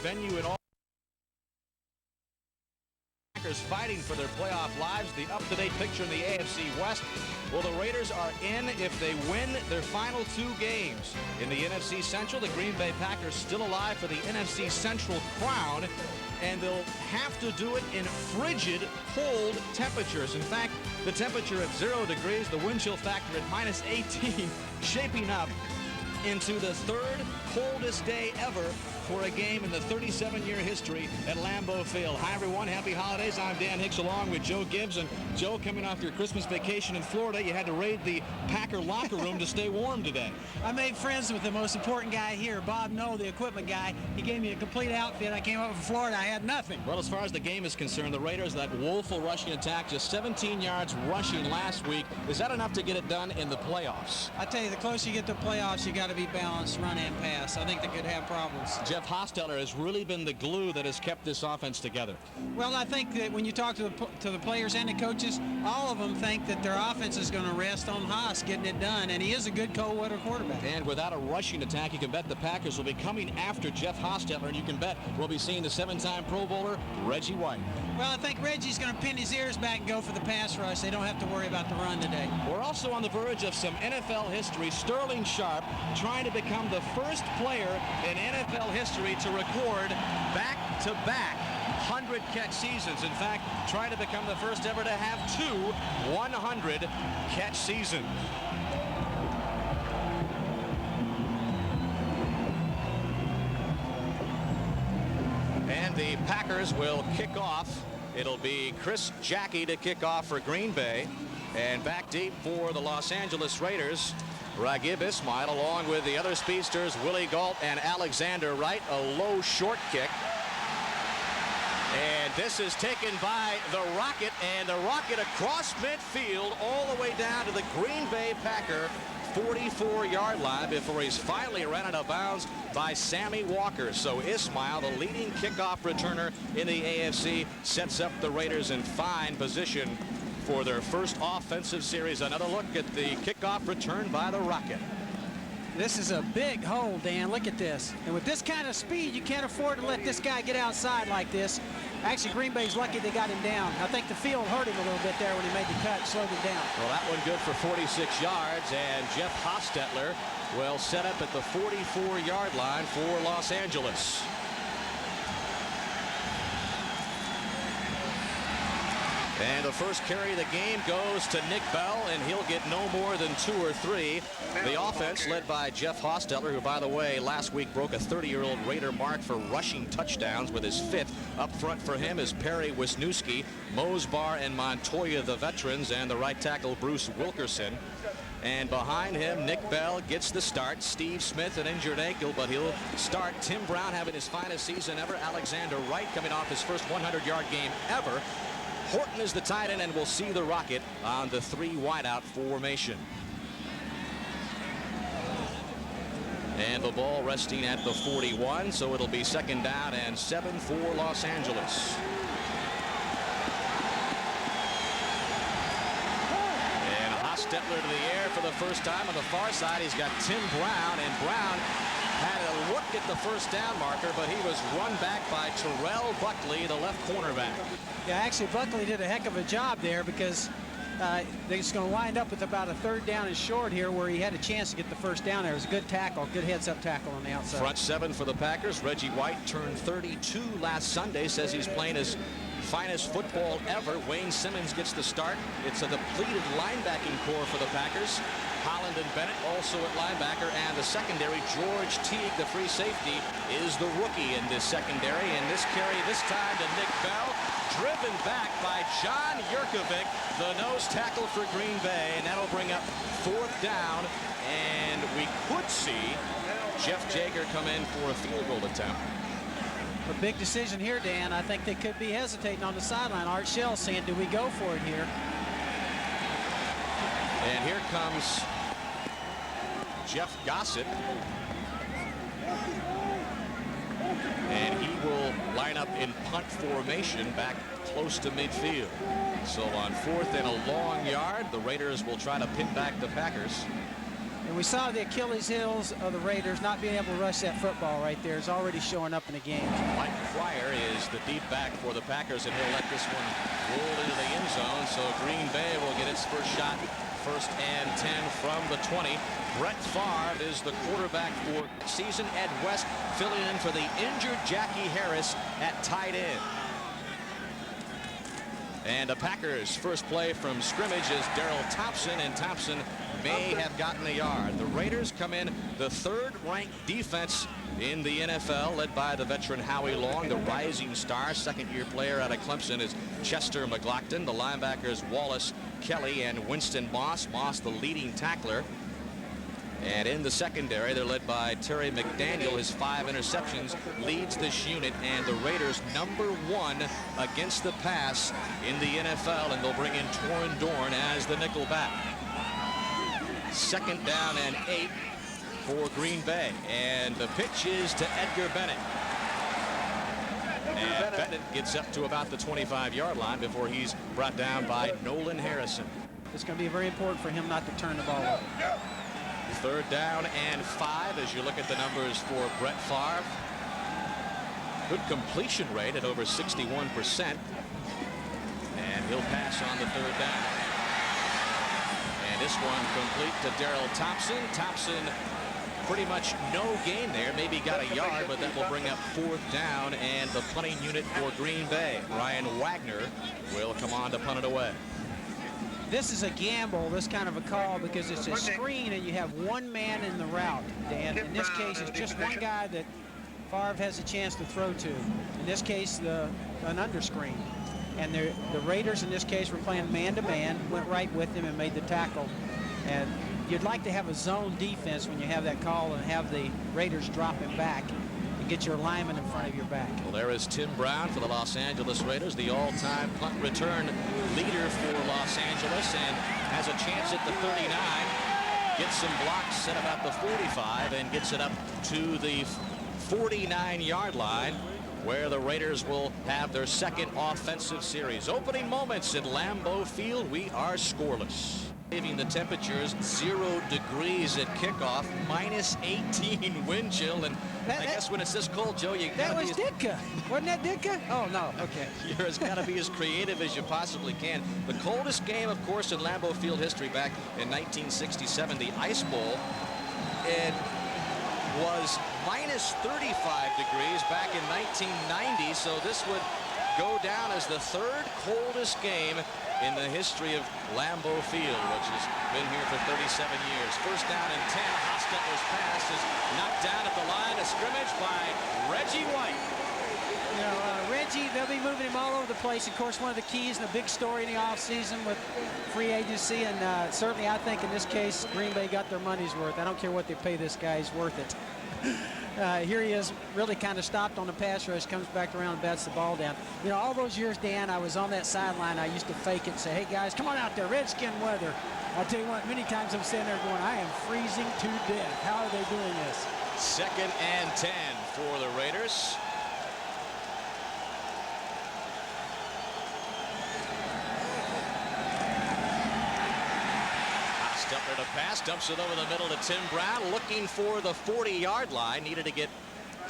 venue in all. Packers fighting for their playoff lives. The up-to-date picture in the AFC West. Well, the Raiders are in if they win their final 2 games. In the NFC Central, the Green Bay Packers still alive for the NFC Central crown, and they'll have to do it in frigid, cold temperatures. In fact, the temperature at 0 degrees, the wind chill factor at -18, shaping up into the 3rd coldest day ever for a game in the 37-year history at Lambeau Field. Hi, everyone. Happy holidays. I'm Dan Hicks along with Joe Gibbs. And Joe, coming off your Christmas vacation in Florida, you had to raid the Packer locker room to stay warm today. I made friends with the most important guy here, Bob Noe, the equipment guy. He gave me a complete outfit. I came up from Florida. I had nothing. Well, as far as the game is concerned, the Raiders, that woeful rushing attack, just 17 yards rushing last week. Is that enough to get it done in the playoffs? I tell you, the closer you get to the playoffs, you got to be balanced, run and pass. I think they could have problems. Jeff Hostetler has really been the glue that has kept this offense together. Well, I think that when you talk to the players and the coaches, all of them think that their offense is going to rest on Haas getting it done, and he is a good cold weather quarterback. And without a rushing attack, you can bet the Packers will be coming after Jeff Hostetler, and you can bet we'll be seeing the 7-time Pro Bowler, Reggie White. Well, I think Reggie's going to pin his ears back and go for the pass rush. They don't have to worry about the run today. We're also on the verge of some NFL history. Sterling Sharpe trying to become the first player in NFL history to record back-to-back 100-catch seasons. In fact, trying to become the first ever to have 2 100-catch seasons. And the Packers will kick off. It'll be Chris Jackie to kick off for Green Bay. And back deep for the Los Angeles Raiders, Raghib Ismail, along with the other speedsters, Willie Gault and Alexander Wright. A low short kick. And this is taken by the Rocket, and the Rocket across midfield all the way down to the Green Bay Packer 44-yard line before he's finally run out of bounds by Sammy Walker. So Ismail, the leading kickoff returner in the AFC, sets up the Raiders in fine position for their first offensive series. Another look at the kickoff return by the Rocket. This is a big hole, Dan. Look at this. And with this kind of speed, you can't afford to let this guy get outside like this. Actually, Green Bay's lucky they got him down. I think the field hurt him a little bit there when he made the cut, slowed him down. Well, that one good for 46 yards, and Jeff Hostetler will set up at the 44-yard line for Los Angeles. And the first carry of the game goes to Nick Bell, and he'll get no more than 2 or 3. The offense led by Jeff Hostetler, who, by the way, last week broke a 30-year-old Raider mark for rushing touchdowns with his 5th. Up front for him is Perry Wisniewski, Mosbar and Montoya, the veterans, and the right tackle Bruce Wilkerson. And behind him, Nick Bell gets the start. Steve Smith, an injured ankle, but he'll start. Tim Brown having his finest season ever. Alexander Wright coming off his first 100-yard game ever. Horton is the tight end, and we'll see the Rocket on the 3 wideout formation. And the ball resting at the 41, so it'll be 2nd down and 7 for Los Angeles. And Hostetler to the air for the first time. On the far side, he's got Tim Brown, and Brown had a look at the first down marker, but he was run back by Terrell Buckley, the left cornerback. Yeah, actually, Buckley did a heck of a job there because they're just going to wind up with about a 3rd down and short here where he had a chance to get the first down there. It was a good tackle, good heads-up tackle on the outside. Front 7 for the Packers. Reggie White turned 32 last Sunday, says he's playing his finest football ever. Wayne Simmons gets the start. It's a depleted linebacking core for the Packers. Holland and Bennett also at linebacker, and the secondary, George Teague, the free safety, is the rookie in this secondary. And this carry this time to Nick Bell, driven back by John Yurkovic, the nose tackle for Green Bay, and that'll bring up 4th down. And we could see Jeff Jager come in for a field goal attempt. A big decision here, Dan. I think they could be hesitating on the sideline. Art Shell saying, do we go for it here? And here comes Jeff Gossett. And he will line up in punt formation back close to midfield. So on 4th and a long yard, the Raiders will try to pin back the Packers. And we saw the Achilles heels of the Raiders not being able to rush that football right there is already showing up in the game. Mike Fryer is the deep back for the Packers, and he'll let this one roll into the end zone. So Green Bay will get its first shot, 1st and 10 from the 20. Brett Favre is the quarterback for season. Ed West filling in for the injured Jackie Harris at tight end. And the Packers' first play from scrimmage is Darrell Thompson, and Thompson may have gotten a yard. The Raiders come in the 3rd-ranked defense in the NFL, led by the veteran Howie Long, the rising star. 2nd-year player out of Clemson is Chester McLaughlin. The linebackers Wallace Kelly and Winston Moss. Moss, the leading tackler. And in the secondary, they're led by Terry McDaniel. His 5 interceptions leads this unit, and the Raiders #1 against the pass in the NFL, and they'll bring in Torrin Dorn as the nickel back. 2nd down and 8 for Green Bay, and the pitch is to Edgar Bennett. And Bennett gets up to about the 25-yard line before he's brought down by Nolan Harrison. It's going to be very important for him not to turn the ball over. 3rd down and 5 as you look at the numbers for Brett Favre. Good completion rate at over 61%. And he'll pass on the 3rd down. And this one complete to Darrell Thompson. Thompson pretty much no gain there. Maybe got a yard, but that will bring up 4th down and the punting unit for Green Bay. Ryan Wagner will come on to punt it away. This is a gamble, this kind of a call, because it's a screen and you have one man in the route, Dan. In this case, it's just one guy that Favre has a chance to throw to. In this case, an underscreen. And the Raiders, in this case, were playing man-to-man, went right with him and made the tackle. And you'd like to have a zone defense when you have that call and have the Raiders drop him back and get your lineman in front of your back. Well, there is Tim Brown for the Los Angeles Raiders, the all-time punt return leader for Los Angeles, and has a chance at the 39. Gets some blocks, set about the 45, and gets it up to the 49-yard line, where the Raiders will have their 2nd offensive series. Opening moments at Lambeau Field. We are scoreless. The temperatures 0 degrees at kickoff, -18 wind chill, and I guess when it's this cold, Joe, you that gotta was Ditka. Wasn't that Ditka? Oh no. Okay. You're got to be as creative as you possibly can. The coldest game, of course, in Lambeau Field history back in 1967, the Ice Bowl. It was -35 degrees back in 1990, so this would go down as the 3rd coldest game in the history of Lambeau Field, which has been here for 37 years. 1st down and 10. Hostetler's pass is knocked down at the line of scrimmage by Reggie White. You know, Reggie, they'll be moving him all over the place. Of course, one of the keys and the big story in the offseason with free agency, and certainly I think in this case, Green Bay got their money's worth. I don't care what they pay this guy, he's worth it. Here he is, really kind of stopped on the pass rush, comes back around and bats the ball down. You know, all those years, Dan, I was on that sideline. I used to fake it and say, hey, guys, come on out there, Redskin weather. I'll tell you what, many times I'm sitting there going, I am freezing to death. How are they doing this? 2nd and 10 for the Raiders. Hostetler to pass, dumps it over the middle to Tim Brown, looking for the 40-yard line. Needed to get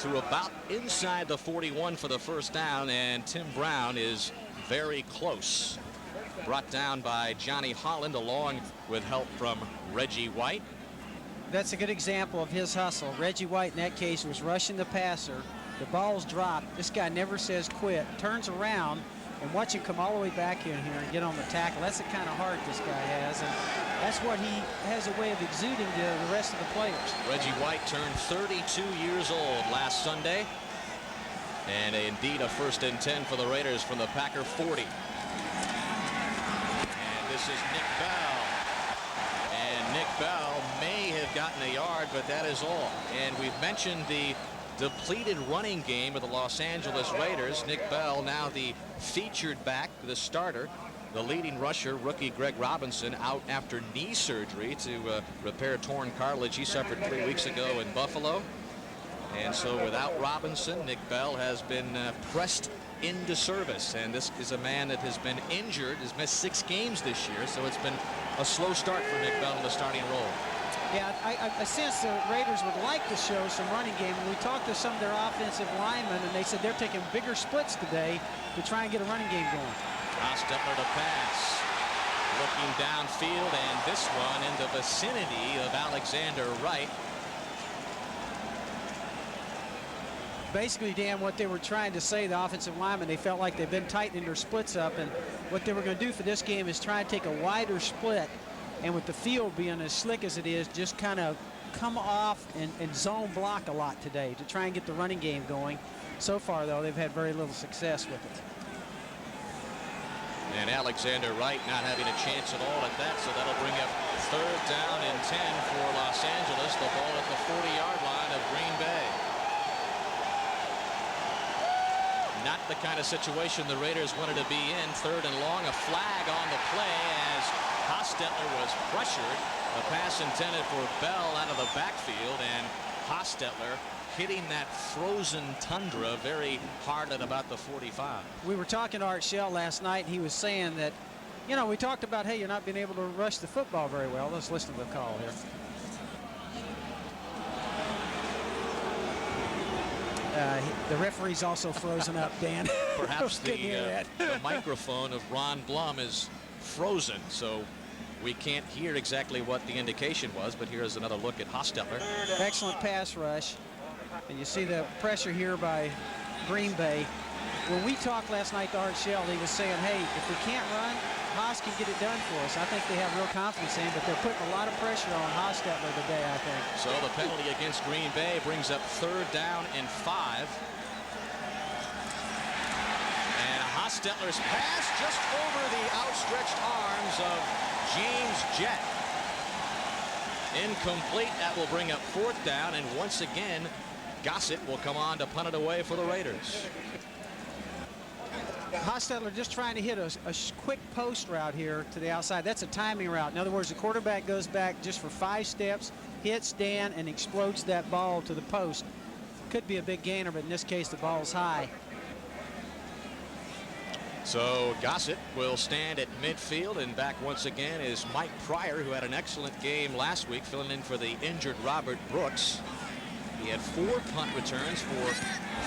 to about inside the 41 for the 1st down, and Tim Brown is very close. Brought down by Johnny Holland along with help from Reggie White. That's a good example of his hustle. Reggie White, in that case, was rushing the passer. The ball's dropped. This guy never says quit. Turns around and watch him come all the way back in here and get on the tackle. That's the kind of heart this guy has, and that's what he has a way of exuding to the rest of the players. Reggie White turned 32 years old last Sunday, and indeed a 1st and 10 for the Raiders from the Packer 40. And this is Nick Bell, and Nick Bell may have gotten a yard, but that is all. And we've mentioned the depleted running game of the Los Angeles Raiders. Nick Bell now the featured back, the starter. The leading rusher, rookie Greg Robinson, out after knee surgery to repair torn cartilage he suffered 3 weeks ago in Buffalo. And so without Robinson, Nick Bell has been pressed into service. And this is a man that has been injured, has missed 6 games this year. So it's been a slow start for Nick Bell in the starting role. Yeah, I sense the Raiders would like to show some running game. When we talked to some of their offensive linemen, and they said they're taking bigger splits today to try and get a running game going. Stetler to pass. Looking downfield, and this one in the vicinity of Alexander Wright. Basically, Dan, what they were trying to say, the offensive linemen, they felt like they've been tightening their splits up, and what they were going to do for this game is try and take a wider split, and with the field being as slick as it is, just kind of come off and zone block a lot today to try and get the running game going. So far, though, they've had very little success with it. And Alexander Wright not having a chance at all at that, so that'll bring up 3rd down and 10 for Los Angeles. The ball at the 40-yard line of Green Bay. Not the kind of situation the Raiders wanted to be in. 3rd and long, a flag on the play as Hostetler was pressured. A pass intended for Bell out of the backfield, and Hostetler hitting that frozen tundra very hard at about the 45. We were talking to Art Shell last night, and he was saying that, you know, we talked about, hey, you're not being able to rush the football very well. Let's listen to the call here. The referee's also frozen up, Dan. Perhaps the microphone of Ron Blum is frozen, so we can't hear exactly what the indication was, but here's another look at Hostetler. Excellent pass rush. And you see the pressure here by Green Bay. When we talked last night to Art Shell, he was saying, hey, if we can't run, Haas can get it done for us. I think they have real confidence in him, but they're putting a lot of pressure on Hostetler today, I think. So the penalty against Green Bay brings up 3rd down and 5. And Hostetler's pass just over the outstretched arms of James Jett. Incomplete. That will bring up 4th down, and once again, Gossett will come on to punt it away for the Raiders. Hostetler just trying to hit a quick post route here to the outside. That's a timing route. In other words, the quarterback goes back just for 5 steps, hits Dan, and explodes that ball to the post. Could be a big gainer, but in this case, the ball's high. So Gossett will stand at midfield, and back once again is Mike Pryor, who had an excellent game last week, filling in for the injured Robert Brooks. He had 4 punt returns for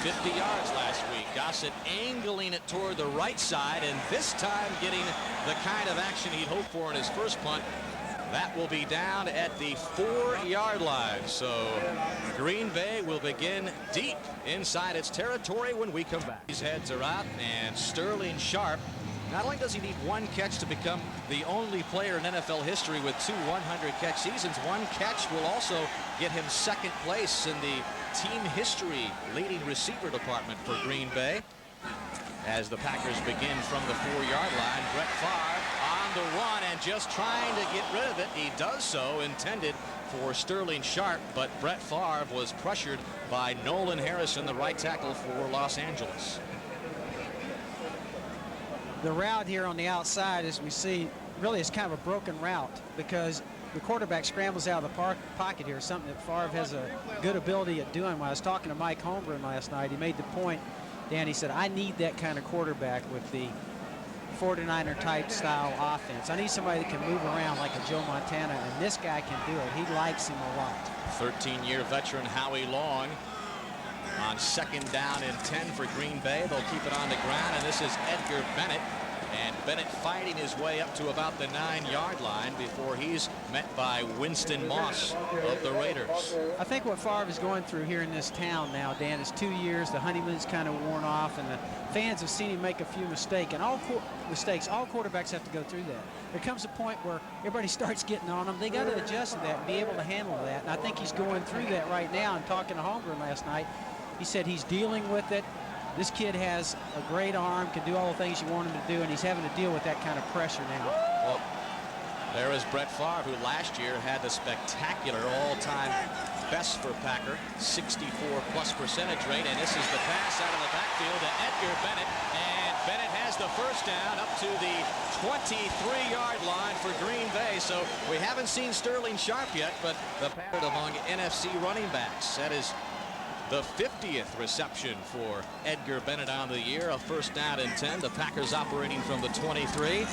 50 yards last week. Gossett angling it toward the right side, and this time getting the kind of action he'd hoped for in his first punt. That will be down at the 4-yard line. So Green Bay will begin deep inside its territory when we come back. These heads are out, and Sterling Sharpe, not only does he need 1 catch to become the only player in NFL history with 2 100-catch seasons, 1 catch will also get him 2nd place in the team history leading receiver department for Green Bay. As the Packers begin from the 4-yard line, Brett Favre on the run and just trying to get rid of it. He does so, intended for Sterling Sharpe, but Brett Favre was pressured by Nolan Harrison, the right tackle for Los Angeles. The route here on the outside, as we see, really is kind of a broken route because the quarterback scrambles out of the pocket here, something that Favre has a good ability at doing. When I was talking to Mike Holmgren last night, he made the point, Dan, he said, I need that kind of quarterback with the 49er type style offense. I need somebody that can move around like a Joe Montana, and this guy can do it. He likes him a lot. 13-year veteran Howie Long on 2nd down and 10 for Green Bay. They'll keep it on the ground, and this is Edgar Bennett. And Bennett fighting his way up to about the 9-yard line before he's met by Winston Moss of the Raiders. I think what Favre is going through here in this town now, Dan, is 2 years. The honeymoon's kind of worn off, and the fans have seen him make a few mistakes. And all quarterbacks have to go through that. There comes a point where everybody starts getting on them. They got to adjust to that and be able to handle that. And I think he's going through that right now. And talking to Holmgren last night, he said he's dealing with it. This kid has a great arm, can do all the things you want him to do, and he's having to deal with that kind of pressure now. Well, there is Brett Favre, who last year had the spectacular all-time best for Packer, 64+ percentage rate, and this is the pass out of the backfield to Edgar Bennett, and Bennett has the 1st down up to the 23-yard line for Green Bay. So we haven't seen Sterling Sharpe yet, but the pattern among NFC running backs. That is the 50th reception for Edgar Bennett on the year. A 1st down and 10. The Packers operating from the 23.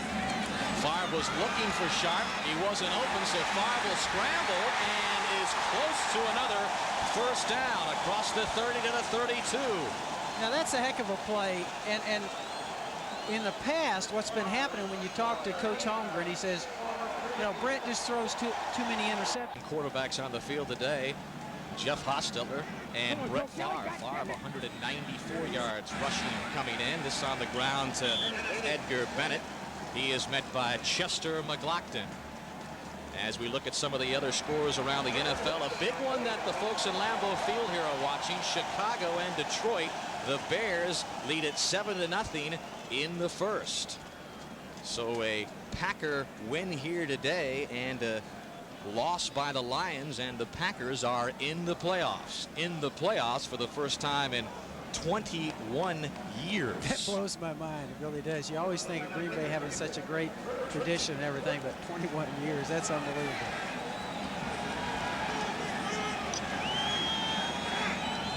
Favre was looking for Sharpe. He wasn't open, so Favre will scramble and is close to another first down across the 30 to the 32. Now that's a heck of a play, and in the past, what's been happening when you talk to Coach Holmgren, he says, you know, Brett just throws too many interceptions. Quarterbacks on the field today, Jeff Hostetler and Brett Favre. Favre 194 yards rushing coming in. This on the ground to Edgar Bennett. He is met by Chester McLaughlin. As we look at some of the other scores around the NFL, a big one that the folks in Lambeau Field here are watching, Chicago and Detroit. The Bears lead it 7-0 in the first. So a Packer win here today and a loss by the Lions, and the Packers are in the playoffs. In the playoffs for the first time in 21 years. That blows my mind. It really does. You always think of Green Bay having such a great tradition and everything, but 21 years, that's unbelievable.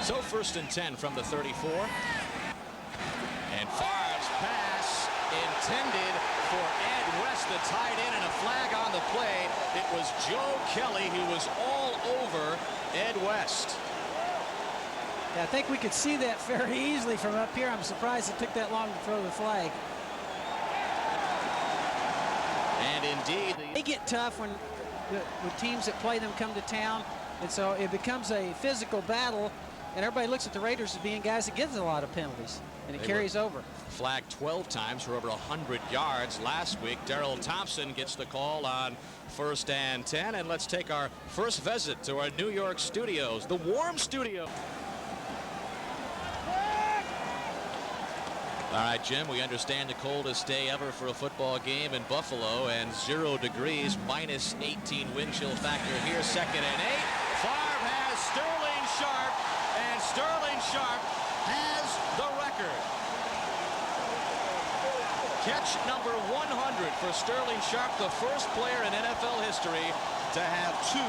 So 1st and 10 from the 34. And Favre's pass intended for Ed West, the tight end, and a flag on the play. It was Joe Kelly who was all over Ed West. Yeah, I think we could see that very easily from up here. I'm surprised it took that long to throw the flag. And indeed, they get tough when teams that play them come to town, and so it becomes a physical battle, and everybody looks at the Raiders as being guys that gives a lot of penalties, and it carries over. Flagged 12 times for over 100 yards last week. Darrell Thompson gets the call on 1st and 10, and let's take our first visit to our New York studios, the warm studio. All right, Jim, we understand the coldest day ever for a football game in Buffalo, and 0 degrees, minus 18 wind chill factor here. 2nd and 8. Favre has Sterling Sharpe, and Sterling Sharpe has the record. Catch number 100 for Sterling Sharpe, the first player in NFL history to have 2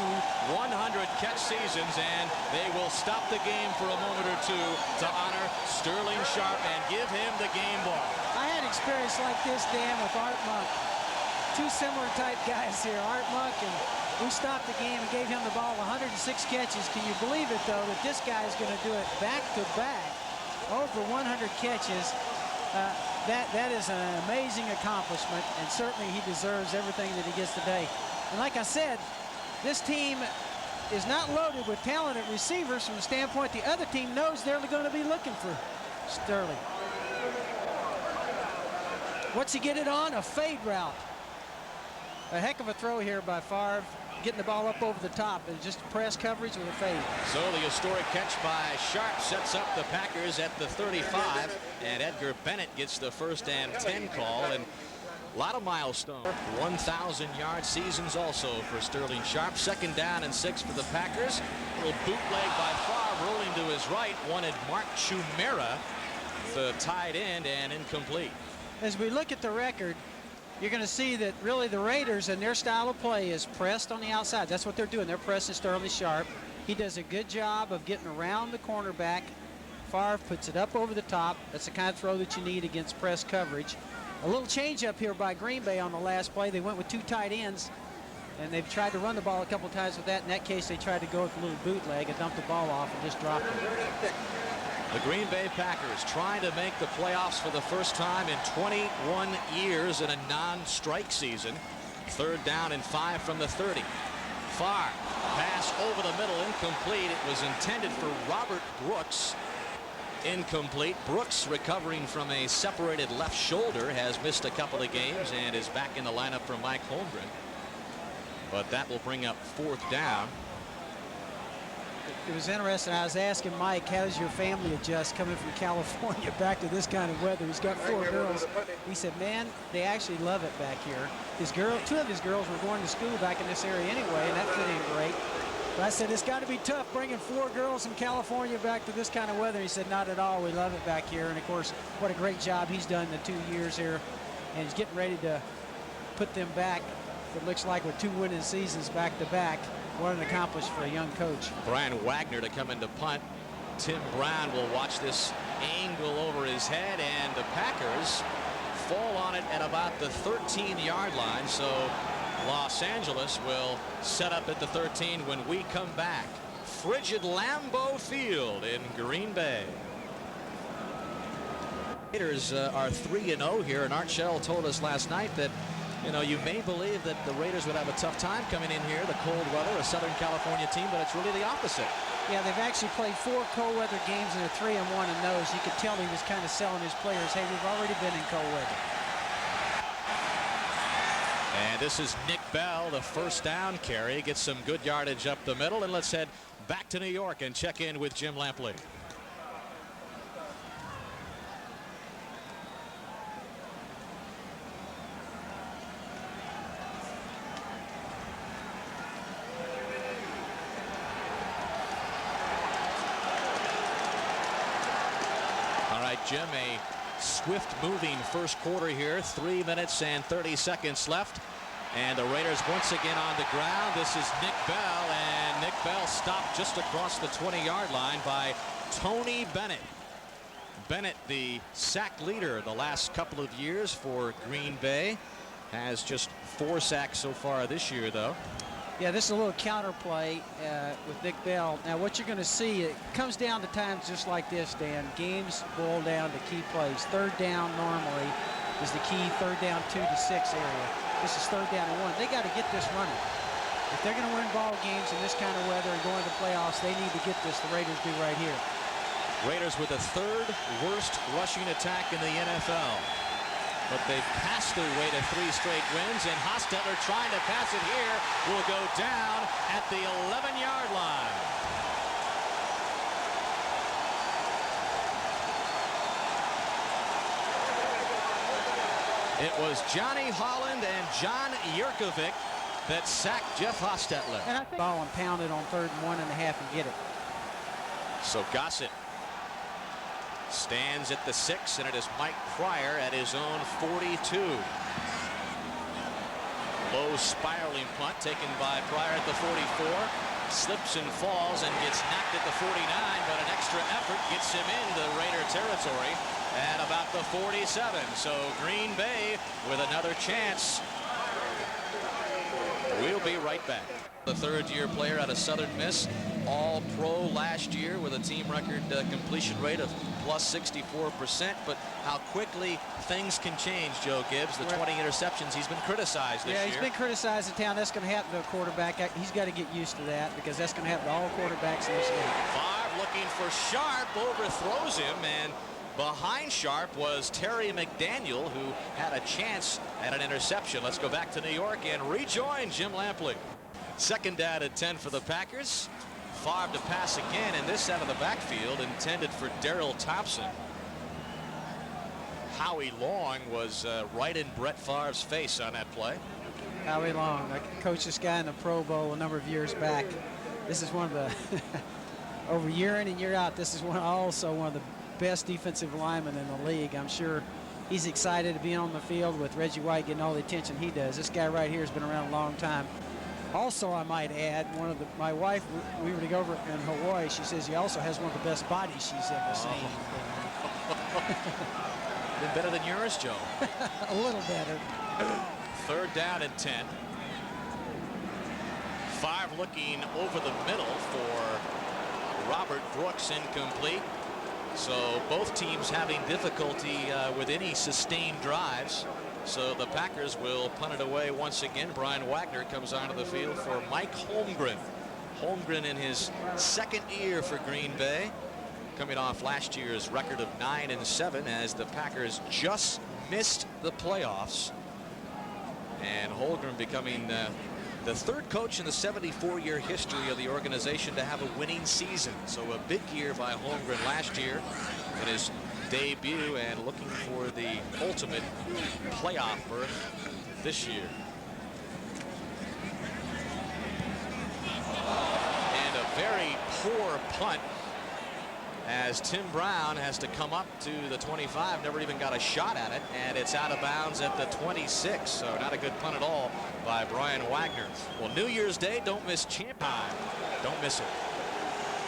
100-catch seasons, and they will stop the game for a moment or two to honor Sterling Sharpe and give him the game ball. I had experience like this, Dan, with Art Monk. 2 similar type guys here, Art Monk, and we stopped the game and gave him the ball 106 catches. Can you believe it, though, that this guy is going to do it back-to-back, over 100 catches? That is an amazing accomplishment, and certainly he deserves everything that he gets today. And like I said, this team is not loaded with talented receivers from the standpoint the other team knows they're going to be looking for Sterling. What's he get it on? A fade route. A heck of a throw here by Favre, getting the ball up over the top, and just press coverage with a fade. So the historic catch by Sharpe sets up the Packers at the 35, and Edgar Bennett gets the 1st and 10 call, and a lot of milestones. 1,000-yard seasons also for Sterling Sharpe. 2nd down and 6 for the Packers. A little bootleg by Favre, rolling to his right. Wanted Mark Chumera, the tight end, and incomplete. As we look at the record, you're going to see that really the Raiders and their style of play is pressed on the outside. That's what they're doing. They're pressing Sterling Sharpe. He does a good job of getting around the cornerback. Favre puts it up over the top. That's the kind of throw that you need against press coverage. A little change up here by Green Bay on the last play. They went with 2 tight ends, and they've tried to run the ball a couple times with that. In that case, they tried to go with a little bootleg and dump the ball off and just drop it. The Green Bay Packers trying to make the playoffs for the first time in 21 years in a non-strike season. 3rd down and 5 from the 30. Favre, pass over the middle, incomplete. It was intended for Robert Brooks. Incomplete. Brooks, recovering from a separated left shoulder, has missed a couple of games and is back in the lineup for Mike Holmgren. But that will bring up 4th down. It was interesting. I was asking Mike, how does your family adjust coming from California back to this kind of weather? He's got 4 girls. He said, man, they actually love it back here. 2 of his girls were going to school back in this area anyway, and that fit in great. But I said, it's got to be tough bringing 4 girls from California back to this kind of weather. He said, not at all. We love it back here. And, of course, what a great job he's done the 2 years here. And he's getting ready to put them back, it looks like, with 2 winning seasons back-to-back. What an accomplishment for a young coach. Brian Wagner to come into punt. Tim Brown will watch this angle over his head, and the Packers fall on it at about the 13-yard line. So Los Angeles will set up at the 13 when we come back. Frigid Lambeau Field in Green Bay. Raiders are 3-0 here, and Art Shell told us last night that, you know, you may believe that the Raiders would have a tough time coming in here, the cold weather, a Southern California team, but it's really the opposite. Yeah, they've actually played 4 cold weather games and they're 3-1 in those. You could tell he was kind of selling his players, hey, we've already been in cold weather. And this is Nick Bell, the first down carry, gets some good yardage up the middle, and let's head back to New York and check in with Jim Lampley. Jim, a swift-moving first quarter here. 3 minutes and 30 seconds left. And the Raiders once again on the ground. This is Nick Bell, and Nick Bell stopped just across the 20-yard line by Tony Bennett. Bennett, the sack leader the last couple of years for Green Bay, has just 4 sacks so far this year, though. Yeah, this is a little counter play with Nick Bell. Now, what you're going to see, it comes down to times just like this, Dan. Games boil down to key plays. Third down normally is the key, third down 2 to 6 area. This is third down and 1. They got to get this running. If they're going to win ball games in this kind of weather and go into the playoffs, they need to get this. The Raiders do right here. Raiders with the 3rd worst rushing attack in the NFL. But they've passed their way to 3 straight wins, and Hostetler trying to pass it here will go down at the 11-yard line. It was Johnny Holland and John Yurkovic that sacked Jeff Hostetler. And I think ball and pound it on 3rd and 1.5 and get it. So Gossett stands at the 6, and it is Mike Pryor at his own 42. Low spiraling punt taken by Pryor at the 44. Slips and falls and gets knocked at the 49, but an extra effort gets him into Raider territory at about the 47. So Green Bay with another chance. We'll be right back. The 3rd-year player out of Southern Miss, All-Pro last year with a team record completion rate of plus 64%. But how quickly things can change, Joe Gibbs. The 20 interceptions, he's been criticized this year. Yeah, he's been criticized in town. That's going to happen to a quarterback. He's got to get used to that because that's going to happen to all quarterbacks in this league. Favre looking for Sharpe, overthrows him, and behind Sharpe was Terry McDaniel, who had a chance at an interception. Let's go back to New York and rejoin Jim Lampley. 2nd down and 10 for the Packers. Favre to pass again, and this out of the backfield, intended for Darrell Thompson. Howie Long was right in Brett Favre's face on that play. Howie Long, I coached this guy in the Pro Bowl a number of years back. This is one of the, over year in and year out, this is also one of the best defensive linemen in the league. I'm sure he's excited to be on the field with Reggie White getting all the attention he does. This guy right here has been around a long time. Also, I might add, my wife, we were to go over in Hawaii. She says he also has one of the best bodies she's ever seen. Been better than yours, Joe. A little better. 3rd down and 10. Favre looking over the middle for Robert Brooks, incomplete. So both teams having difficulty with any sustained drives. So the Packers will punt it away once again. Brian Wagner comes onto the field for Mike Holmgren. Holmgren in his 2nd year for Green Bay, coming off last year's record of 9-7 as the Packers just missed the playoffs. And Holmgren becoming the 3rd coach in the 74-year history of the organization to have a winning season. So a big year by Holmgren last year in his debut, and looking for the ultimate playoff berth this year. And a very poor punt as Tim Brown has to come up to the 25, never even got a shot at it, and it's out of bounds at the 26. So not a good punt at all by Brian Wagner. Well, New Year's Day, don't miss champ time. Don't miss it.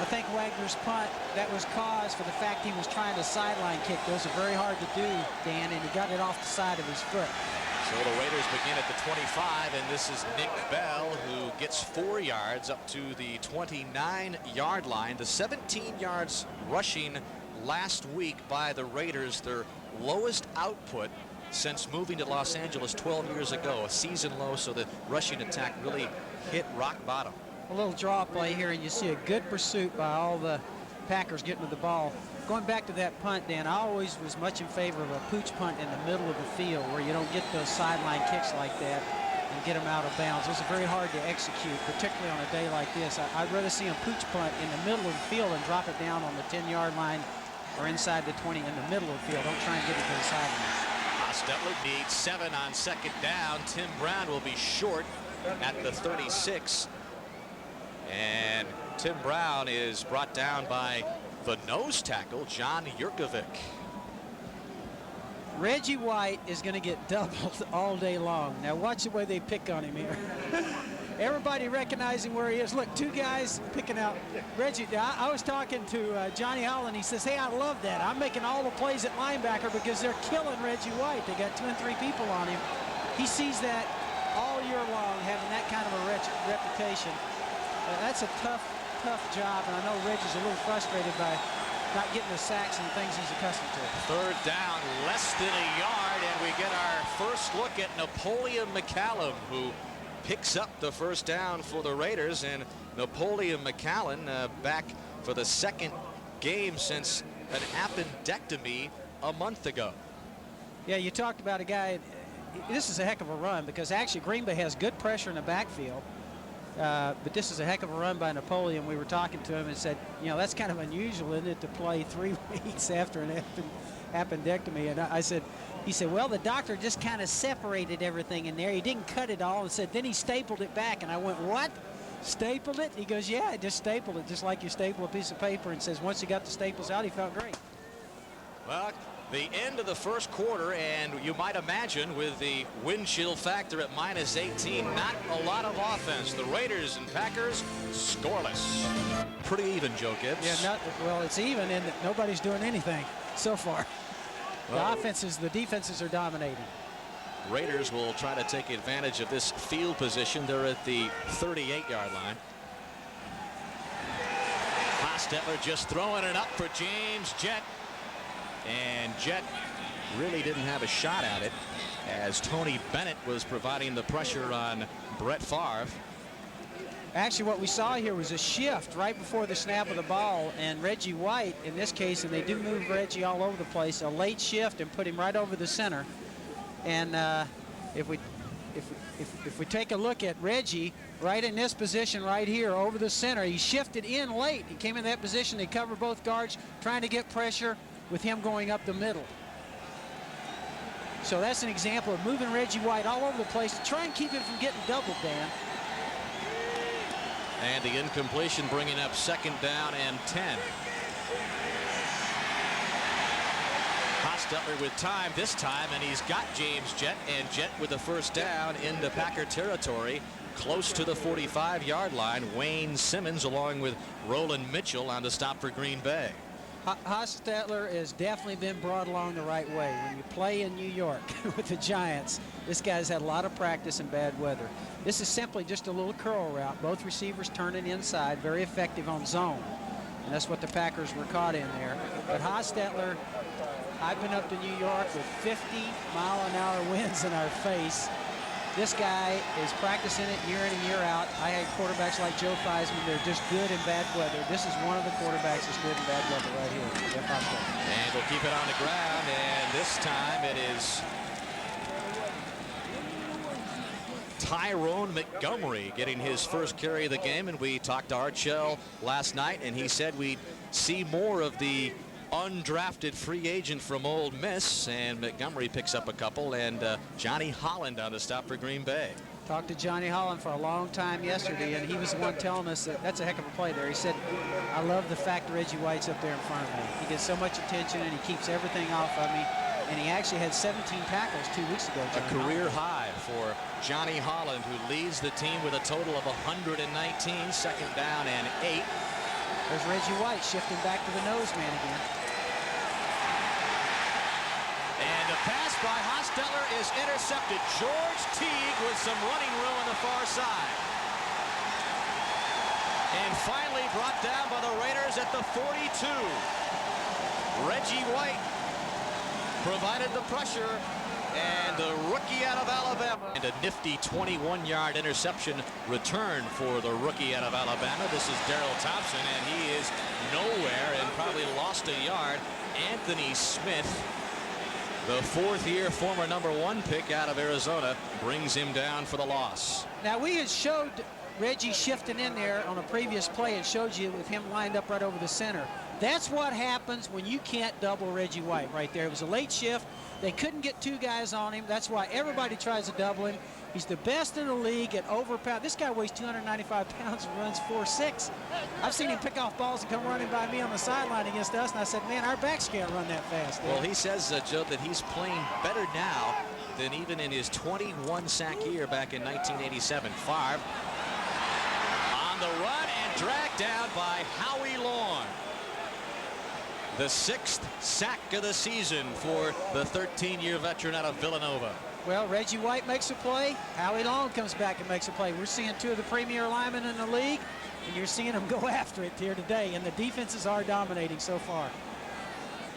I think Wagner's punt, that was caused for the fact he was trying to sideline kick. Those are very hard to do, Dan, and he got it off the side of his foot. So the Raiders begin at the 25, and this is Nick Bell, who gets 4 yards up to the 29-yard line. The 17 yards rushing last week by the Raiders, their lowest output since moving to Los Angeles 12 years ago, a season low, so the rushing attack really hit rock bottom. A little draw play here, and you see a good pursuit by all the Packers getting to the ball. Going back to that punt, Dan, I always was much in favor of a pooch punt in the middle of the field where you don't get those sideline kicks like that and get them out of bounds. Those are very hard to execute, particularly on a day like this. I'd rather see a pooch punt in the middle of the field and drop it down on the 10-yard line or inside the 20 in the middle of the field. Don't try and get it to the sidelines. Hostetler needs 7 on second down. Tim Brown will be short at the 36. And Tim Brown is brought down by the nose tackle, John Jurkovic. Reggie White is going to get doubled all day long. Now watch the way they pick on him here. Everybody recognizing where he is. Look, 2 guys picking out Reggie. I was talking to Johnny Holland. He says, hey, I love that. I'm making all the plays at linebacker because they're killing Reggie White. They got 2 and 3 people on him. He sees that all year long, having that kind of a reputation. That's a tough job, and I know Reggie's a little frustrated by not getting the sacks and things he's accustomed to. 3rd down, less than a yard, and we get our first look at Napoleon McCallum, who picks up the first down for the Raiders. And Napoleon McCallum back for the 2nd game since an appendectomy a month ago. Yeah, you talked about a guy. This is a heck of a run because actually Green Bay has good pressure in the backfield. But this is a heck of a run by Napoleon. We were talking to him and said, you know, that's kind of unusual, isn't it, to play 3 weeks after an appendectomy. And he said, well, the doctor just kind of separated everything in there. He didn't cut it all, and said, then he stapled it back. And I went, what? Stapled it? He goes, yeah, I just stapled it, just like you staple a piece of paper. And says once he got the staples out, he felt great. Well, the end of the first quarter, and you might imagine with the wind chill factor at -18, not a lot of offense. The Raiders and Packers scoreless. Pretty even, Joe Gibbs. Yeah, well, it's even in that nobody's doing anything so far. The defenses are dominating. Raiders will try to take advantage of this field position. They're at the 38-yard line. Hostetler just throwing it up for James Jett. And Jett really didn't have a shot at it as Tony Bennett was providing the pressure on Brett Favre. Actually, what we saw here was a shift right before the snap of the ball, and Reggie White, in this case, and they do move Reggie all over the place, a late shift and put him right over the center. And if we take a look at Reggie right in this position right here over the center, he shifted in late. He came in that position. They covered both guards, trying to get pressure with him going up the middle. So that's an example of moving Reggie White all over the place to try and keep him from getting doubled, Dan. And the incompletion bringing up 2nd down and 10. Hostetler with time this time, and he's got James Jett, and Jett with the first down into Packer territory, close to the 45-yard line. Wayne Simmons along with Roland Mitchell on the stop for Green Bay. Hostetler has definitely been brought along the right way. When you play in New York with the Giants, this guy's had a lot of practice in bad weather. This is simply just a little curl route. Both receivers turning inside, very effective on zone. And that's what the Packers were caught in there. But Hostetler, I've been up to New York with 50-mile-an-hour winds in our face. This guy is practicing it year in and year out. I had quarterbacks like Joe Theismann. They're just good in bad weather. This is one of the quarterbacks that's good in bad weather right here. And we'll keep it on the ground, and this time it is Tyrone Montgomery getting his first carry of the game. And we talked to Art Shell last night, and he said we'd see more of the undrafted free agent from Ole Miss, and Montgomery picks up a couple, and Johnny Holland on the stop for Green Bay. Talked to Johnny Holland for a long time yesterday, and he was the one telling us that that's a heck of a play there. He said, I love the fact that Reggie White's up there in front of me. He gets so much attention, and he keeps everything off of me. And he actually had 17 tackles 2 weeks ago. A career high for Johnny Holland, who leads the team with a total of 119, 2nd down and 8. There's Reggie White shifting back to the nose man again. And a pass by Hostetler is intercepted. George Teague with some running room on the far side. And finally brought down by the Raiders at the 42. Reggie White provided the pressure, and the rookie out of Alabama. And a nifty 21-yard interception return for the rookie out of Alabama. This is Darrell Thompson, and he is nowhere and probably lost a yard. Anthony Smith, the fourth-year former #1 pick out of Arizona, brings him down for the loss. Now, we had showed Reggie shifting in there on a previous play and showed you with him lined up right over the center. That's what happens when you can't double Reggie White right there. It was a late shift. They couldn't get two guys on him. That's why everybody tries to double him. He's the best in the league at overpower. This guy weighs 295 pounds and runs 4.6. I've seen him pick off balls and come running by me on the sideline against us, and I said, man, our backs can't run that fast. Well, he says, Joe, that he's playing better now than even in his 21-sack year back in 1987. Favre on the run and dragged down by Howie Long. The 6th sack of the season for the 13-year veteran out of Villanova. Well, Reggie White makes a play. Howie Long comes back and makes a play. We're seeing two of the premier linemen in the league, and you're seeing them go after it here today, and the defenses are dominating so far.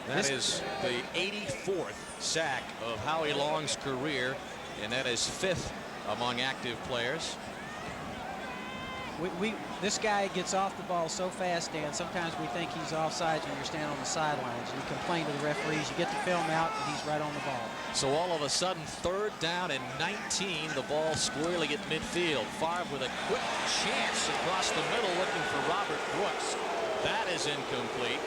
That is the 84th sack of Howie Long's career, and that is 5th among active players. This guy gets off the ball so fast, Dan. Sometimes we think he's offsides when you're standing on the sidelines. You complain to the referees. You get the film out, and he's right on the ball. So all of a sudden, 3rd down and 19. The ball squarely at midfield. Favre with a quick chance across the middle, looking for Robert Brooks. That is incomplete.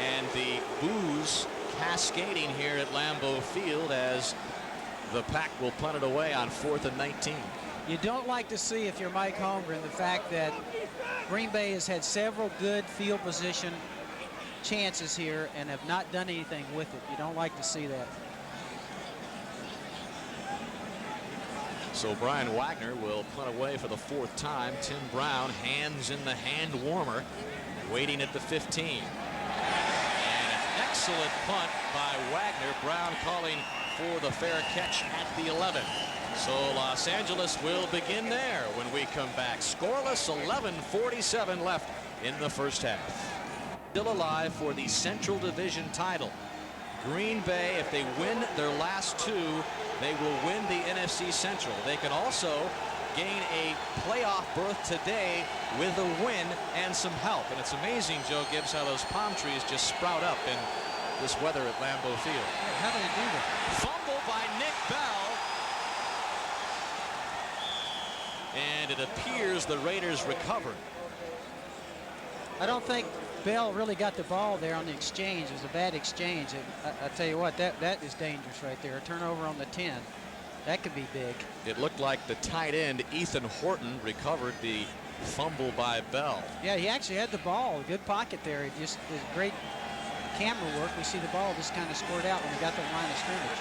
And the boos cascading here at Lambeau Field as the Pack will punt it away on 4th and 19. You don't like to see, if you're Mike Holmgren, the fact that Green Bay has had several good field position chances here and have not done anything with it. You don't like to see that. So Brian Wagner will punt away for the 4th time. Tim Brown, hands in the hand warmer, waiting at the 15. And an excellent punt by Wagner. Brown calling for the fair catch at the 11. So Los Angeles will begin there when we come back. Scoreless, 11:47 left in the first half. Still alive for the Central Division title. Green Bay, if they win their last 2, they will win the NFC Central. They can also gain a playoff berth today with a win and some help. And it's amazing, Joe Gibbs, how those palm trees just sprout up in this weather at Lambeau Field. How do they do that? Fumble by Nick Bell. And it appears the Raiders recovered. I don't think Bell really got the ball there on the exchange. It was a bad exchange. I tell you what, that is dangerous right there. A turnover on the 10. That could be big. It looked like the tight end, Ethan Horton, recovered the fumble by Bell. Yeah, he actually had the ball. Good pocket there. It just is great camera work. We see the ball just kind of scored out when he got to the line of scrimmage.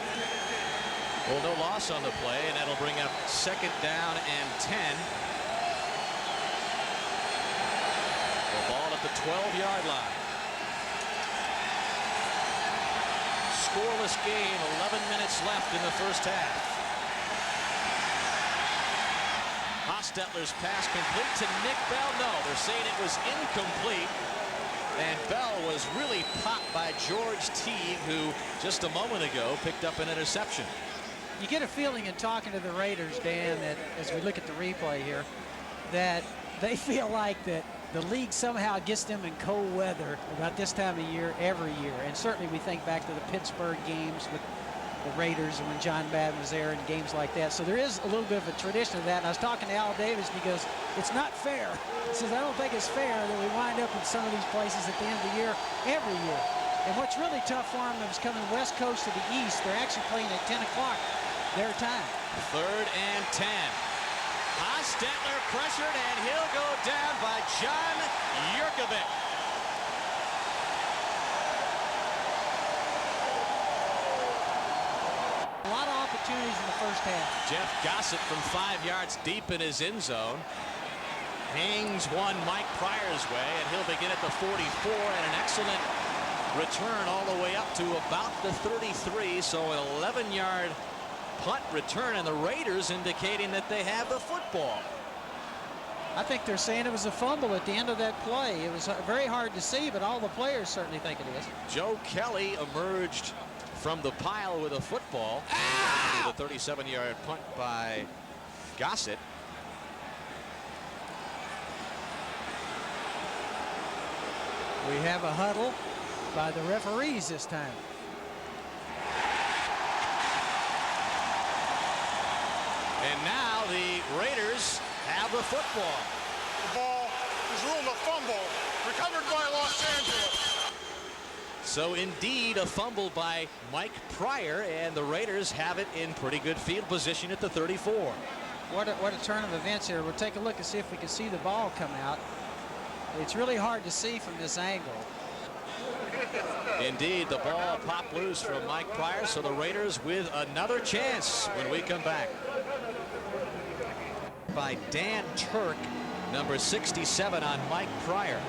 Well, no loss on the play, and that'll bring up 2nd down and 10. The ball at the 12-yard line. Scoreless game, 11 minutes left in the first half. Hostetler's pass complete to Nick Bell. No, they're saying it was incomplete. And Bell was really popped by George Teague, who just a moment ago picked up an interception. You get a feeling in talking to the Raiders, Dan, that as we look at the replay here, that they feel like that the league somehow gets them in cold weather about this time of year every year. And certainly we think back to the Pittsburgh games with the Raiders and when John Madden was there and games like that. So there is a little bit of a tradition of that. And I was talking to Al Davis, and he goes, it's not fair. He says, I don't think it's fair that we wind up in some of these places at the end of the year every year. And what's really tough for them is coming west coast to the east. They're actually playing at 10 o'clock their time. 3rd and 10. Hostetler pressured, and he'll go down by John Yurkovich. A lot of opportunities in the first half. Jeff Gossett from 5 yards deep in his end zone. hangs one Mike Pryor's way, and he'll begin at the 44, and an excellent return all the way up to about the 33. So an 11-yard punt return, and the Raiders indicating that they have the football. I think they're saying it was a fumble at the end of that play. It was very hard to see, but all the players certainly think it is. Joe Kelly emerged from the pile with a football. The 37-yard punt by Gossett. We have a huddle by the referees this time. And now the Raiders have the football. The ball is ruled a fumble, recovered by Los Angeles. So indeed a fumble by Mike Pryor, and the Raiders have it in pretty good field position at the 34. What a turn of events here. We'll take a look and see if we can see the ball come out. It's really hard to see from this angle. Indeed, the ball popped loose from Mike Pryor, so the Raiders with another chance when we come back. By Dan Turk, number 67 on Mike Pryor.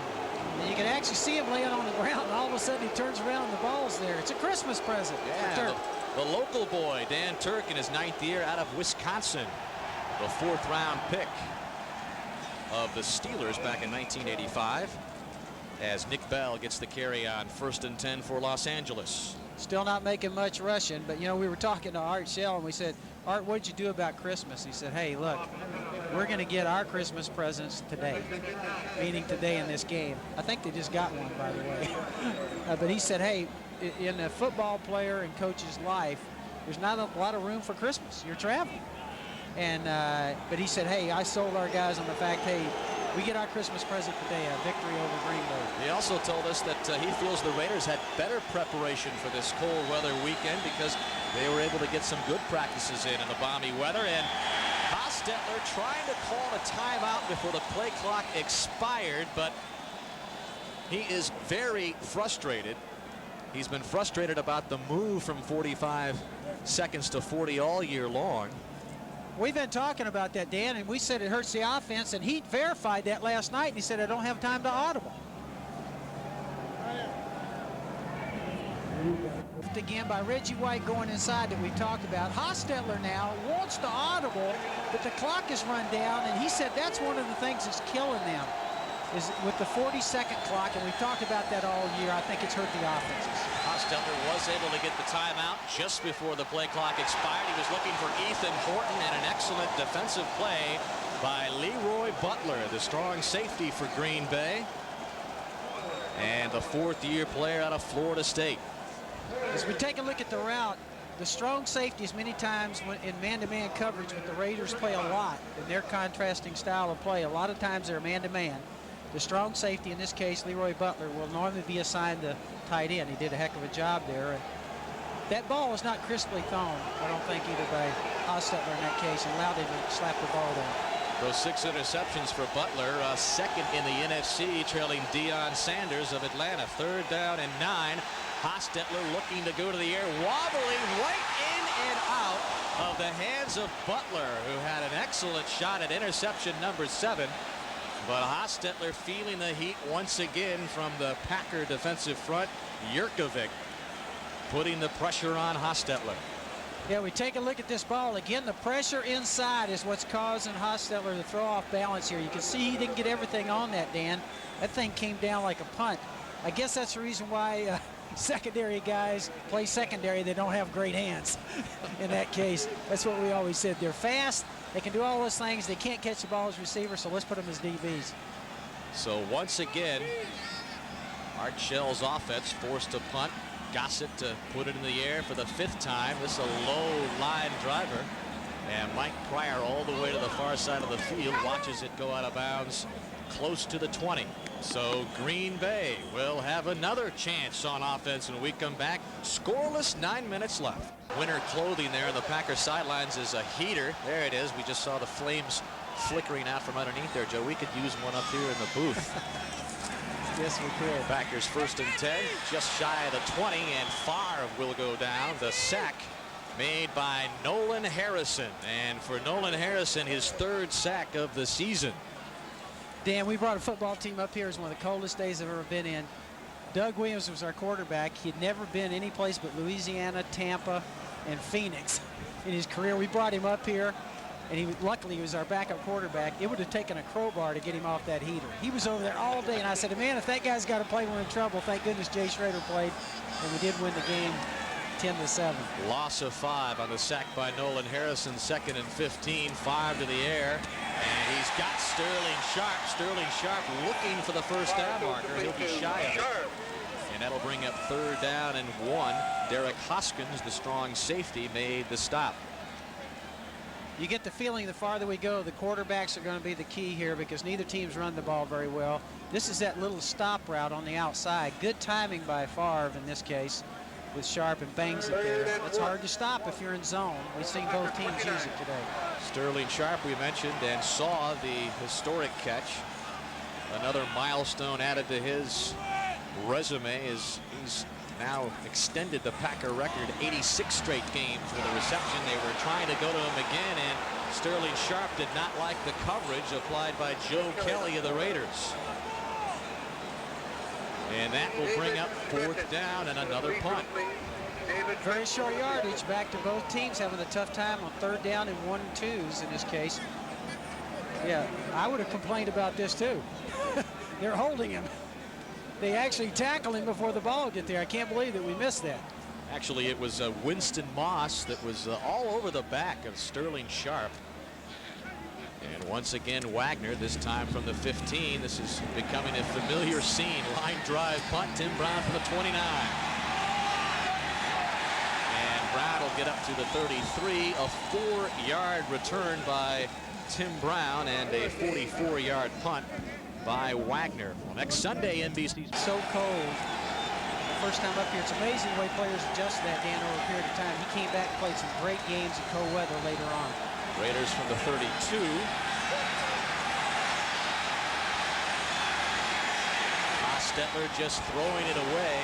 And you can actually see him laying on the ground, and all of a sudden he turns around and the ball's there. It's a Christmas present. Yeah, the local boy, Dan Turk, in his 9th year out of Wisconsin. The 4th round pick of the Steelers back in 1985, as Nick Bell gets the carry on 1st and 10 for Los Angeles. Still not making much rushing, but you know, we were talking to Art Shell and we said, Art, what'd you do about Christmas? He said, hey, look, we're going to get our Christmas presents today, meaning today in this game. I think they just got one, by the way. But he said, hey, in a football player and coach's life, there's not a lot of room for Christmas. You're traveling. And but he said, hey, I sold our guys on the fact, hey, we get our Christmas present today, a victory over Green Bay. He also told us that he feels the Raiders had better preparation for this cold weather weekend because they were able to get some good practices in the balmy weather. And Hostetler trying to call a timeout before the play clock expired, but he is very frustrated. He's been frustrated about the move from 45 seconds to 40 all year long. We've been talking about that, Dan, and we said it hurts the offense, and he verified that last night, and he said, I don't have time to audible. Again by Reggie White going inside that we talked about. Hostetler now wants to audible, but the clock is run down, and he said that's one of the things that's killing them, is with the 40-second clock, and we've talked about that all year. I think it's hurt the offenses. Hostetler was able to get the timeout just before the play clock expired. He was looking for Ethan Horton, and an excellent defensive play by Leroy Butler, the strong safety for Green Bay, and the 4th-year player out of Florida State. As we take a look at the route, the strong safeties many times in man-to-man coverage with the Raiders play a lot in their contrasting style of play. A lot of times they're man-to-man. The strong safety, in this case, Leroy Butler, will normally be assigned the tight end. He did a heck of a job there. And that ball was not crisply thrown, I don't think, either by Hostetler in that case, and allowed him to slap the ball down. Those 6 interceptions for Butler, 2nd in the NFC, trailing Deion Sanders of Atlanta. 3rd down and 9. Hostetler looking to go to the air, wobbling right in and out of the hands of Butler, who had an excellent shot at interception number 7. But Hostetler feeling the heat once again from the Packer defensive front. Jurkovic putting the pressure on Hostetler. Yeah, we take a look at this ball. Again, the pressure inside is what's causing Hostetler to throw off balance here. You can see he didn't get everything on that, Dan. That thing came down like a punt. I guess that's the reason why secondary guys play secondary. They don't have great hands in that case. That's what we always said. They're fast. They can do all those things. They can't catch the ball as receivers, so let's put them as DBs. So once again, Art Shell's offense forced to punt. Gossett to put it in the air for the 5th time. This is a low line driver. And Mike Pryor all the way to the far side of the field, watches it go out of bounds close to the 20. So Green Bay will have another chance on offense when we come back. Scoreless, 9 minutes left. Winter clothing there on the Packers sidelines is a heater. There it is. We just saw the flames flickering out from underneath there, Joe. We could use one up here in the booth. Yes, we could. Packers 1st and 10, just shy of the 20, and Favre will go down. The sack made by Nolan Harrison, and for Nolan Harrison, his 3rd sack of the season. Dan, we brought a football team up here. It was one of the coldest days I've ever been in. Doug Williams was our quarterback. He'd never been any place but Louisiana, Tampa, and Phoenix in his career. We brought him up here, and luckily he was our backup quarterback. It would have taken a crowbar to get him off that heater. He was over there all day, and I said, man, if that guy's got to play, we're in trouble. Thank goodness Jay Schrader played, and we did win the game 10-7. Loss of 5 on the sack by Nolan Harrison. 2nd and 15, 5 to the air. And he's got Sterling Sharpe. Sterling Sharpe looking for the first down marker. He'll be shy of it. And that'll bring up 3rd down and 1. Derek Hoskins, the strong safety, made the stop. You get the feeling the farther we go, the quarterbacks are going to be the key here because neither team's run the ball very well. This is that little stop route on the outside. Good timing by Favre in this case with Sharpe, and bangs it there. It's hard to stop if you're in zone. We've seen both teams use it today. Sterling Sharpe, we mentioned, and saw the historic catch. Another milestone added to his resume as he's now extended the Packer record, 86 straight games with a reception. They were trying to go to him again, and Sterling Sharpe did not like the coverage applied by Joe Kelly of the Raiders. And that will bring up 4th down and another punt. Very short yardage back to both teams having a tough time on 3rd down and 1 and 2s in this case. Yeah, I would have complained about this too. They're holding him. They actually tackle him before the ball get there. I can't believe that we missed that. Actually, it was Winston Moss that was all over the back of Sterling Sharpe. And once again, Wagner, this time from the 15. This is becoming a familiar scene. Line drive punt. Tim Brown from the 29. And Brown will get up to the 33. A 4-yard return by Tim Brown and a 44-yard punt by Wagner. Well, next Sunday, NBC. So cold. The first time up here, it's amazing the way players adjust that, Dan, over a period of time. He came back and played some great games in cold weather later on. Raiders from the 32. Hostetler just throwing it away.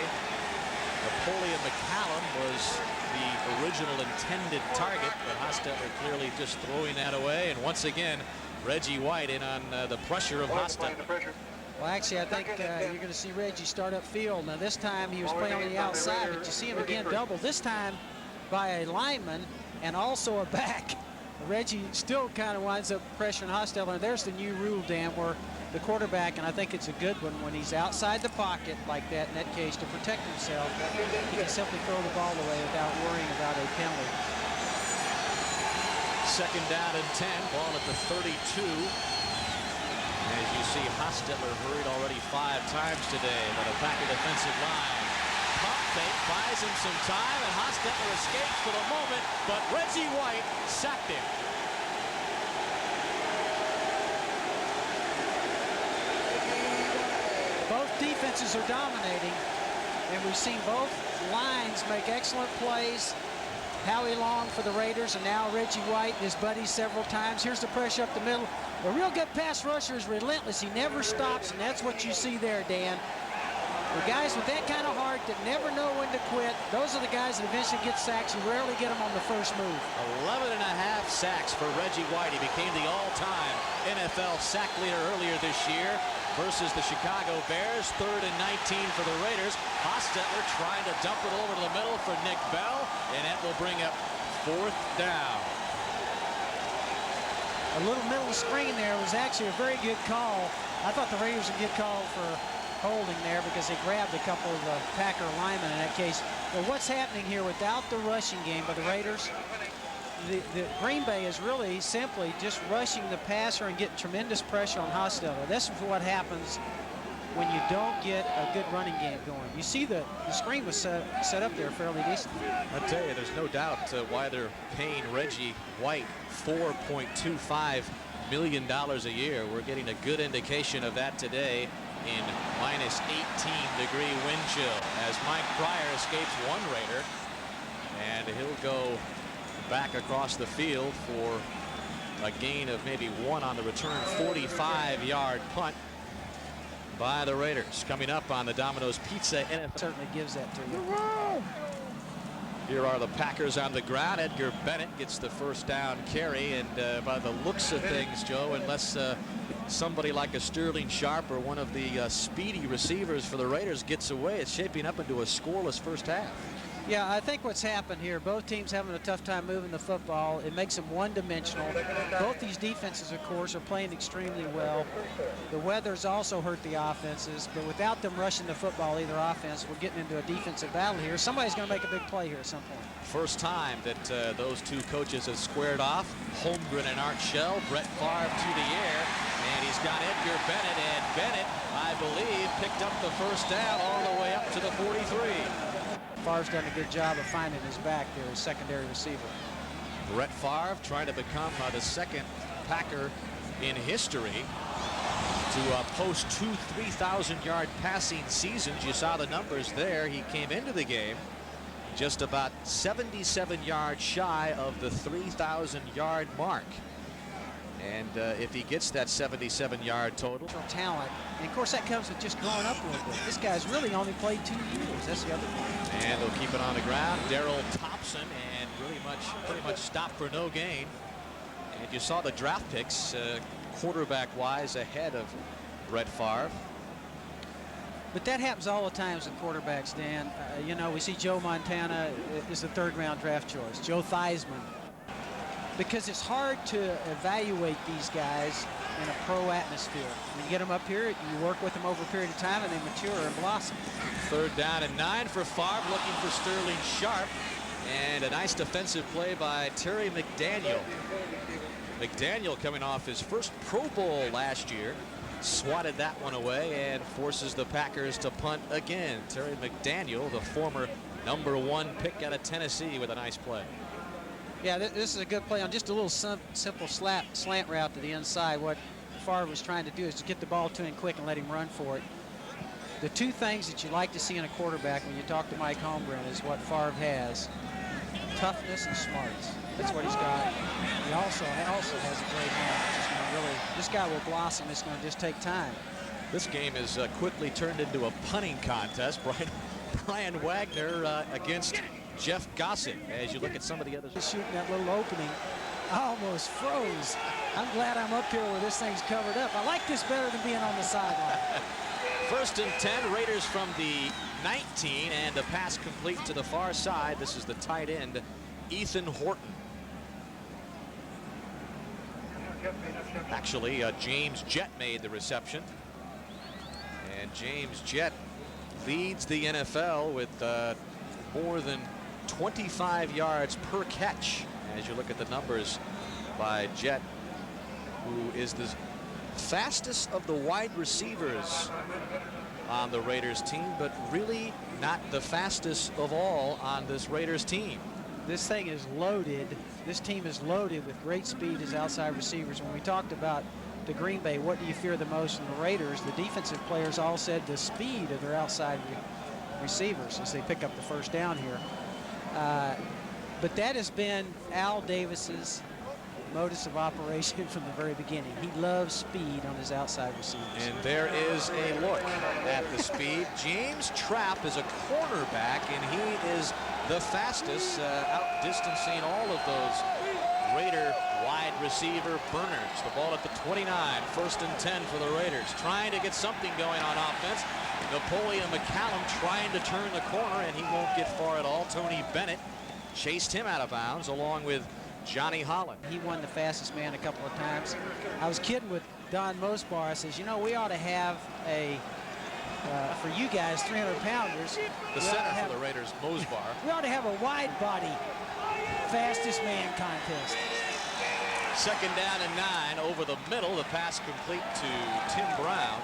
Napoleon McCallum was the original intended target, but Hostetler clearly just throwing that away. And once again, Reggie White in on the pressure of Hostetler. Well, actually, I think you're going to see Reggie start up field. Now, this time he was playing on the outside, but you see him again double. This time by a lineman and also a back. Reggie still kind of winds up pressuring Hostetler. And there's the new rule, Dan, where the quarterback, and I think it's a good one, when he's outside the pocket like that, in that case, to protect himself, he can simply throw the ball away without worrying about a penalty. 2nd down and 10, ball at the 32. As you see, Hostetler hurried already 5 times today by the Packer defensive line. Pump fake buys him some time, and Hostetler escapes for the moment, but Reggie White sacked him. Both defenses are dominating, and we've seen both lines make excellent plays. Howie Long for the Raiders, and now Reggie White and his buddies several times. Here's the pressure up the middle. A real good pass rusher is relentless. He never stops, and that's what you see there, Dan. The guys with that kind of heart that never know when to quit, those are the guys that eventually get sacks. You rarely get them on the first move. 11.5 sacks for Reggie White. He became the all-time NFL sack leader earlier this year versus the Chicago Bears. 3rd and 19 for the Raiders. Hostetler trying to dump it over to the middle for Nick Bell, and that will bring up 4th down. A little middle screen there was actually a very good call. I thought the Raiders would get called for holding there because they grabbed a couple of the Packer linemen in that case. But what's happening here without the rushing game by the Raiders, the Green Bay is really simply just rushing the passer and getting tremendous pressure on Hostetler. This is what happens when you don't get a good running game going. You see the screen was set up there fairly decently. I'll tell you, there's no doubt why they're paying Reggie White $4.25 million a year. We're getting a good indication of that today in minus 18-degree wind chill as Mike Pryor escapes one Raider, and he'll go back across the field for a gain of maybe 1 on the return. 45-yard punt by the Raiders. Coming up on the Domino's Pizza NFL. Certainly gives that to you. Here are the Packers on the ground. Edgar Bennett gets the first down carry, and by the looks of things, Joe, unless somebody like a Sterling Sharpe or one of the speedy receivers for the Raiders gets away, it's shaping up into a scoreless first half. Yeah, I think what's happened here, both teams having a tough time moving the football. It makes them one-dimensional. Both these defenses, of course, are playing extremely well. The weather's also hurt the offenses, but without them rushing the football, either offense, we're getting into a defensive battle here. Somebody's going to make a big play here at some point. First time that those two coaches have squared off. Holmgren and Art Shell, Brett Favre to the air, and he's got Edgar Bennett, and Bennett, I believe, picked up the first down all the way up to the 43. Favre's done a good job of finding his back there as secondary receiver. Brett Favre trying to become the second Packer in history to post 2 3,000-yard passing seasons. You saw the numbers there. He came into the game just about 77 yards shy of the 3,000-yard mark. And if he gets that 77-yard total. Talent. And, of course, that comes with just growing up a little bit. This guy's really only played 2 years. That's the other thing. And they'll keep it on the ground. Darrell Thompson, and pretty much stopped for no gain. And you saw the draft picks, quarterback-wise, ahead of Brett Favre. But that happens all the times with quarterbacks, Dan. You know, we see Joe Montana is the third-round draft choice. Joe Theismann. Because it's hard to evaluate these guys in a pro atmosphere. When you get them up here, you work with them over a period of time, and they mature and blossom. 3rd down and 9 for Favre, looking for Sterling Sharpe. And a nice defensive play by Terry McDaniel. McDaniel coming off his first Pro Bowl last year. Swatted that one away and forces the Packers to punt again. Terry McDaniel, the former #1 pick out of Tennessee, with a nice play. Yeah, this is a good play on just a little simple slant route to the inside. What Favre was trying to do is to get the ball to him quick and let him run for it. The two things that you like to see in a quarterback when you talk to Mike Holmgren is what Favre has: toughness and smarts. That's what he's got. He also has a great hand. This guy will blossom. It's going to just take time. This game is quickly turned into a punting contest. Brian Wagner against Jeff Gossett. As you look at some of the others shooting that little opening, I almost froze. I'm glad I'm up here where this thing's covered up. I like this better than being on the sideline. 1st and 10, Raiders from the 19, and a pass complete to the far side. This is the tight end, Ethan Horton. Actually, James Jett made the reception, and James Jett leads the NFL with more than 25 yards per catch. As you look at the numbers by Jett, who is the fastest of the wide receivers on the Raiders team, but really not the fastest of all on this Raiders team. This thing is loaded. This team is loaded with great speed as outside receivers. When we talked about the Green Bay, what do you fear the most in the Raiders? The defensive players all said the speed of their outside receivers as they pick up the first down here. But that has been Al Davis's modus of operation from the very beginning. He loves speed on his outside receivers. And there is a look at the speed. James Trapp is a cornerback, and he is the fastest, outdistancing all of those Raider wide receiver burners. The ball at the 29, 1st and 10 for the Raiders. Trying to get something going on offense. Napoleon McCallum trying to turn the corner, and he won't get far at all. Tony Bennett chased him out of bounds along with Johnny Holland. He won the fastest man a couple of times. I was kidding with Don Mosbar. I says, you know, we ought to have a, for you guys, 300-pounders. The center for the Raiders, Mosbar. We ought to have a wide body fastest man contest. 2nd down and 9 over the middle. The pass complete to Tim Brown.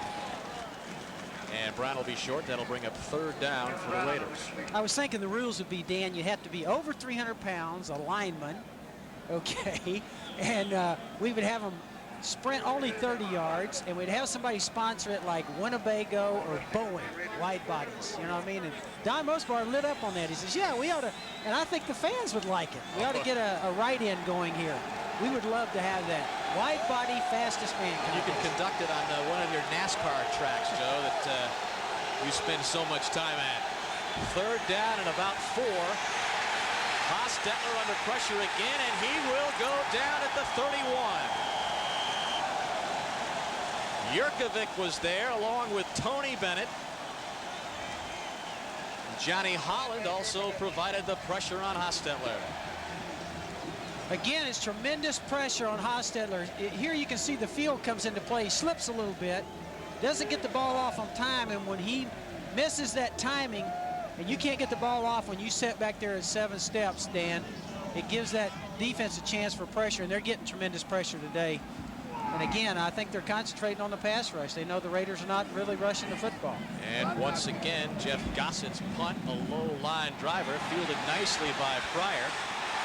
And Brown will be short. That'll bring up 3rd down for the Raiders. I was thinking the rules would be, Dan, you have to be over 300 pounds, a lineman, okay, and we would have them sprint only 30 yards, and we'd have somebody sponsor it like Winnebago or Boeing, wide bodies, you know what I mean? And Don Mosbar lit up on that. He says, yeah, we ought to, and I think the fans would like it. We ought to get a right-in going here. We would love to have that. Wide body, fastest man contest. You can conduct it on one of your NASCAR tracks, Joe, that you spend so much time at. 3rd down and about 4. Hostetler under pressure again, and he will go down at the 31. Jurkovic was there along with Tony Bennett. Johnny Holland also provided the pressure on Hostetler. Again, it's tremendous pressure on Hostetler. Here you can see the field comes into play. He slips a little bit, doesn't get the ball off on time, and when he misses that timing, and you can't get the ball off when you sit back there at 7 steps, Dan, it gives that defense a chance for pressure, and they're getting tremendous pressure today. And again, I think they're concentrating on the pass rush. They know the Raiders are not really rushing the football. And once again, Jeff Gossett's punt, a low line driver, fielded nicely by Pryor.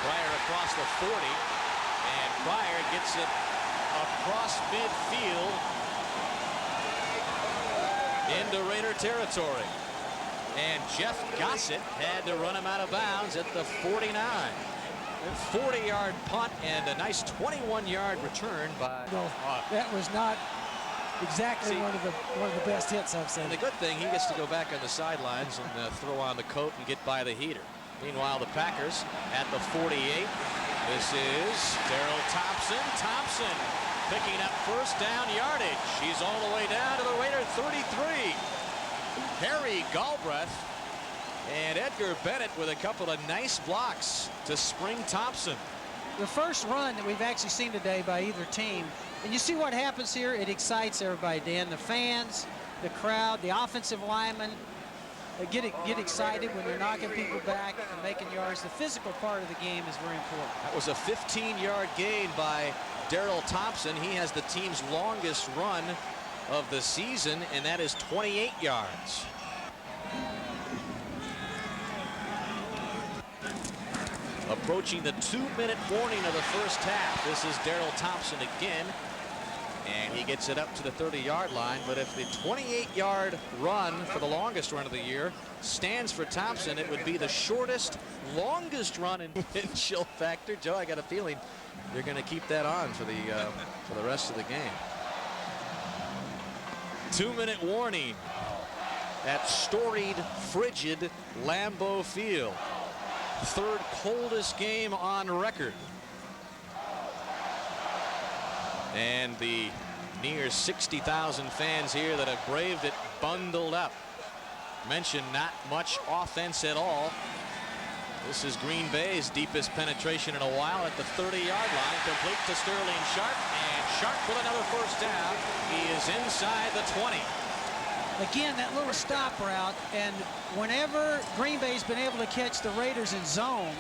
Pryor across the 40, and Pryor gets it across midfield into Raider territory. And Jeff Gossett had to run him out of bounds at the 49. 40-yard punt and a nice 21-yard return by. No, that was not exactly one of the best hits I've seen. And the good thing, he gets to go back on the sidelines and throw on the coat and get by the heater. Meanwhile, the Packers at the 48. This is Darrell Thompson. Thompson picking up first down yardage. He's all the way down to the Raider 33. Harry Galbraith and Edgar Bennett with a couple of nice blocks to spring Thompson. The first run that we've actually seen today by either team, and you see what happens here, it excites everybody, Dan. The fans, the crowd, the offensive linemen, they get excited when they're knocking people back and making yards. The physical part of the game is very important. That was a 15-yard gain by Darrell Thompson. He has the team's longest run of the season, and that is 28 yards. Approaching the 2-minute warning of the first half. This is Darrell Thompson again, and he gets it up to the 30-yard line. But if the 28-yard run for the longest run of the year stands for Thompson, it would be the shortest, longest run in wind chill factor. Joe, I got a feeling they're going to keep that on for the rest of the game. 2-minute warning at storied, frigid Lambeau Field. Third coldest game on record. And the near 60,000 fans here that have braved it bundled up. Mentioned not much offense at all. This is Green Bay's deepest penetration in a while at the 30-yard line. Complete to Sterling Sharpe, and Sharpe with another first down. He is inside the 20. Again, that little stop route, and whenever Green Bay's been able to catch the Raiders in zone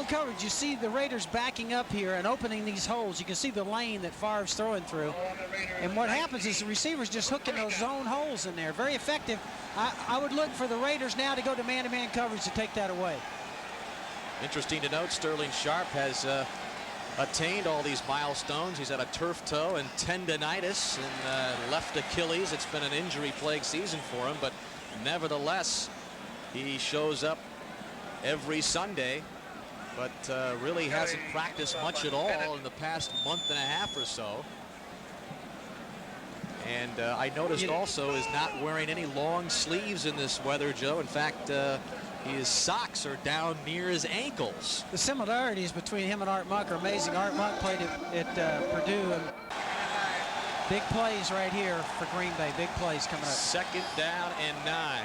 coverage, you see the Raiders backing up here and opening these holes. You can see the lane that Favre's throwing through. And what happens is the receivers just hooking those zone holes in there. Very effective. I would look for the Raiders now to go to man-to-man coverage to take that away. Interesting to note, Sterling Sharpe has attained all these milestones. He's had a turf toe and tendonitis and left Achilles. It's been an injury-plagued season for him, but nevertheless, he shows up every Sunday, but really hasn't practiced much at all in the past month and a half or so. And I noticed also is not wearing any long sleeves in this weather, Joe. In fact, his socks are down near his ankles. The similarities between him and Art Monk are amazing. Art Monk played at Purdue. And big plays right here for Green Bay. Big plays coming up. Second down and 9.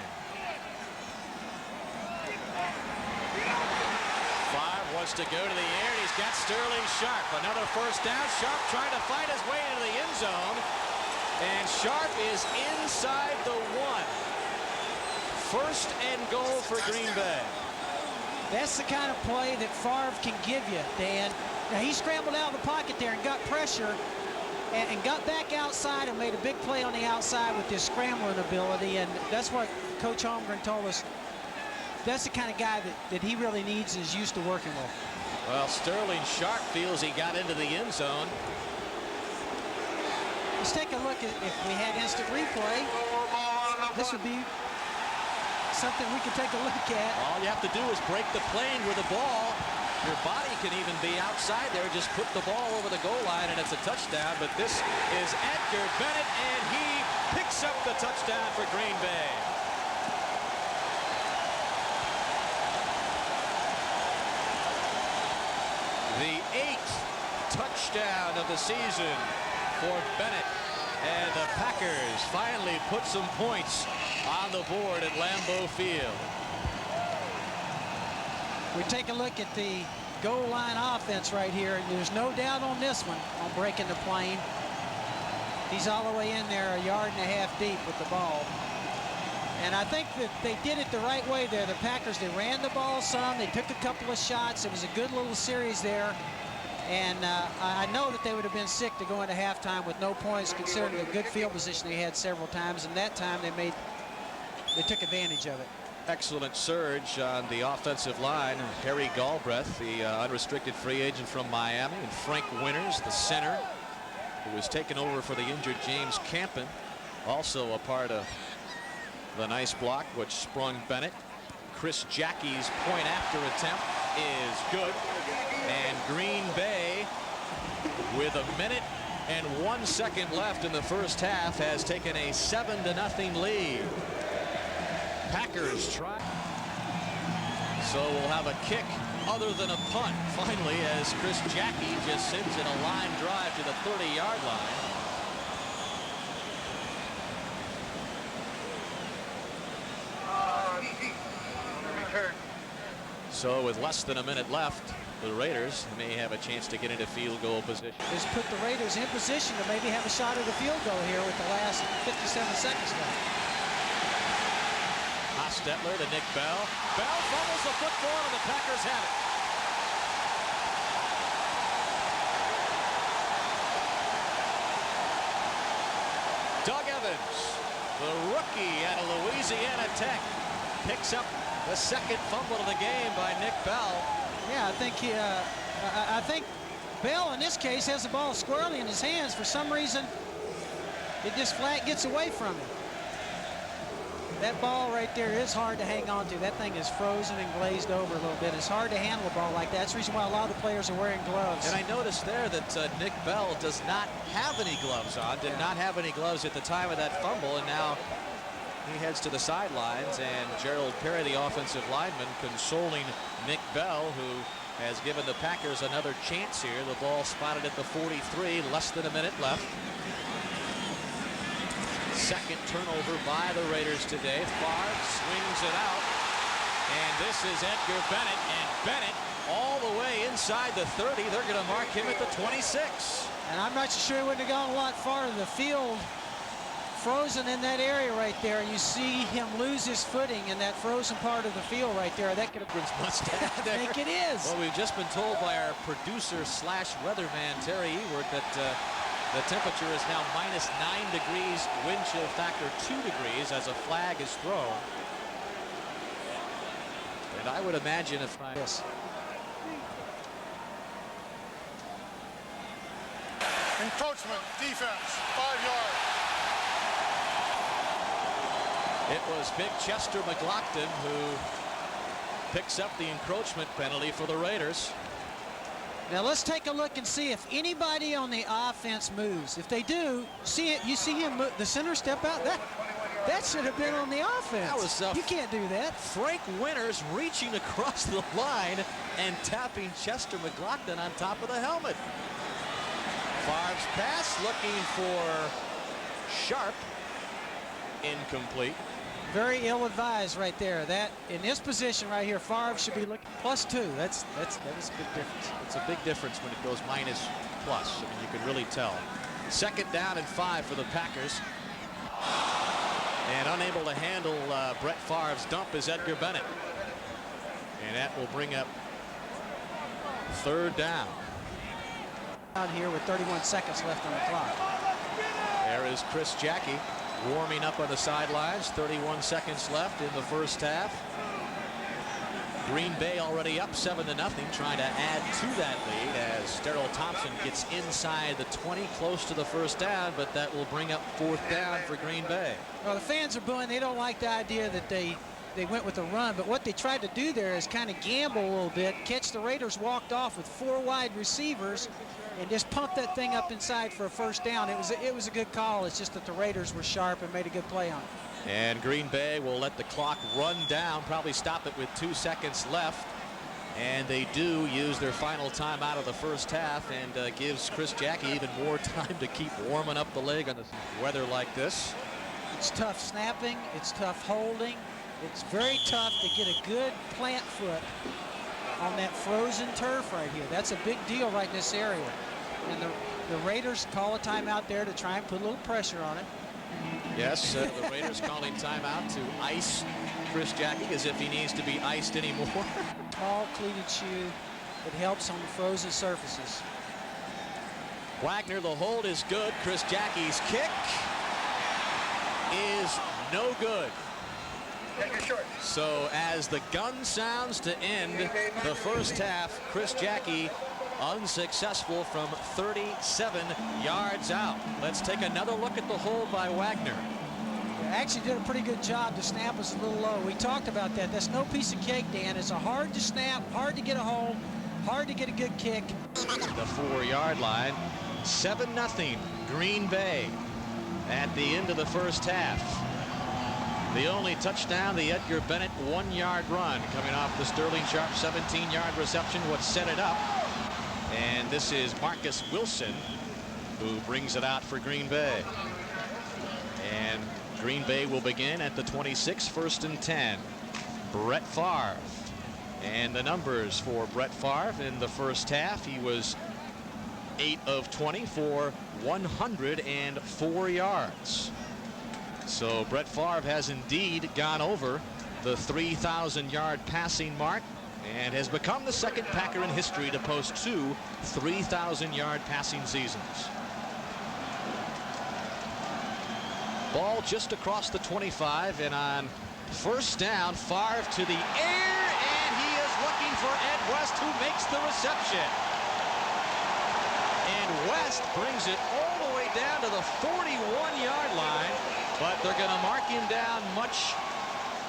Favre wants to go to the air, and he's got Sterling Sharpe. Another first down. Sharpe trying to fight his way into the end zone. And Sharpe is inside the 1. First and goal for Green Bay. That's the kind of play that Favre can give you, Dan. Now, he scrambled out of the pocket there and got pressure and got back outside and made a big play on the outside with his scrambling ability. And that's what Coach Holmgren told us. That's the kind of guy that he really needs and is used to working with. Well, Sterling Sharpe feels he got into the end zone. Let's take a look at if we had instant replay. This would be something we could take a look at. All you have to do is break the plane with the ball. Your body can even be outside there. Just put the ball over the goal line and it's a touchdown. But this is Edgar Bennett, and he picks up the touchdown for Green Bay. The 8th touchdown of the season for Bennett. And the Packers finally put some points on the board at Lambeau Field. We take a look at the goal line offense right here. There's no doubt on this one on breaking the plane. He's all the way in there, a yard and a half deep with the ball. And I think that they did it the right way there. The Packers, they ran the ball some. They took a couple of shots. It was a good little series there. And I know that they would have been sick to go into halftime with no points, considering the good field position they had several times. And that time they took advantage of it. Excellent surge on the offensive line. Harry Galbraith, the unrestricted free agent from Miami, and Frank Winters, the center, who was taken over for the injured James Campen, also a part of the nice block which sprung Bennett. Chris Jackie's point after attempt is good. And Green Bay, with 1 minute and 1 second left in the first half, has taken a 7-0 lead. Packers try. So we'll have a kick other than a punt finally, as Chris Jackie just sends in a line drive to the 30-yard line. So with less than a minute left, the Raiders may have a chance to get into field goal position. Just put the Raiders in position to maybe have a shot at a field goal here with the last 57 seconds left. Hostetler to Nick Bell. Bell fumbles the football, and the Packers have it. Doug Evans, the rookie out of Louisiana Tech, picks up the second fumble of the game by Nick Bell. Yeah, I think Bell in this case has the ball squarely in his hands. For some reason, it just flat gets away from him. That ball right there is hard to hang on to. That thing is frozen and glazed over a little bit. It's hard to handle a ball like that. That's the reason why a lot of the players are wearing gloves. And I noticed there that Nick Bell does not have any gloves on, did not have any gloves at the time of that fumble, and now he heads to the sidelines, and Gerald Perry, the offensive lineman, consoling Nick Bell, who has given the Packers another chance here. The ball spotted at the 43, less than a minute left. Second turnover by the Raiders today. Favre swings it out, and this is Edgar Bennett, and Bennett all the way inside the 30. They're going to mark him at the 26. And I'm not sure he wouldn't have gone a lot farther. The field frozen in that area right there. You see him lose his footing in that frozen part of the field right there. That could have been mustache. I think it is. Well, we've just been told by our producer slash weatherman Terry Ewert that the temperature is now -9 degrees, wind chill factor 2 degrees as a flag is thrown. And I would imagine if yes. Encroachment, defense, 5 yards. It was big Chester McLaughlin who picks up the encroachment penalty for the Raiders. Now let's take a look and see if anybody on the offense moves. If they do, you see him move, the center step out. That should have been on the offense. That was you can't do that. Frank Winters reaching across the line and tapping Chester McLaughlin on top of the helmet. Favre's pass looking for Sharpe. Incomplete. Very ill-advised right there. That in this position right here, Favre should be looking +2. That is a big difference. It's a big difference when it goes minus plus. I mean, you can really tell. Second down and 5 for the Packers. And unable to handle Brett Favre's dump is Edgar Bennett. And that will bring up third down. Out here with 31 seconds left on the clock. There is Chris Jackie warming up on the sidelines. 31 seconds left in the first half. Green Bay already up 7-0, trying to add to that lead as Darrell Thompson gets inside the 20, close to the first down, but that will bring up fourth down for Green Bay. Well, the fans are booing. They don't like the idea that they went with a run, but what they tried to do there is kind of gamble a little bit, catch the Raiders walked off with 4 wide receivers and just pump that thing up inside for a first down. It was a good call. It's just that the Raiders were sharp and made a good play on it. And Green Bay will let the clock run down, probably stop it with 2 seconds left. And they do use their final timeout of the first half, and gives Chris Jacke even more time to keep warming up the leg on the weather like this. It's tough snapping. It's tough holding. It's very tough to get a good plant foot on that frozen turf right here. That's a big deal right in this area. And the Raiders call a timeout there to try and put a little pressure on it. Yes, the Raiders calling timeout to ice Chris Jacke as if he needs to be iced anymore. Tall cleated shoe. It helps on the frozen surfaces. Wagner, the hold is good. Chris Jacke's kick is no good. So as the gun sounds to end the first half, Chris Jacke unsuccessful from 37 yards out. Let's take another look at the hold by Wagner. Actually did a pretty good job. The snap was a little low. We talked about that. That's no piece of cake, Dan. It's a hard to snap, hard to get a hold, hard to get a good kick. The 4-yard line, 7-0 Green Bay at the end of the first half. The only touchdown, the Edgar Bennett 1-yard run coming off the Sterling Sharpe 17-yard reception, what set it up. And this is Marcus Wilson who brings it out for Green Bay. And Green Bay will begin at the 26, 1st and 10. Brett Favre. And the numbers for Brett Favre in the first half, he was 8 of 20 for 104 yards. So Brett Favre has indeed gone over the 3,000-yard passing mark and has become the second Packer in history to post 2 3,000-yard passing seasons. Ball just across the 25, and on first down, Favre to the air, and he is looking for Ed West, who makes the reception. And West brings it all the way down to the 41-yard line, but they're going to mark him down much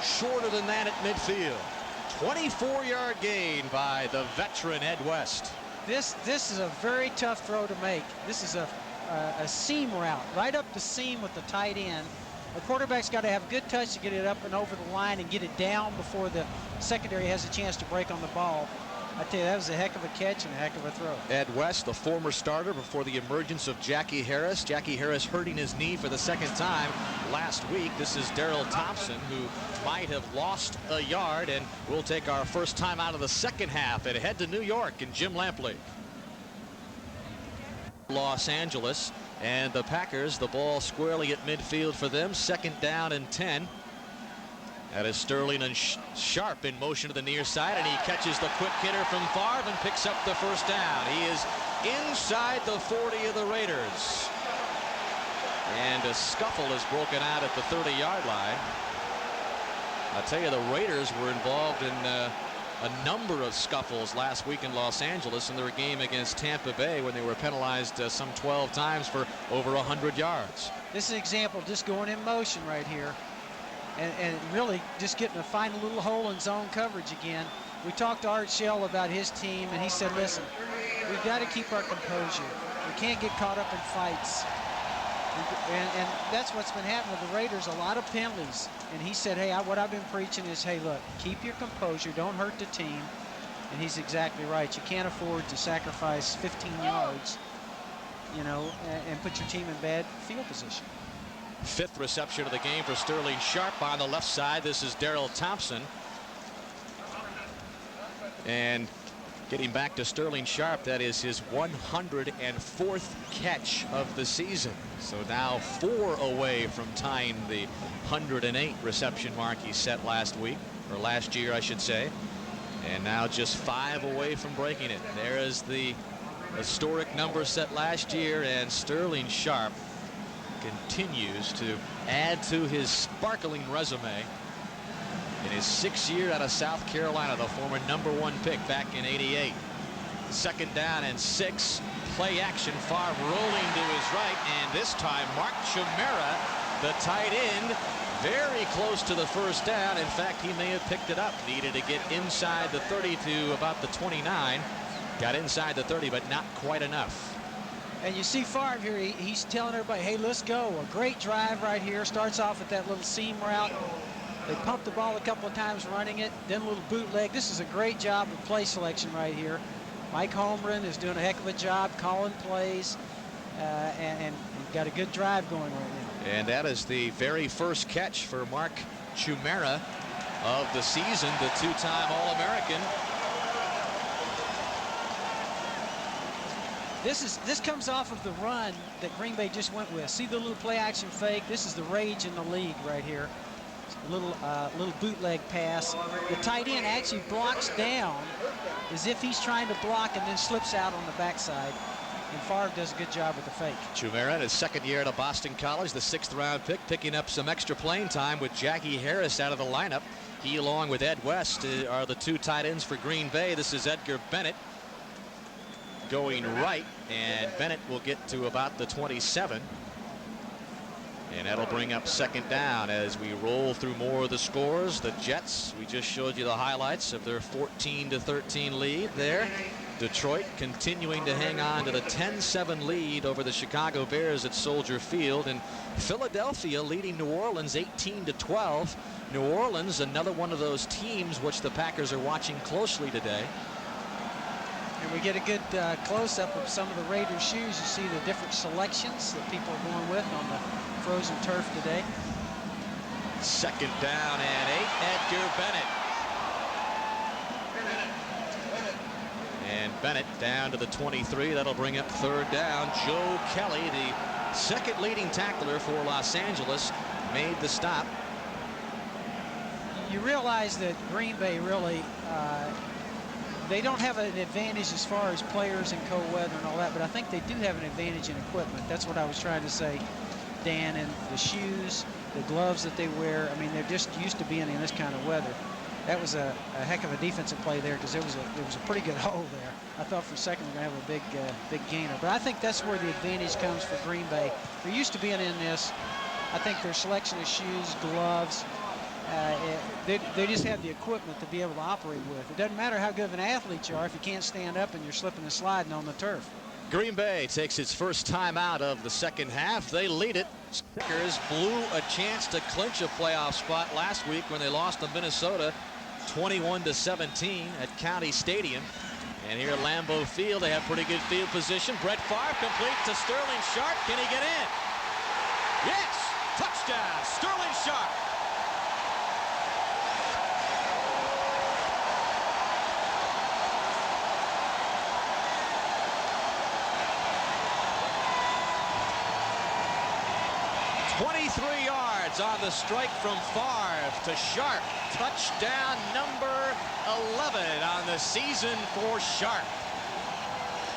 shorter than that at midfield. 24-yard gain by the veteran Ed West. This is a very tough throw to make. This is a seam route, right up the seam with the tight end. The quarterback's got to have good touch to get it up and over the line and get it down before the secondary has a chance to break on the ball. I tell you, that was a heck of a catch and a heck of a throw. Ed West, the former starter before the emergence of Jacke Harris. Jacke Harris hurting his knee for the second time last week. This is Darrell Thompson, who might have lost a yard, and we'll take our first time out of the second half and head to New York and Jim Lampley. Los Angeles, and the Packers, the ball squarely at midfield for them. 2nd down and 10. That is Sterling and Sharpe in motion to the near side, and he catches the quick hitter from Favre and picks up the first down. He is inside the 40 of the Raiders. And a scuffle is broken out at the 30-yard line. I'll tell you, the Raiders were involved in a number of scuffles last week in Los Angeles in their game against Tampa Bay when they were penalized some 12 times for over 100 yards. This is an example just going in motion right here. And really just getting a final little hole in zone coverage again. We talked to Art Shell about his team, and he said, listen, we've got to keep our composure. We can't get caught up in fights. And that's what's been happening with the Raiders, a lot of penalties. And he said, hey, what I've been preaching is, hey, look, keep your composure. Don't hurt the team. And he's exactly right. You can't afford to sacrifice 15 yards, you know, and put your team in bad field position. 5th reception of the game for Sterling Sharpe on the left side. This is Darrell Thompson. And getting back to Sterling Sharpe, that is his 104th catch of the season. So now 4 away from tying the 108 reception mark he set last week, or last year, I should say. And now just 5 away from breaking it. There is the historic number set last year, and Sterling Sharpe continues to add to his sparkling resume in his 6th year out of South Carolina, the former #1 pick back in '88. 2nd down and 6. Play action. Favre rolling to his right, and this time Mark Chimera, the tight end, very close to the first down. In fact, he may have picked it up. Needed to get inside the 30 to about the 29. Got inside the 30, but not quite enough. And you see Favre here, he's telling everybody, hey, let's go. A great drive right here. Starts off with that little seam route. They pumped the ball a couple of times running it, then a little bootleg. This is a great job of play selection right here. Mike Holmgren is doing a heck of a job calling plays, and got a good drive going right now. And that is the very first catch for Mark Chumera of the season, the two-time All-American. This comes off of the run that Green Bay just went with. See the little play-action fake? This is the rage in the league right here. A little bootleg pass. The tight end actually blocks down as if he's trying to block and then slips out on the backside. And Favre does a good job with the fake. Chumera in his second year at Boston College, the 6th round pick, picking up some extra playing time with Jackie Harris out of the lineup. He, along with Ed West, are the two tight ends for Green Bay. This is Edgar Bennett going right, and Bennett will get to about the 27. And that'll bring up second down as we roll through more of the scores. The Jets, we just showed you the highlights of their 14-13 lead there. Detroit continuing to hang on to the 10-7 lead over the Chicago Bears at Soldier Field, and Philadelphia leading New Orleans 18-12. New Orleans, another one of those teams which the Packers are watching closely today. And we get a good close-up of some of the Raiders' shoes. You see the different selections that people are going with on the frozen turf today. Second down and 8, Edgar Bennett. And Bennett down to the 23. That'll bring up third down. Joe Kelly, the second leading tackler for Los Angeles, made the stop. You realize that Green Bay really, they don't have an advantage as far as players and cold weather and all that, but I think they do have an advantage in equipment. That's what I was trying to say, Dan, and the shoes, the gloves that they wear. I mean, they're just used to being in this kind of weather. That was a heck of a defensive play there, because it was a pretty good hole there. I thought for a second we're going to have a big gainer, but I think that's where the advantage comes for Green Bay. They're used to being in this. I think their selection of shoes, gloves, they just have the equipment to be able to operate with. It doesn't matter how good of an athlete you are if you can't stand up and you're slipping and sliding on the turf. Green Bay takes its first time out of the second half. They lead it. Packers blew a chance to clinch a playoff spot last week when they lost to Minnesota 21-17 at County Stadium. And here at Lambeau Field, they have pretty good field position. Brett Favre complete to Sterling Sharpe. Can he get in? Yes! Touchdown, Sterling Sharpe. On the strike from Favre to Sharpe. Touchdown number 11 on the season for Sharpe.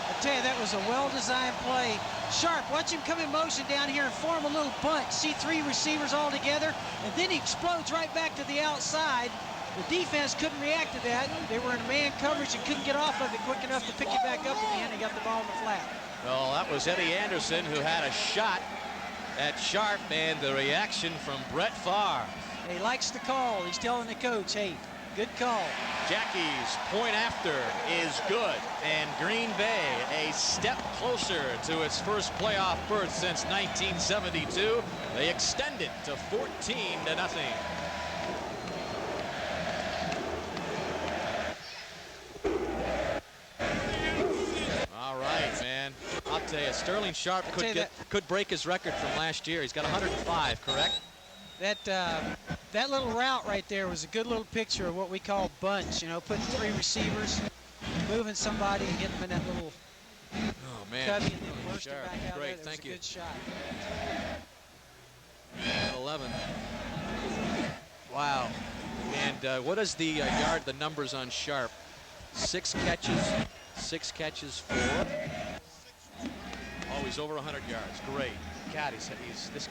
I tell you, that was a well-designed play. Sharpe, watch him come in motion down here and form a little bunch. See three receivers all together, and then he explodes right back to the outside. The defense couldn't react to that. They were in man coverage and couldn't get off of it quick enough to pick it back up in the end and got the ball in the flat. Well, that was Eddie Anderson who had a shot at Sharpe, and the reaction from Brett Favre. He likes the call. He's telling the coach, hey, good call. Jackie's point after is good, and Green Bay a step closer to its first playoff berth since 1972. They extend it to 14-0. All right, man. I'll tell you, Sterling Sharpe could break his record from last year. He's got 105, correct? That little route right there was a good little picture of what we call bunch. You know, putting three receivers, moving somebody, and getting them in that little cubby, and then bursting back out. Great, there. thank you. Good shot. 11. Wow. And what is the the numbers on Sharpe? 6 catches, 4. Oh, he's over 100 yards. Great. God, he's this.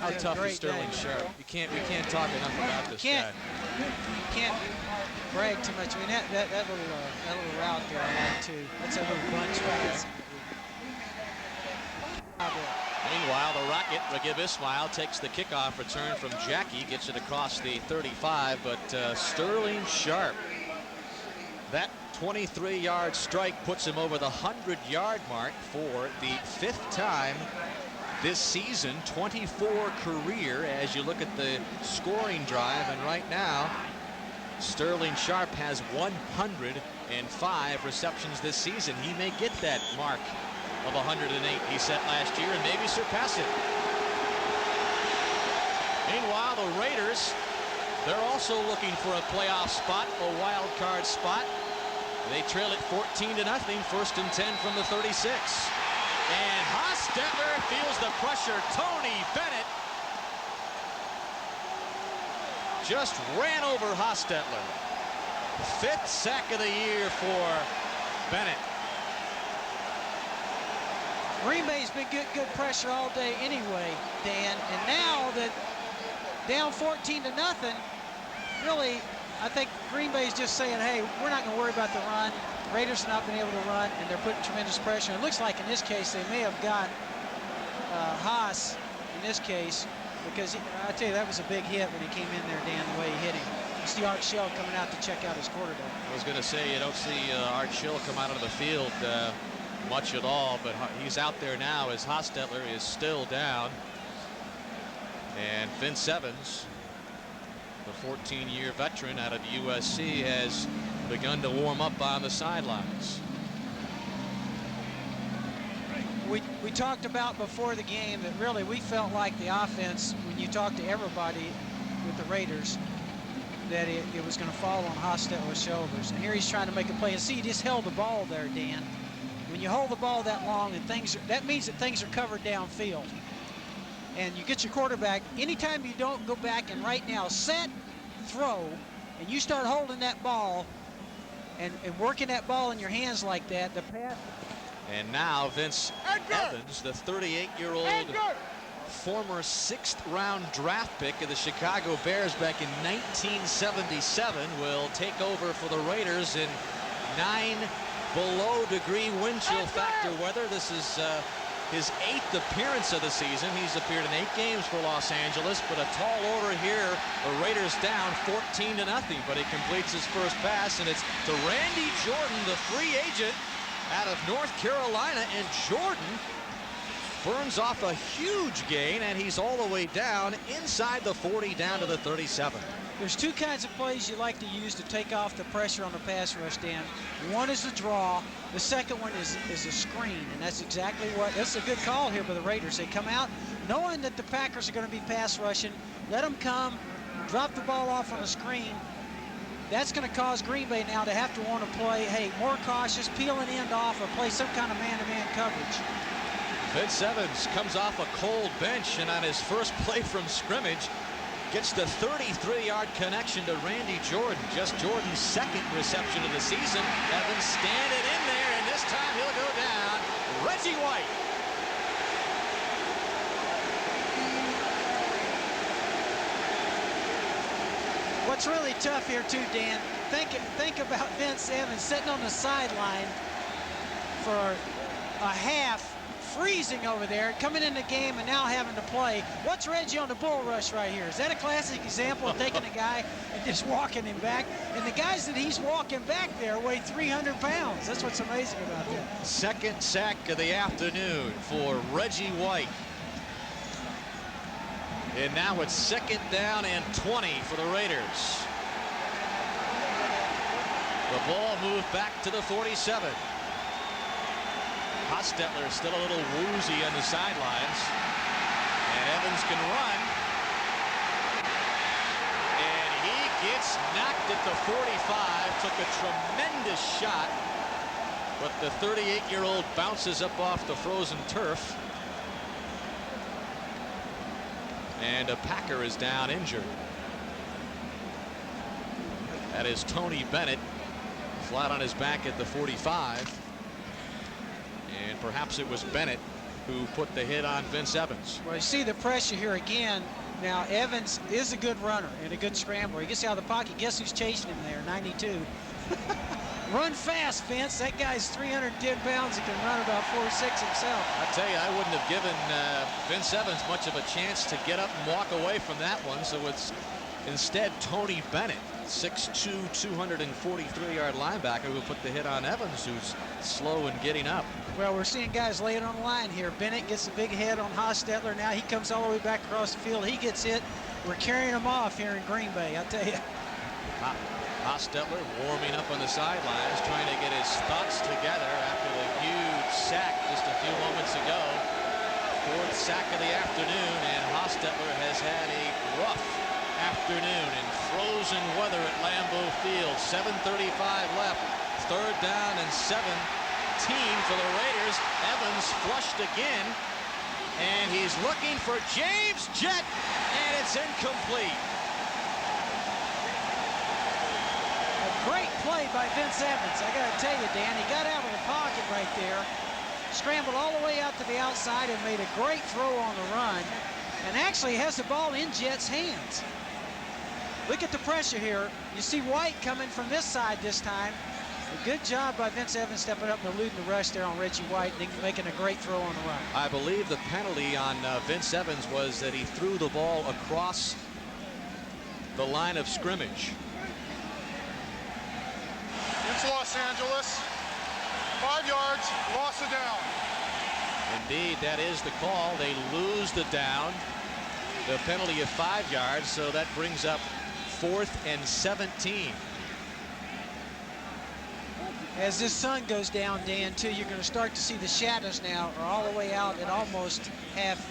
How tough is Sterling Sharpe? We can't talk enough about this guy. You can't brag too much. I mean, that little route there, I like too. That's a little bunch right there. Meanwhile, the Rocket, Ragib Ismail, takes the kickoff return from Jackie, gets it across the 35, but Sterling Sharpe, that 23-yard strike puts him over the 100-yard mark for the 5th time this season, 24 career as you look at the scoring drive. And right now, Sterling Sharpe has 105 receptions this season. He may get that mark of 108 he set last year and maybe surpass it. Meanwhile, the Raiders, they're also looking for a playoff spot, a wild card spot. They trail it 14-0, 1st and 10 from the 36. And Hostetler feels the pressure. Tony Bennett just ran over Hostetler. 5th sack of the year for Bennett. Green Bay's been good pressure all day anyway, Dan. And now that down 14-0, really, I think Green Bay's just saying, hey, we're not going to worry about the run. Raiders have not been able to run, and they're putting tremendous pressure. It looks like in this case they may have got Haas in this case, because I tell you, that was a big hit when he came in there, Dan, the way he hit him. You see Art Shell coming out to check out his quarterback. I was going to say, you don't see Art Shell come out of the field much at all, but he's out there now as Hostetler is still down. And Vince Evans, the 14-year veteran out of USC, has begun to warm up on the sidelines. We talked about before the game that really we felt like the offense, when you talk to everybody with the Raiders, that it was going to fall on Hostetler's shoulders. And here he's trying to make a play. And see, he just held the ball there, Dan. When you hold the ball that long, and that means that things are covered downfield. And you get your quarterback, anytime you don't go back and right now set, throw, and you start holding that ball and working that ball in your hands like that, the pass. And now Vince Evans, the 38-year-old former 6th-round draft pick of the Chicago Bears back in 1977, will take over for the Raiders in 9 below-degree wind chill factor weather. This is his 8th appearance of the season. He's appeared in 8 games for Los Angeles, but a tall order here. The Raiders down 14-0, but he completes his first pass, and it's to Randy Jordan, the free agent out of North Carolina, and Jordan burns off a huge gain, and he's all the way down inside the 40, down to the 37. There's 2 kinds of plays you like to use to take off the pressure on the pass rush, Dan. One is the draw. The second one is a screen, and that's exactly what. That's a good call here by the Raiders. They come out knowing that the Packers are going to be pass rushing. Let them come, drop the ball off on a screen. That's going to cause Green Bay now to have to want to play, hey, more cautious, peel an end off, or play some kind of man-to-man coverage. Vince Evans comes off a cold bench, and on his first play from scrimmage, gets the 33-yard connection to Randy Jordan. Just Jordan's 2nd reception of the season. Evans standing in there, and this time he'll go down. Reggie White. What's really tough here too, Dan, think about Vince Evans sitting on the sideline for a half, freezing over there, coming in the game and now having to play. What's Reggie on the bull rush right here? Is that a classic example of taking a guy and just walking him back? And the guys that he's walking back there weigh 300 pounds. That's what's amazing about that. 2nd sack of the afternoon for Reggie White. And now it's 2nd down and 20 for the Raiders. The ball moved back to the 47. Hostetler still a little woozy on the sidelines. And Evans can run. And he gets knocked at the 45. Took a tremendous shot. But the 38-year-old bounces up off the frozen turf. And a Packer is down injured. That is Tony Bennett, flat on his back at the 45. And perhaps it was Bennett who put the hit on Vince Evans. Well, you see the pressure here again. Now, Evans is a good runner and a good scrambler. He gets out of the pocket. Guess who's chasing him there? 92. Run fast, Vince. That guy's 310 pounds. He can run about 4.6 himself. I tell you, I wouldn't have given Vince Evans much of a chance to get up and walk away from that one. So it's instead Tony Bennett 6'2", 243-yard linebacker who put the hit on Evans, who's slow in getting up. Well, we're seeing guys lay it on the line here. Bennett gets a big head on Hostetler. Now he comes all the way back across the field. He gets hit. We're carrying him off here in Green Bay, I tell you. Hostetler warming up on the sidelines, trying to get his thoughts together after the huge sack just a few moments ago. Fourth sack of the afternoon, and Hostetler has had a rough afternoon in frozen weather at Lambeau Field. 7:35 left, 3rd down and 17 for the Raiders. Evans flushed again, and he's looking for James Jett, and it's incomplete. A great play by Vince Evans. I got to tell you, Dan, he got out of the pocket right there, scrambled all the way out to the outside and made a great throw on the run, and actually has the ball in Jett's hands. Look at the pressure here. You see White coming from this side this time. A good job by Vince Evans stepping up and eluding the rush there on Reggie White and making a great throw on the run. I believe the penalty on Vince Evans was that he threw the ball across the line of scrimmage. It's Los Angeles. 5 yards, loss of down. Indeed, that is the call. They lose the down. The penalty of 5 yards, so that brings up 4th and 17. As this sun goes down, Dan, too, you're going to start to see the shadows now are all the way out at almost half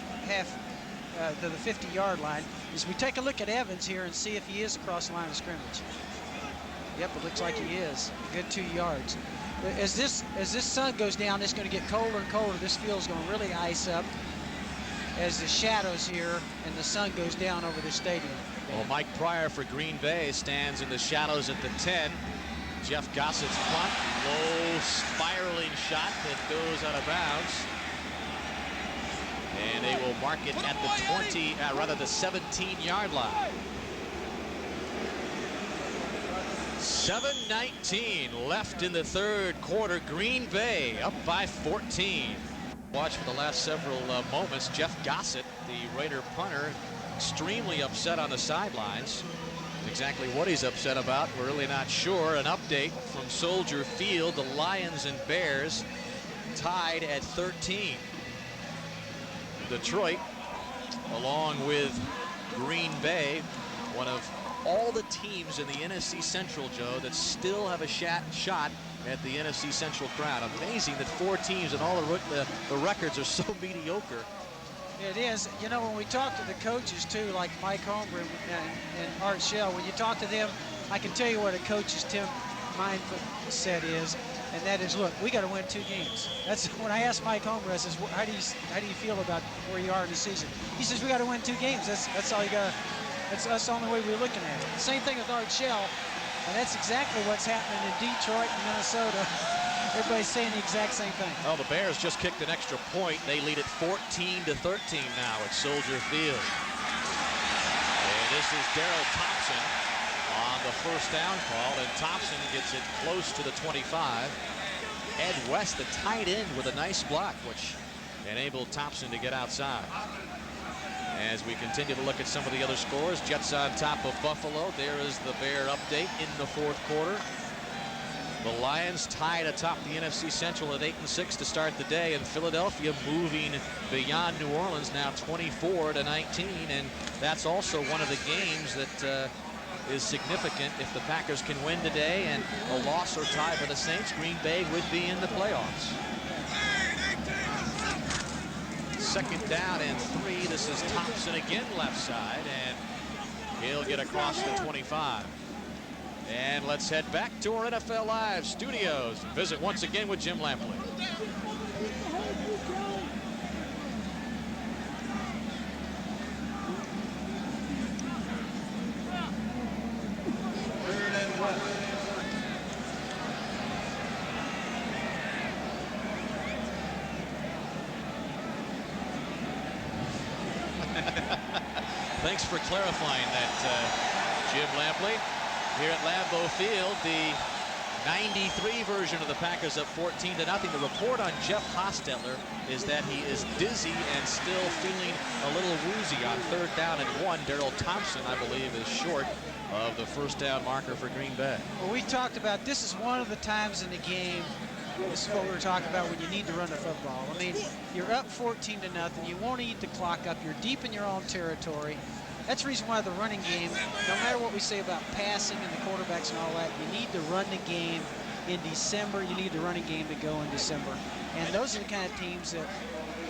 to the 50-yard line. As we take a look at Evans here and see if he is across the line of scrimmage. Yep, it looks like he is. A good 2 yards. As this sun goes down, it's going to get colder and colder. This field's going to really ice up as the shadows here and the sun goes down over the stadium. Well, Mike Pryor for Green Bay stands in the shadows at the 10. Jeff Gossett's punt, low spiraling shot that goes out of bounds. And they will mark it at the the 17-yard line. 7:19 left in the 3rd quarter. Green Bay up by 14. Watch for the last several moments. Jeff Gossett, the Raider punter, extremely upset on the sidelines. Exactly what he's upset about, we're really not sure. An update from Soldier Field. The Lions and Bears tied at 13. Detroit, along with Green Bay, one of all the teams in the NFC Central, Joe, that still have a shot at the NFC Central crown. Amazing that 4 teams and all the records are so mediocre. It is. You know, when we talk to the coaches, too, like Mike Holmgren and Art Shell, when you talk to them, I can tell you what a coach's mindset is, and that is, look, we got to win 2 games. That's when I asked Mike Holmgren, I says, how do you feel about where you are in the season? He says, we got to win 2 games. That's all you got. That's the only way we're looking at it. Same thing with Art Shell, and that's exactly what's happening in Detroit and Minnesota. Everybody's saying the exact same thing. Well, the Bears just kicked an extra point. They lead it 14-13 now at Soldier Field. And this is Darrell Thompson on the first down call, and Thompson gets it close to the 25. Ed West, the tight end, with a nice block, which enabled Thompson to get outside. As we continue to look at some of the other scores, Jets on top of Buffalo. There is the Bear update in the 4th quarter. The Lions tied atop the NFC Central at 8-6 to start the day, and Philadelphia moving beyond New Orleans now 24-19, and that's also one of the games that is significant. If the Packers can win today and a loss or tie for the Saints, Green Bay would be in the playoffs. 2nd down and 3. This is Thompson again left side, and he'll get across the 25. And let's head back to our NFL Live studios and visit once again with Jim Lampley. Thanks for clarifying that, Jim Lampley. Here at Lambeau Field, the 93 version of the Packers up 14-0. The report on Jeff Hostetler is that he is dizzy and still feeling a little woozy on 3rd down and 1. Darrell Thompson, I believe, is short. of the first down marker for Green Bay. Well, we talked about this is one of the times in the game, this is what we were talking about, when you need to run the football. I mean, you're up 14-0. You want to eat the clock up. You're deep in your own territory. That's the reason why the running game, no matter what we say about passing and the quarterbacks and all that, you need to run the game in December. You need the running game to go in December. And those are the kind of teams that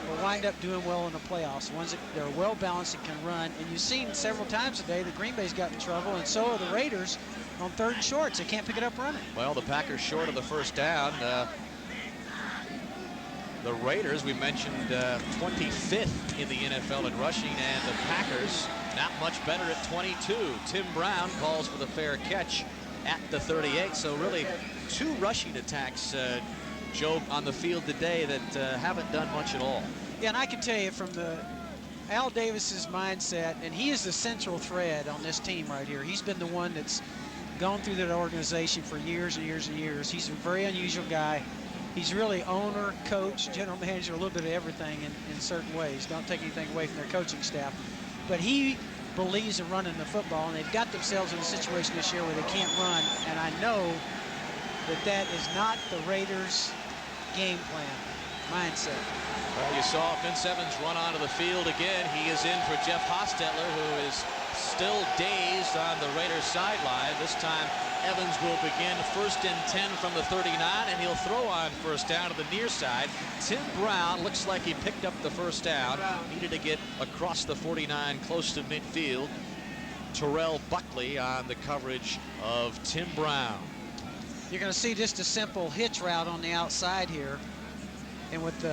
will wind up doing well in the playoffs, the ones that they're well balanced and can run. And you've seen several times today that Green Bay's got in trouble, and so are the Raiders on 3rd and shorts. They can't pick it up running. Well, the Packers short of the first down. The Raiders, we mentioned, 25th in the NFL in rushing, and the Packers not much better at 22. Tim Brown calls for the fair catch at the 38. So really 2 rushing attacks, Joe, on the field today that haven't done much at all. Yeah, and I can tell you from Al Davis's mindset, and he is the central thread on this team right here. He's been the one that's gone through that organization for years and years and years. He's a very unusual guy. He's really owner, coach, general manager, a little bit of everything in certain ways. Don't take anything away from their coaching staff. But he believes in running the football, and they've got themselves in a situation this year where they can't run. And I know that is not the Raiders' game plan, mindset. Well, you saw Vince Evans run onto the field again. He is in for Jeff Hostetler, who is still dazed on the Raiders sideline. This time Evans will begin 1st and 10 from the 39, and he'll throw on first down to the near side. Tim Brown looks like he picked up the first down. Needed to get across the 49 close to midfield. Terrell Buckley on the coverage of Tim Brown. You're going to see just a simple hitch route on the outside here. And with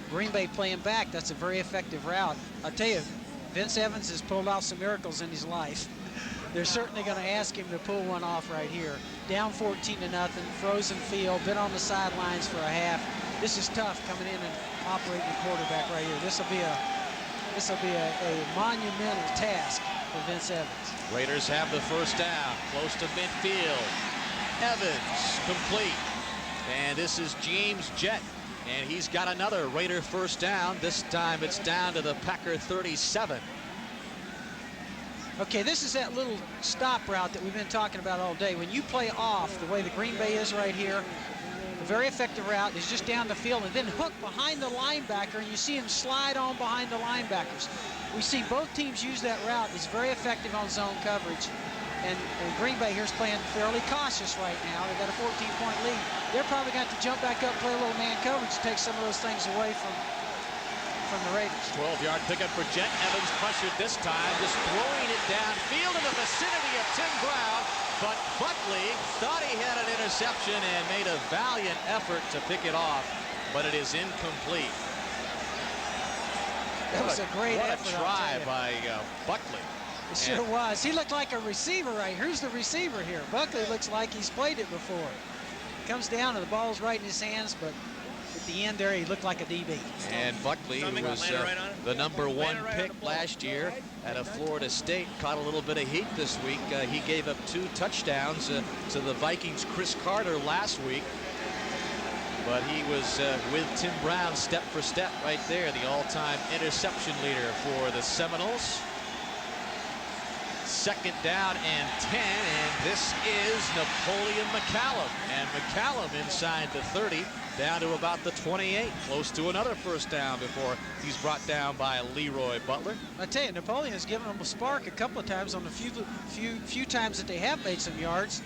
Green Bay playing back, that's a very effective route. I'll tell you, Vince Evans has pulled off some miracles in his life. They're certainly going to ask him to pull one off right here. Down 14-0, frozen field, been on the sidelines for a half. This is tough coming in and operating the quarterback right here. This will be a monumental task for Vince Evans. Raiders have the first down, close to midfield. Evans complete, and this is James Jett, and he's got another Raider first down. This time it's down to the Packer 37. Okay, this is that little stop route that we've been talking about all day. When you play off the way the Green Bay is right here, a very effective route is just down the field and then hook behind the linebacker, and you see him slide on behind the linebackers. We see both teams use that route. It's very effective on zone coverage. And Green Bay here's playing fairly cautious right now. They've got a 14-point lead. They're probably going to have to jump back up, play a little man coverage to take some of those things away from the Raiders. 12-yard pickup for Jett. Evans pressured this time, just throwing it downfield in the vicinity of Tim Brown. But Buckley thought he had an interception and made a valiant effort to pick it off, but it is incomplete. That was a great effort. What a try by Buckley. It sure was. He looked like a receiver right here. Who's the receiver here? Buckley looks like he's played it before. Comes down and the ball's right in his hands, but at the end there he looked like a DB. And Buckley, who was the #1 pick last year at Florida State, caught a little bit of heat this week. He gave up 2 touchdowns to the Vikings' Chris Carter last week. But he was with Tim Brown step for step right there, the all-time interception leader for the Seminoles. 2nd down and 10, and this is Napoleon McCallum. And McCallum inside the 30, down to about the 28, close to another first down before he's brought down by Leroy Butler. I tell you, Napoleon has given them a spark a couple of times on the few times that they have made some yards.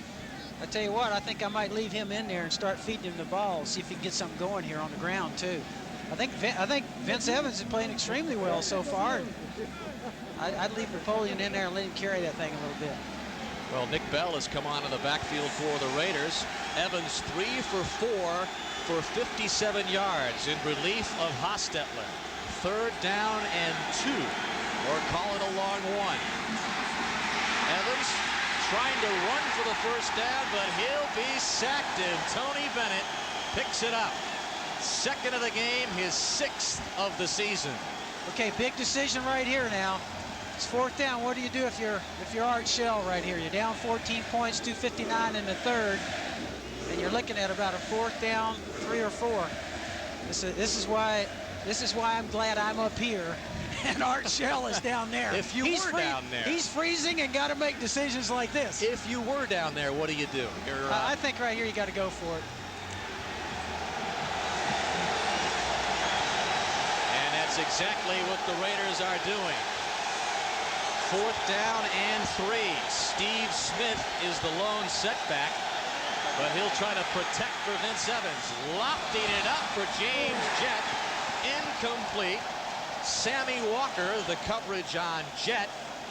I tell you what, I think I might leave him in there and start feeding him the ball, see if he can get something going here on the ground too. I think Vince Evans is playing extremely well so far. I'd leave Napoleon in there and let him carry that thing a little bit. Well, Nick Bell has come on in the backfield for the Raiders. Evans 3 for 4 for 57 yards in relief of Hostetler. 3rd down and 2, or call it a long one. Evans trying to run for the first down, but he'll be sacked, and Tony Bennett picks it up. 2nd of the game, his 6th of the season. Okay, big decision right here now. It's 4th down. What do you do if you're Art Shell right here? You're down 14 points, 2:59 in the 3rd, and you're looking at about a 4th down, 3 or 4. This is why I'm glad I'm up here And Art Shell is down there. If you were down there. He's freezing and got to make decisions like this. If you were down there, what do you do? I think right here you got to go for it. And that's exactly what the Raiders are doing. 4th down and 3. Steve Smith is the lone setback, but he'll try to protect for Vince Evans. Lofting it up for James Jett. Incomplete. Sammy Walker, the coverage on Jett,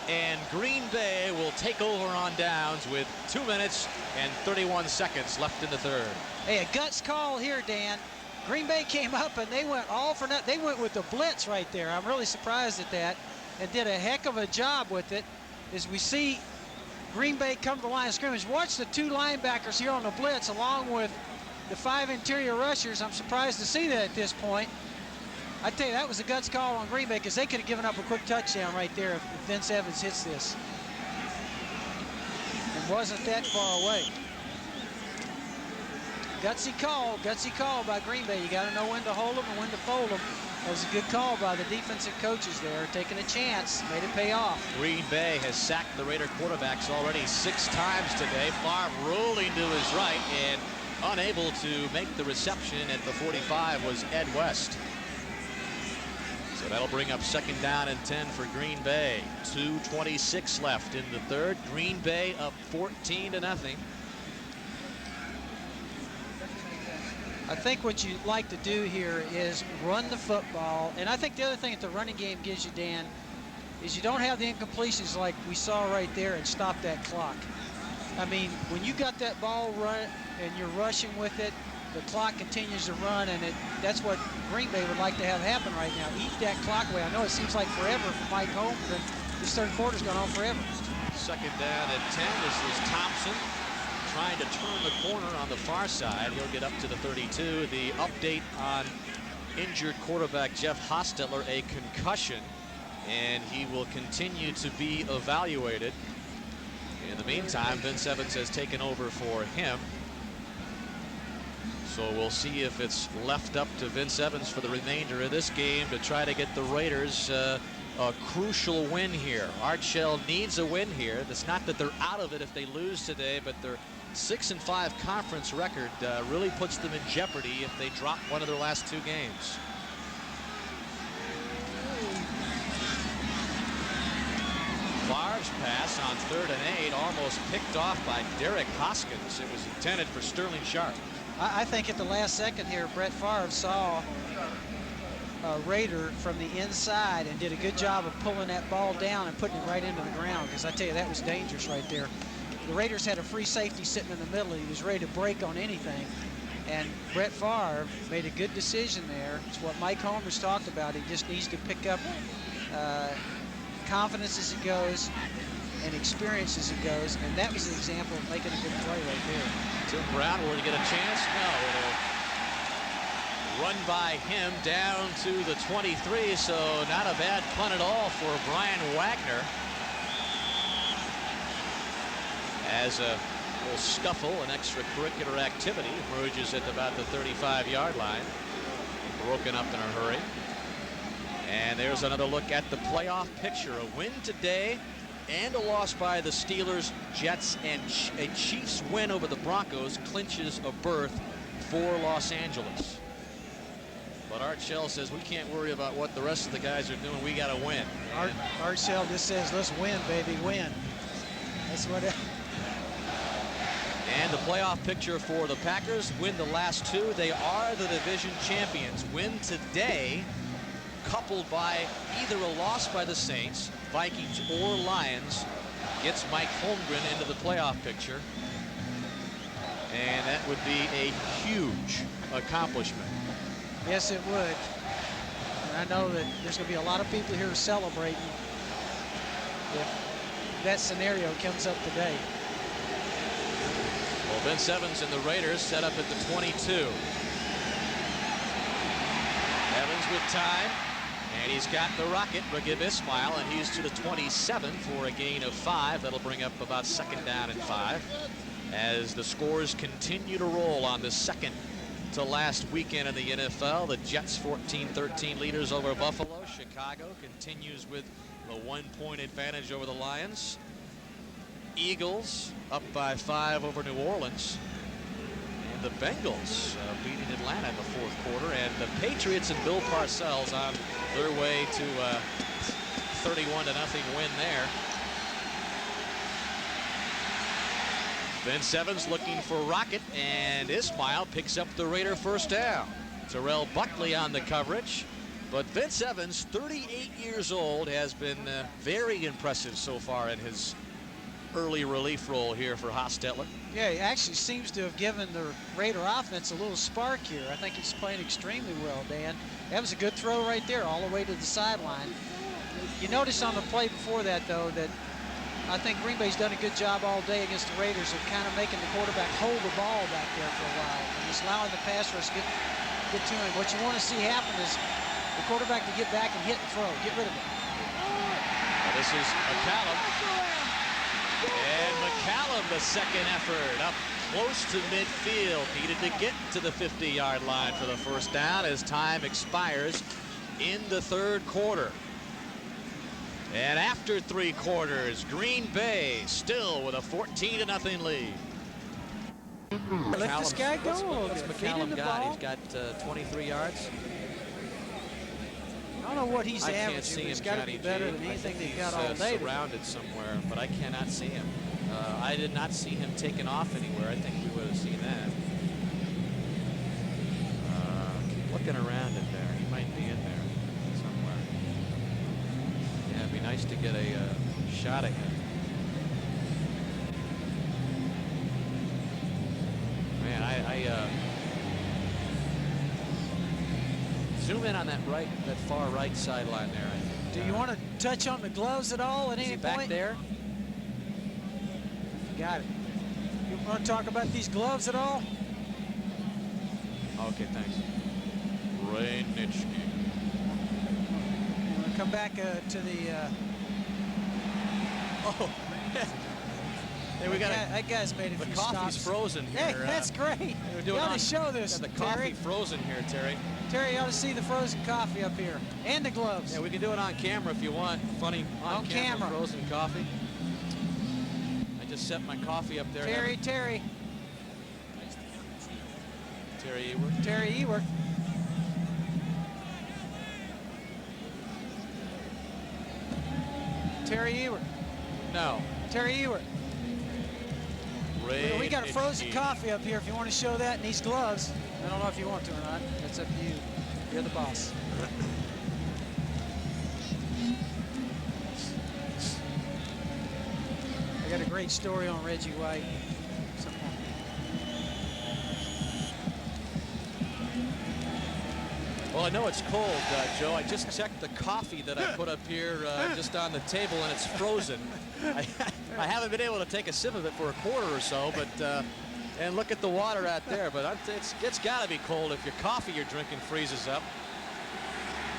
and Green Bay will take over on downs with 2 minutes and 31 seconds left in the 3rd. Hey, a guts call here, Dan. Green Bay came up and they went all for nothing. They went with the blitz right there. I'm really surprised at that, and did a heck of a job with it. As we see Green Bay come to the line of scrimmage. Watch the 2 linebackers here on the blitz along with the 5 interior rushers. I'm surprised to see that at this point. I tell you, that was a guts call on Green Bay, because they could have given up a quick touchdown right there if Vince Evans hits this. It wasn't that far away. Gutsy call by Green Bay. You got to know when to hold them and when to fold them. That was a good call by the defensive coaches there, taking a chance, made it pay off. Green Bay has sacked the Raider quarterbacks already 6 times today. Favre rolling to his right, and unable to make the reception at the 45 was Ed West. So that'll bring up 2nd down and 10 for Green Bay. 2:26 left in the 3rd. Green Bay up 14-0. I think what you like to do here is run the football. And I think the other thing that the running game gives you, Dan, is you don't have the incompletions like we saw right there and stop that clock. I mean, when you got that ball run and you're rushing with it, the clock continues to run, and that's what Green Bay would like to have happen right now. Eat that clock away. I know it seems like forever for Mike Holmes, but this 3rd quarter's gone on forever. 2nd down and 10. This is Thompson trying to turn the corner on the far side. He'll get up to the 32. The update on injured quarterback Jeff Hostetler, a concussion, and he will continue to be evaluated. In the meantime, Vince Evans has taken over for him. So we'll see if it's left up to Vince Evans for the remainder of this game to try to get the Raiders a crucial win here. Art Shell needs a win here. It's not that they're out of it if they lose today, but their 6-5 conference record really puts them in jeopardy if they drop one of their last 2 games. Favre's pass on 3rd and 8 almost picked off by Derek Hoskins. It was intended for Sterling Sharpe. I think at the last second here, Brett Favre saw a Raider from the inside and did a good job of pulling that ball down and putting it right into the ground, because I tell you, that was dangerous right there. The Raiders had a free safety sitting in the middle. He was ready to break on anything, and Brett Favre made a good decision there. It's what Mike Holmes talked about. He just needs to pick up confidence as he goes and experience as he goes, and that was an example of making a good play right there. Tim Brown, will he get a chance? No, it'll run by him down to the 23, so not a bad punt at all for Brian Wagner. As a little scuffle, an extracurricular activity emerges at about the 35-yard line. Broken up in a hurry. And there's another look at the playoff picture. A win today and a loss by the Steelers, Jets, and a Chiefs win over the Broncos clinches a berth for Los Angeles. But Art Shell says we can't worry about what the rest of the guys are doing. We got to win. Art Shell just says, let's win, baby, win. That's what it... And the playoff picture for the Packers: win the last 2. They are the division champions. Win today, coupled by either a loss by the Saints, Vikings, or Lions, gets Mike Holmgren into the playoff picture. And that would be a huge accomplishment. Yes, it would. And I know that there's going to be a lot of people here celebrating if that scenario comes up today. Well, Vince Evans and the Raiders set up at the 22. Evans with time, and he's got the rocket, Raghib Ismail, and he's to the 27 for a gain of 5. That'll bring up about 2nd down and 5 as the scores continue to roll on the 2nd to last weekend in the NFL. The Jets 14-13 leaders over Buffalo. Chicago continues with the 1-point advantage over the Lions. Eagles up by 5 over New Orleans. And the Bengals beating Atlanta in the fourth quarter. And the Patriots and Bill Parcells on their way to 31-0 win there. Vince Evans looking for Rocket, and Ismail picks up the Raider first down. Terrell Buckley on the coverage. But Vince Evans, 38 years old, has been very impressive so far in his early relief role here for Hostetler. Yeah, he actually seems to have given the Raider offense a little spark here. I think he's playing extremely well, Dan. That was a good throw right there, all the way to the sideline. You notice on the play before that, though, that I think Green Bay's done a good job all day against the Raiders of kind of making the quarterback hold the ball back there for a while and just allowing the pass rush to get to him. What you want to see happen is the quarterback to get back and hit and throw. Get rid of it. Well, this is McCallum. And McCallum, the second effort, up close to midfield. Needed to get to the 50-yard line for the first down as time expires in the third quarter. And after 3 quarters, Green Bay still with a 14-0 lead. Let this guy go. What's McCallum got? He's got 23 yards. I don't know what he's I can't averaging. see him. He's got to be better than anything they've got all day. Surrounded somewhere, but I cannot see him. I did not see him taking off anywhere. I think we would have seen that. Looking around in there, he might be in there somewhere. Yeah, it'd be nice to get a shot at him. Man, I zoom in on that far right sideline there. Do you want to touch on the gloves at all at any point? Back there? Got it. You want to talk about these gloves at all? Okay, thanks. Reinitschke. You want to come back to the... Oh, hey, we got that guy's made a few stops. The coffee's frozen here. Hey, that's great. You ought to show this, the Terry. coffee frozen here, Terry. Terry, you ought to see the frozen coffee up here. And the gloves. Yeah, we can do it on camera if you want. Funny on camera frozen coffee. I just set my coffee up there. Terry Ewert. Terry Ewert. Terry Ewert. No. Terry Ewert. We got a frozen coffee up here if you want to show that in these gloves. I don't know if you want to or not. That's up to you. You're the boss. I got a great story on Reggie White. Well, I know it's cold, Joe. I just checked the coffee that I put up here just on the table, and it's frozen. I haven't been able to take a sip of it for a quarter or so, but and look at the water out there. But it's got to be cold if your coffee you're drinking freezes up.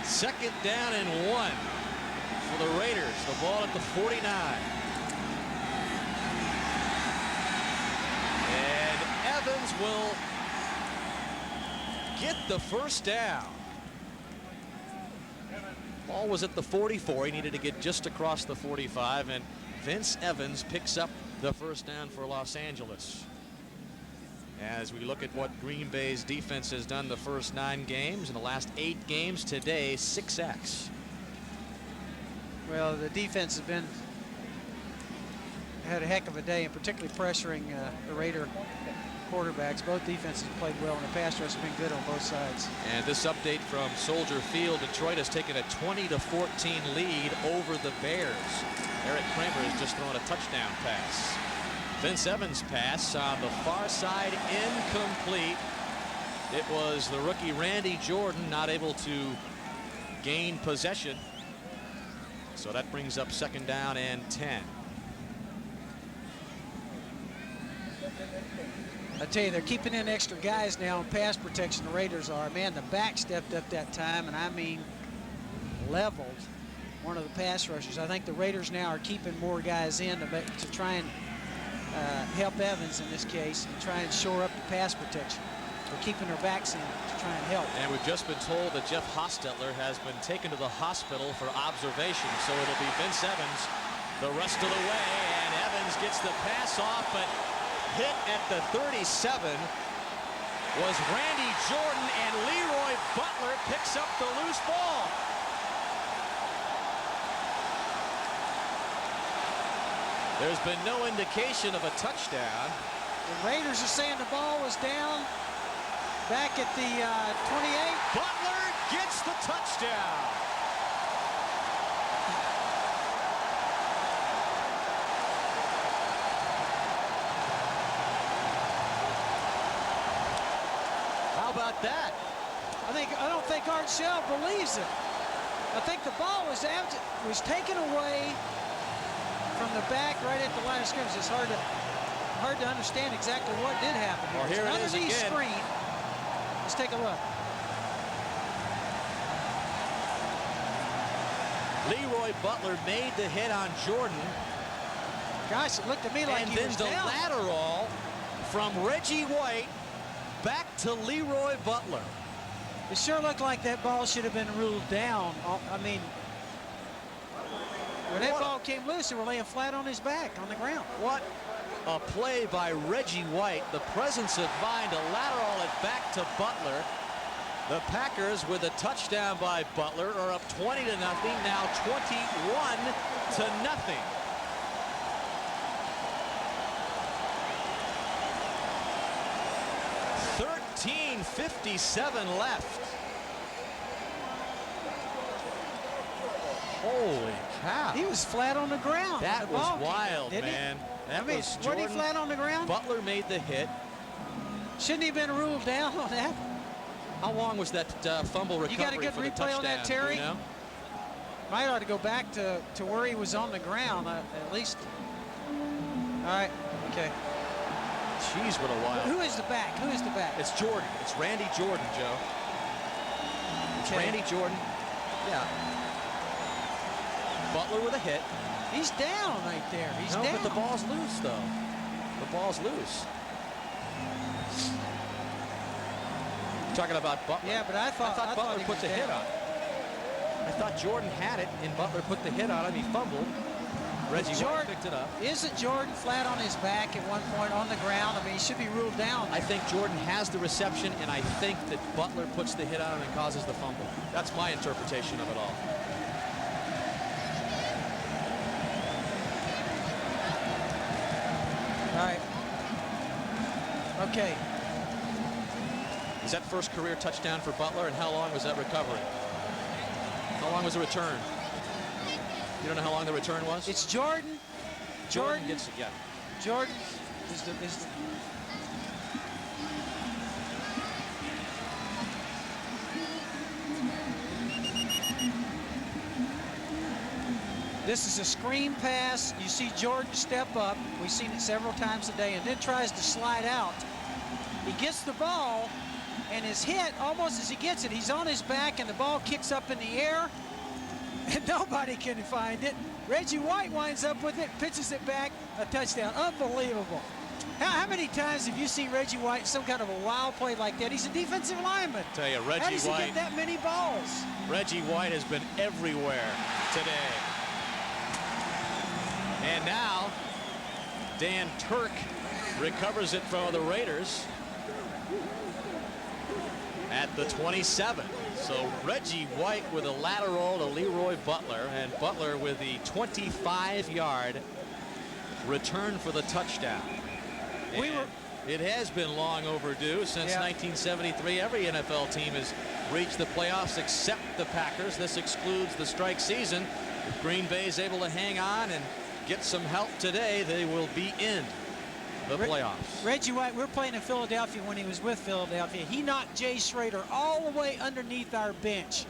Second down and 1 for the Raiders. The ball at the 49. And Evans will get the first down. Ball was at the 44. He needed to get just across the 45, and Vince Evans picks up the first down for Los Angeles. As we look at what Green Bay's defense has done the first 9 games, in the last 8 games today, 6 sacks. Well, the defense has had a heck of a day, and particularly pressuring the Raider quarterbacks. Both defenses played well, and the pass rush has been good on both sides. And this update from Soldier Field: Detroit has taken a 20-14 lead over the Bears. Eric Kramer has just thrown a touchdown pass. Vince Evans' pass on the far side, incomplete. It was the rookie Randy Jordan not able to gain possession. So that brings up second down and 10. I tell you, they're keeping in extra guys now in pass protection. The Raiders are. Man, the back stepped up that time, and I mean leveled one of the pass rushers. I think the Raiders now are keeping more guys in to try and help Evans in this case and try and shore up the pass protection. We're keeping their backs in to try and help. And we've just been told that Jeff Hostetler has been taken to the hospital for observation. So it'll be Vince Evans the rest of the way. And Evans gets the pass off, but hit at the 37 was Randy Jordan, and Leroy Butler picks up the loose ball. There's been no indication of a touchdown. The Raiders are saying the ball was down back at the 28. Butler gets the touchdown. How about that? I don't think Art Shell believes it. I think the ball was taken away from the back right at the line of scrimmage. It's hard to understand exactly what did happen here. Well, here it is again. Screen. Let's take a look. Leroy Butler made the hit on Jordan. Gosh, it looked to me like he was down. And then the lateral from Reggie White back to Leroy Butler. It sure looked like that ball should have been ruled down. I mean, when that ball came loose, they were laying flat on his back on the ground. What a play by Reggie White. The presence of mind to lateral it back to Butler. The Packers, with a touchdown by Butler, are up 20-0, now 21-0. 13:57 left. Holy cow. He was flat on the ground. That was wild, man. That was Jordan. Wasn't he flat on the ground? Butler made the hit. Shouldn't he have been ruled down on that? How long was that fumble recovery? You got a good replay on that, Terry? You know? Might ought to go back to where he was on the ground, at least. All right, okay. Jeez, what a wild. Who is the back? Who is the back? It's Jordan. It's Randy Jordan, Joe. It's Randy Jordan. Yeah. Butler with a hit. He's down right there. He's down. But the ball's loose, though. The ball's loose. Talking about Butler. Yeah, but I thought Butler put the hit on. I thought Jordan had it, and Butler put the hit on him. He fumbled. Reggie White picked it up. Isn't Jordan flat on his back at one point on the ground? I mean, he should be ruled down. I think Jordan has the reception, and I think that Butler puts the hit on him and causes the fumble. That's my interpretation of it all. All right. Okay. Is that first career touchdown for Butler, and how long was that recovery? How long was the return? You don't know how long the return was? It's Jordan. Jordan gets it, yeah. Jordan is the This is a screen pass. You see Jordan step up. We've seen it several times a day, and then tries to slide out. He gets the ball, and is hit almost as he gets it. He's on his back, and the ball kicks up in the air, and nobody can find it. Reggie White winds up with it, pitches it back, a touchdown. Unbelievable. How many times have you seen Reggie White in some kind of a wild play like that? He's a defensive lineman. I tell you, Reggie White. How does he get that many balls? Reggie White has been everywhere today. And now, Dan Turk recovers it from the Raiders at the 27. So Reggie White with a lateral to Leroy Butler, and Butler with the 25-yard return for the touchdown. It has been long overdue since 1973. Every NFL team has reached the playoffs except the Packers. This excludes the strike season. If Green Bay is able to hang on and get some help today, they will be in the playoffs. Reggie White, we're playing in Philadelphia when he was with Philadelphia. He knocked Jay Schrader all the way underneath our bench.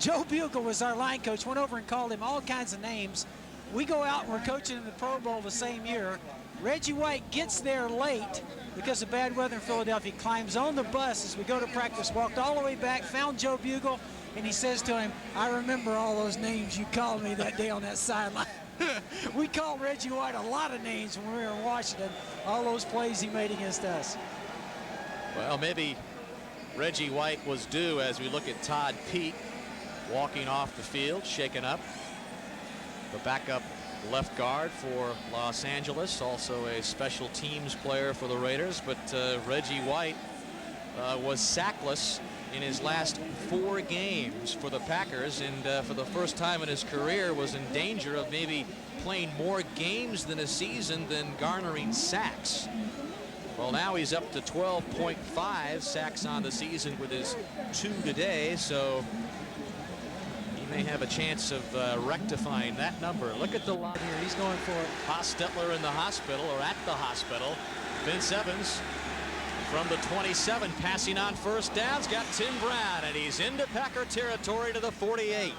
Joe Bugle was our line coach, went over and called him all kinds of names. We go out and we're coaching in the Pro Bowl the same year. Reggie White gets there late because of bad weather in Philadelphia, climbs on the bus as we go to practice, walked all the way back, found Joe Bugle, and he says to him, "I remember all those names you called me that day on that sideline." We called Reggie White a lot of names when we were in Washington, all those plays he made against us. Well, maybe Reggie White was due as we look at Todd Pete walking off the field, shaken up. The backup left guard for Los Angeles, also a special teams player for the Raiders. But Reggie White was sackless in his last 4 games for the Packers, and for the first time in his career was in danger of maybe playing more games than a season than garnering sacks. Well, now he's up to 12.5 sacks on the season with his 2 today, so he may have a chance of rectifying that number. Look at the line Here, he's going for it. Hostetler in the hospital, or at the hospital. Vince Evans from the 27, passing on first downs, got Tim Brown, and he's into Packer territory to the 48.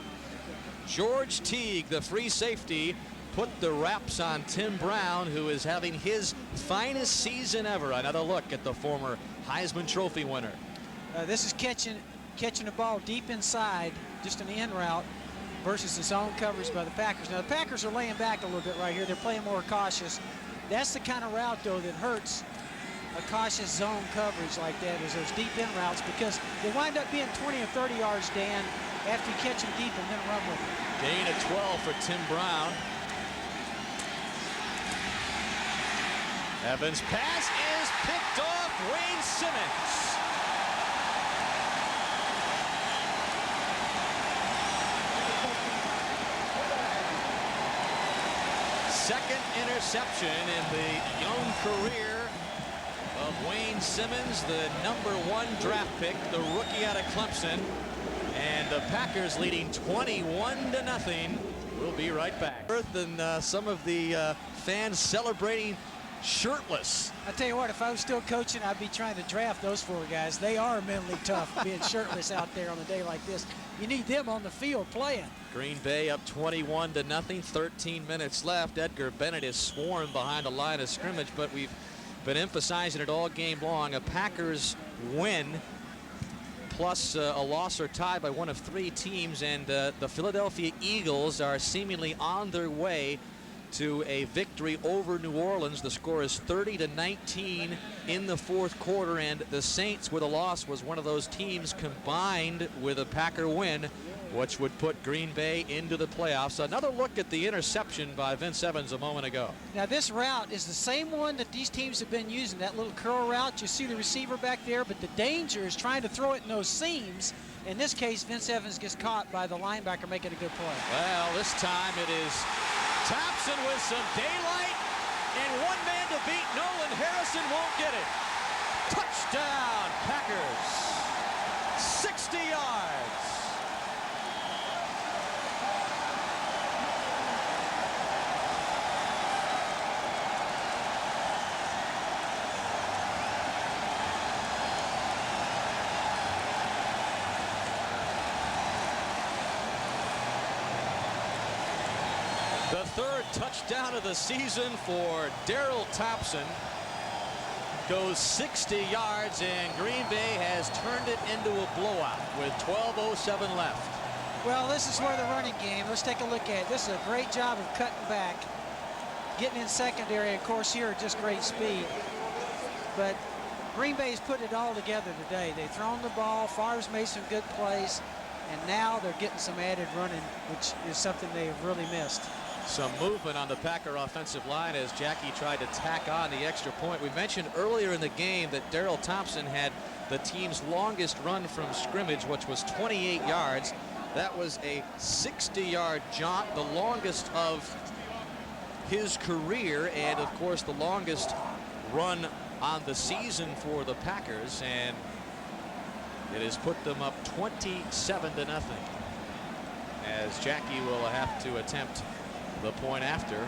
George Teague, the free safety, put the wraps on Tim Brown, who is having his finest season ever. Another look at the former Heisman Trophy winner. This is catching the ball deep inside, just an in route, versus the zone coverage by the Packers. Now, the Packers are laying back a little bit right here. They're playing more cautious. That's the kind of route, though, that hurts a cautious zone coverage like that, is those deep in routes, because they wind up being 20 or 30 yards, Dan, after you catch them deep and then run with them. Gain of 12 for Tim Brown. Evans' pass is picked off Wayne Simmons. Second interception in the young career of Wayne Simmons, the #1 draft pick, the rookie out of Clemson. And the Packers leading 21-0. We'll be right back. Than some of the fans celebrating shirtless. I tell you what, if I was still coaching, I'd be trying to draft those 4 guys. They are mentally tough being shirtless out there on a day like this. You need them on the field playing. Green Bay up 21-0, 13 minutes left. Edgar Bennett is swarmed behind the line of scrimmage, but we've been emphasizing it all game long. A Packers win plus a loss or tie by one of 3 teams, and the Philadelphia Eagles are seemingly on their way to a victory over New Orleans. The score is 30-19 in the 4th quarter, and the Saints with a loss was one of those teams combined with a Packer win, which would put Green Bay into the playoffs. Another look at the interception by Vince Evans a moment ago. Now, this route is the same one that these teams have been using, that little curl route. You see the receiver back there, but the danger is trying to throw it in those seams. In this case, Vince Evans gets caught by the linebacker making a good play. Well, this time it is Thompson with some daylight, and one man to beat. Nolan Harrison won't get it. Touchdown, Packers. 60 yards. The 3rd touchdown of the season for Darrell Thompson. Goes 60 yards, and Green Bay has turned it into a blowout with 12:07 left. Well, this is where the running game, let's take a look at it. This is a great job of cutting back, getting in secondary. Of course, here just great speed. But Green Bay's put it all together today. They've thrown the ball, Favre's made some good plays, and now they're getting some added running, which is something they have really missed. Some movement on the Packer offensive line as Jackie tried to tack on the extra point. We mentioned earlier in the game that Darrell Thompson had the team's longest run from scrimmage, which was 28 yards. That was a 60-yard jaunt, the longest of his career, and of course the longest run on the season for the Packers, and it has put them up 27-0 as Jackie will have to attempt the point after,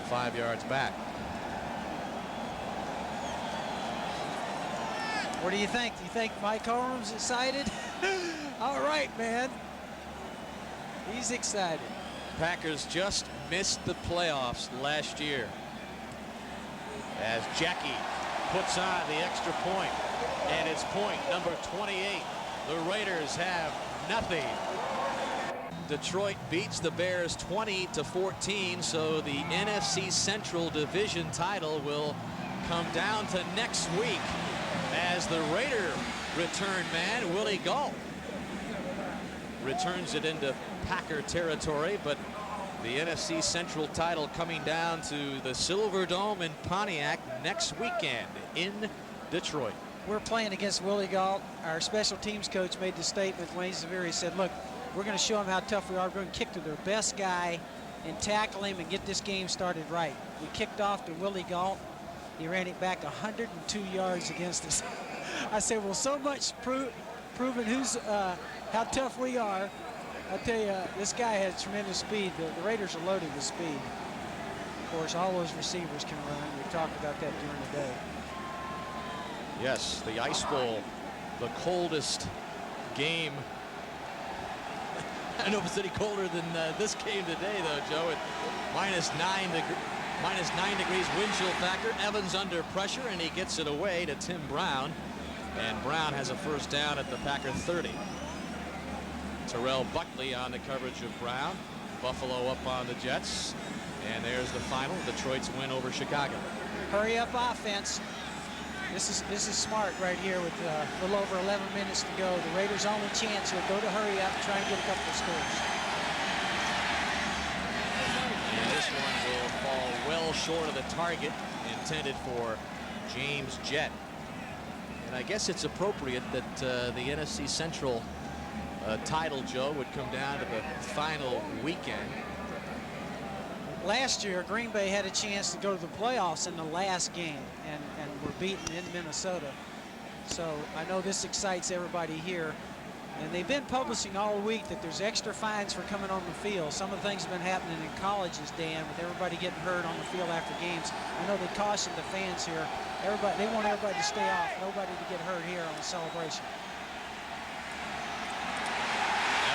5 yards back. What do you think? Do you think Mike Holm's excited? All right, man. He's excited. Packers just missed the playoffs last year as Jackie puts on the extra point, and it's point number 28. The Raiders have nothing. Detroit beats the Bears 20-14, so the NFC Central Division title will come down to next week as the Raider return man, Willie Galt. Returns it into Packer territory, but the NFC Central title coming down to the Silver Dome in Pontiac next weekend in Detroit. We're playing against Willie Galt. Our special teams coach made the statement, Wayne Zaviri said, look, we're going to show them how tough we are. We're going to kick to their best guy and tackle him and get this game started right. We kicked off to Willie Galt. He ran it back 102 yards against us. I said, well, so much proving how tough we are. I tell you, this guy has tremendous speed. The Raiders are loaded with speed. Of course, all those receivers can run. We talked about that during the day. Yes, the Ice Bowl, the coldest game. I don't know if it's any colder than this game today, though, Joe. At minus 9 degrees wind chill factor. Evans under pressure, and he gets it away to Tim Brown. And Brown has a first down at the Packer 30. Terrell Buckley on the coverage of Brown. Buffalo up on the Jets. And there's the final, Detroit's win over Chicago. Hurry up offense. This is smart right here with a little over 11 minutes to go. The Raiders' only chance here. Go to hurry up and try and get a couple of scores. And this one will fall well short of the target intended for James Jett. And I guess it's appropriate that the NFC Central title, Joe, would come down to the final weekend. Last year, Green Bay had a chance to go to the playoffs in the last game and were beaten in Minnesota. So I know this excites everybody here. And they've been publishing all week that there's extra fines for coming on the field. Some of the things have been happening in colleges, Dan, with everybody getting hurt on the field after games. I know they cautioned the fans here. They want everybody to stay off, nobody to get hurt here on the celebration.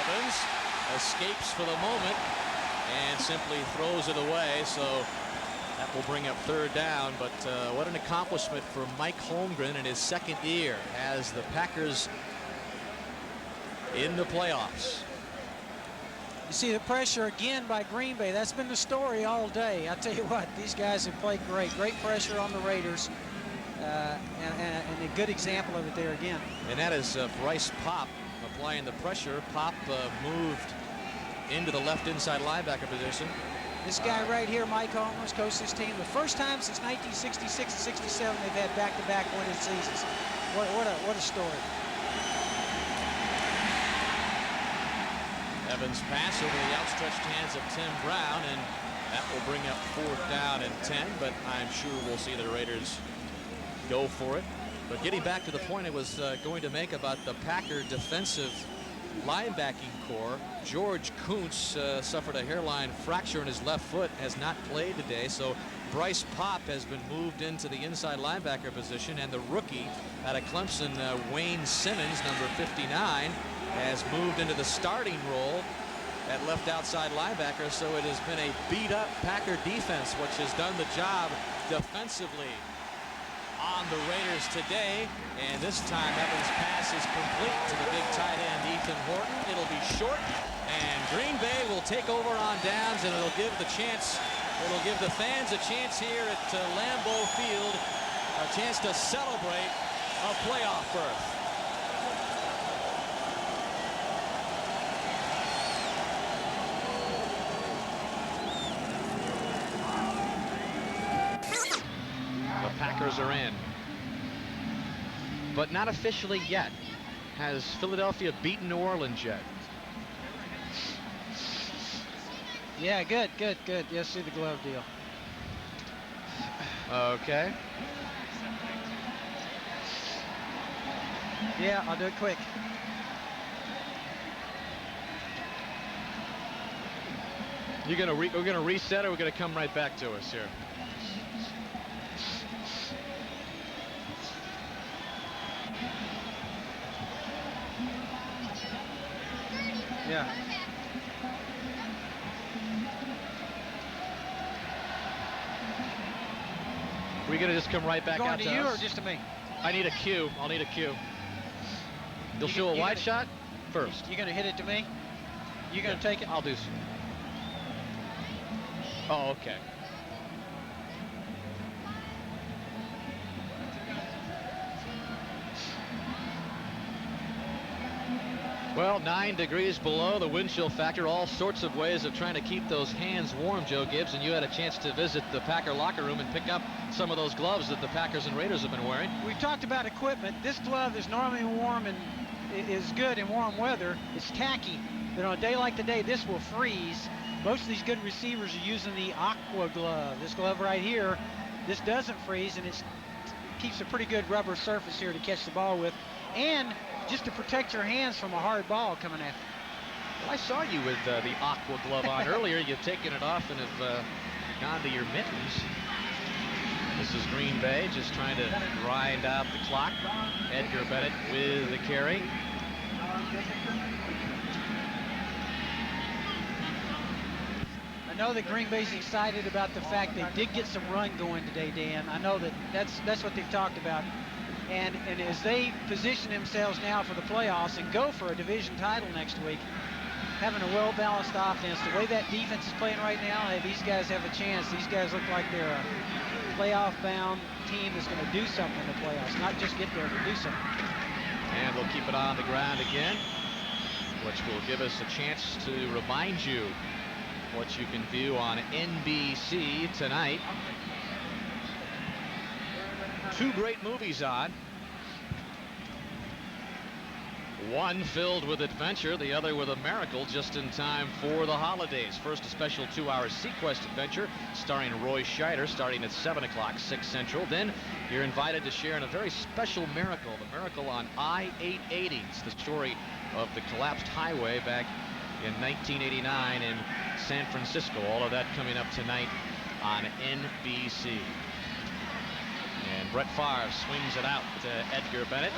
Evans escapes for the moment and simply throws it away, so that will bring up third down. But what an accomplishment for Mike Holmgren in his second year as the Packers in the playoffs. You see the pressure again by Green Bay. That's been the story all day. I tell you what, these guys have played great. Great pressure on the Raiders, and a good example of it there again. And that is Bryce Popp applying the pressure. Popp moved into the left inside linebacker position. This guy right here, Mike Holmgren's coached this team the first time since 1966 and 67 they've had back-to-back winning seasons. What a story. Evans pass over the outstretched hands of Tim Brown, and that will bring up fourth down and 10, but I'm sure we'll see the Raiders go for it. But getting back to the point I was going to make about the Packer defensive linebacking core, George Kuntz suffered a hairline fracture in his left foot, has not played today, so Bryce Popp has been moved into the inside linebacker position, and the rookie out of Clemson, Wayne Simmons, number 59, has moved into the starting role at left outside linebacker. So it has been a beat-up Packer defense which has done the job defensively on the Raiders today. And this time Evans' pass is complete to the big tight end Ethan Horton. It'll be short, and Green Bay will take over on downs, and it'll give the fans a chance here at Lambeau Field, a chance to celebrate a playoff berth. Packers are in, but not officially yet. Has Philadelphia beaten New Orleans yet? Yeah, good. Yes, see the glove deal. Okay. Yeah, I'll do it quick. We're gonna reset, or we're gonna come right back to us here? Yeah. We're gonna just come right back out to you or just to me? I need a cue. I'll need a cue. You'll show a wide shot first. You're gonna hit it to me? You're gonna take it? I'll do so. Oh, okay. Well, 9 degrees below, the wind chill factor, all sorts of ways of trying to keep those hands warm, Joe Gibbs, and you had a chance to visit the Packer locker room and pick up some of those gloves that the Packers and Raiders have been wearing. We've talked about equipment. This glove is normally warm and is good in warm weather. It's tacky, but on a day like today, this will freeze. Most of these good receivers are using the aqua glove. This glove right here, this doesn't freeze, and it keeps a pretty good rubber surface here to catch the ball with, and just to protect your hands from a hard ball coming after. Well, I saw you with the aqua glove on earlier. You've taken it off and have gone to your mittens. This is Green Bay just trying to grind out the clock. Edgar Bennett with the carry. I know that Green Bay's excited about the fact they did get some run going today, Dan. I know that's what they've talked about. And as they position themselves now for the playoffs and go for a division title next week, having a well-balanced offense, the way that defense is playing right now, hey, these guys have a chance. These guys look like they're a playoff-bound team that's going to do something in the playoffs, not just get there, but do something. And we'll keep it on the ground again, which will give us a chance to remind you what you can view on NBC tonight. 2 great movies on. One filled with adventure, the other with a miracle just in time for the holidays. First, a special 2-hour Sequest adventure starring Roy Scheider, starting at 7 o'clock, 6 Central. Then you're invited to share in a very special miracle, the miracle on I-880. It's the story of the collapsed highway back in 1989 in San Francisco. All of that coming up tonight on NBC. And Brett Favre swings it out to Edgar Bennett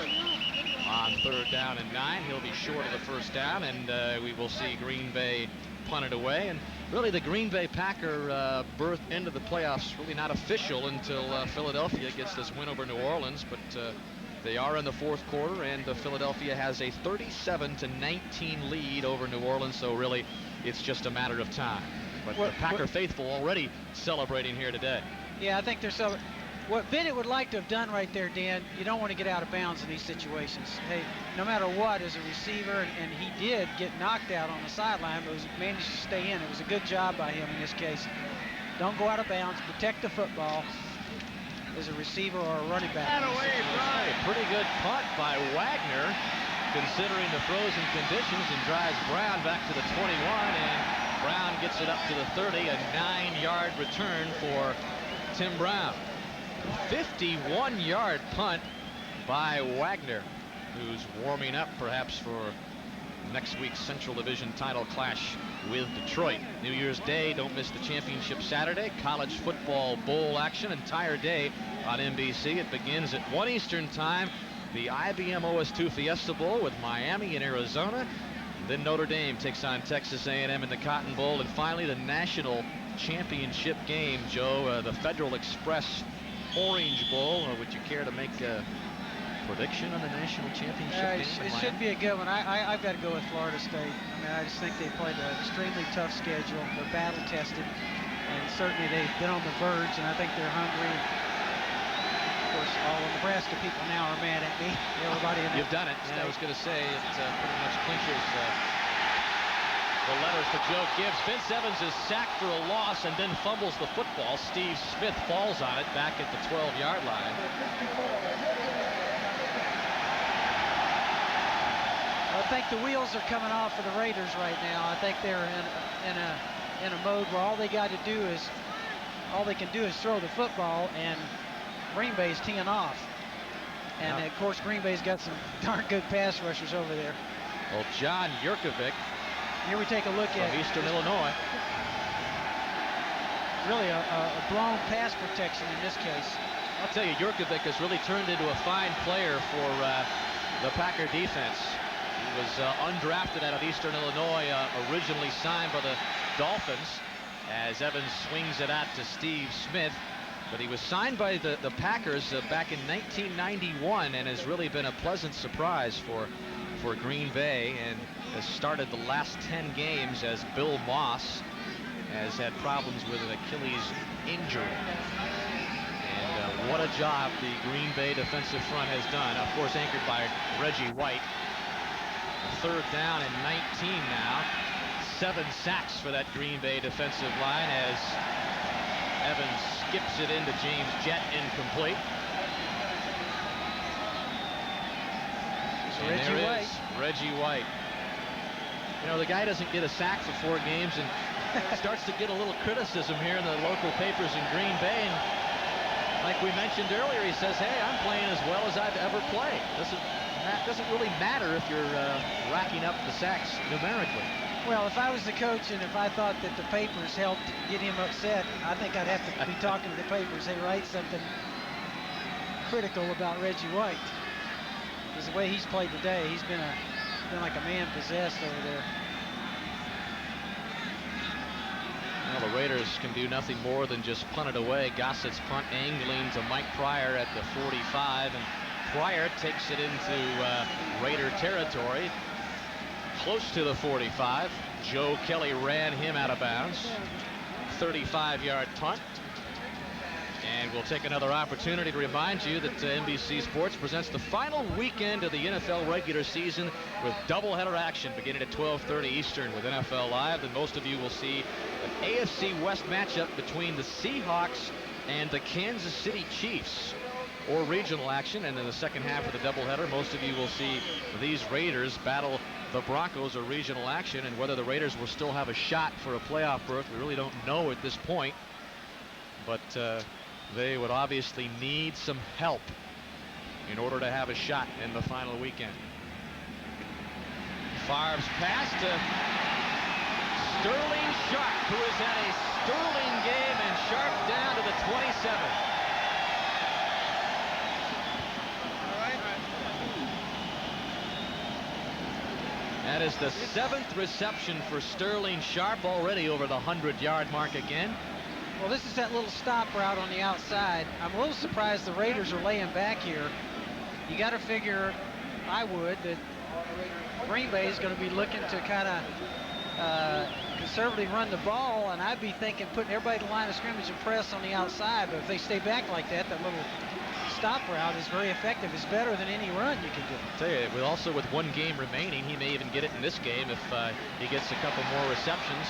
on 3rd down and 9. He'll be short of the first down, and we will see Green Bay punt it away. And really, the Green Bay Packer berth into the playoffs really not official until Philadelphia gets this win over New Orleans. But they are in the 4th quarter, and Philadelphia has a 37-19 lead over New Orleans. So really, it's just a matter of time. But the Packer faithful already celebrating here today. Yeah, I think they're celebrating. What Bennett would like to have done right there, Dan, you don't want to get out of bounds in these situations. Hey, no matter what, as a receiver, and he did get knocked out on the sideline, but managed to stay in. It was a good job by him in this case. Don't go out of bounds. Protect the football as a receiver or a running back. A pretty good punt by Wagner, considering the frozen conditions, and drives Brown back to the 21, and Brown gets it up to the 30, a 9-yard return for Tim Brown. 51-yard punt by Wagner, who's warming up perhaps for next week's Central Division title clash with Detroit. New Year's Day, don't miss the championship Saturday. College football bowl action, entire day on NBC. It begins at 1 Eastern time. The IBM OS2 Fiesta Bowl with Miami and Arizona. Then Notre Dame takes on Texas A&M in the Cotton Bowl. And finally, the national championship game, Joe, the Federal Express Orange Bowl. Or would you care to make a prediction on the national championship game? It should be a good one. I've got to go with Florida State. I mean, I just think they played an extremely tough schedule. They're battle tested, and certainly they've been on the verge, and I think they're hungry. Of course, all the Nebraska people now are mad at me. Everybody in You've done it. Yeah, I was going to say it pretty much clinches the letters for Joe Gibbs. Vince Evans is sacked for a loss and then fumbles the football. Steve Smith falls on it back at the 12-yard line. I think the wheels are coming off for the Raiders right now. I think they're in a mode where all they can do is throw the football, and Green Bay's teeing off. And of course, Green Bay's got some darn good pass rushers over there. Well, John Yurkovich. Here we take a look at Eastern Illinois. Really a blown pass protection in this case. I'll tell you, Yurkovich has really turned into a fine player for the Packer defense. He was undrafted out of Eastern Illinois, originally signed by the Dolphins, as Evans swings it out to Steve Smith. But he was signed by the Packers back in 1991 and has really been a pleasant surprise for Green Bay, and has started the last 10 games as Bill Moss has had problems with an Achilles injury. And what a job the Green Bay defensive front has done. Of course, anchored by Reggie White. 3rd down and 19 now. 7 sacks for that Green Bay defensive line as Evans skips it into James Jett, incomplete. And Reggie White. Reggie White. You know, the guy doesn't get a sack for 4 games and starts to get a little criticism here in the local papers in Green Bay. And like we mentioned earlier, he says, hey, I'm playing as well as I've ever played. That doesn't really matter if you're racking up the sacks numerically. Well, if I was the coach and if I thought that the papers helped get him upset, I think I'd have to be talking to the papers. Hey, write something critical about Reggie White. Because the way he's played today, he's been like a man possessed over there. Well, the Raiders can do nothing more than just punt it away. Gossett's punt angling to Mike Pryor at the 45, and Pryor takes it into Raider territory, close to the 45. Joe Kelly ran him out of bounds. 35-yard punt. And we'll take another opportunity to remind you that NBC Sports presents the final weekend of the NFL regular season with doubleheader action beginning at 12:30 Eastern with NFL Live. And most of you will see an AFC West matchup between the Seahawks and the Kansas City Chiefs, or regional action. And in the second half of the doubleheader, most of you will see these Raiders battle the Broncos, or regional action. And whether the Raiders will still have a shot for a playoff berth, we really don't know at this point. But they would obviously need some help in order to have a shot in the final weekend. Favre's pass to Sterling Sharpe, who has had a sterling game, and Sharpe down to the 27. That is the 7th reception for Sterling Sharpe, already over the 100-yard mark again. Well, this is that little stop route on the outside. I'm a little surprised the Raiders are laying back here. You got to figure, I would, that Green Bay is going to be looking to kind of conservatively run the ball, and I'd be thinking putting everybody to the line of scrimmage and press on the outside. But if they stay back like that, that little stop route is very effective. It's better than any run you can do. I'll tell you, with one game remaining, he may even get it in this game if he gets a couple more receptions.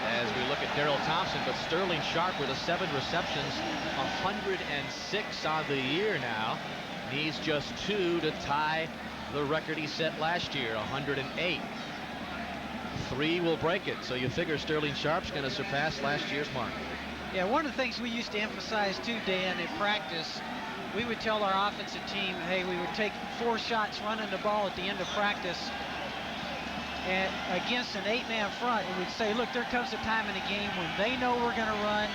As we look at Darrell Thompson, but Sterling Sharpe with 7 receptions, 106 on the year now. Needs just 2 to tie the record he set last year, 108. 3 will break it, so you figure Sterling Sharpe's going to surpass last year's mark. Yeah, one of the things we used to emphasize too, Dan, in practice, we would tell our offensive team, hey, we would take 4 shots running the ball at the end of practice. And against an 8-man front, and we'd say, look, there comes a time in the game when they know we're going to run,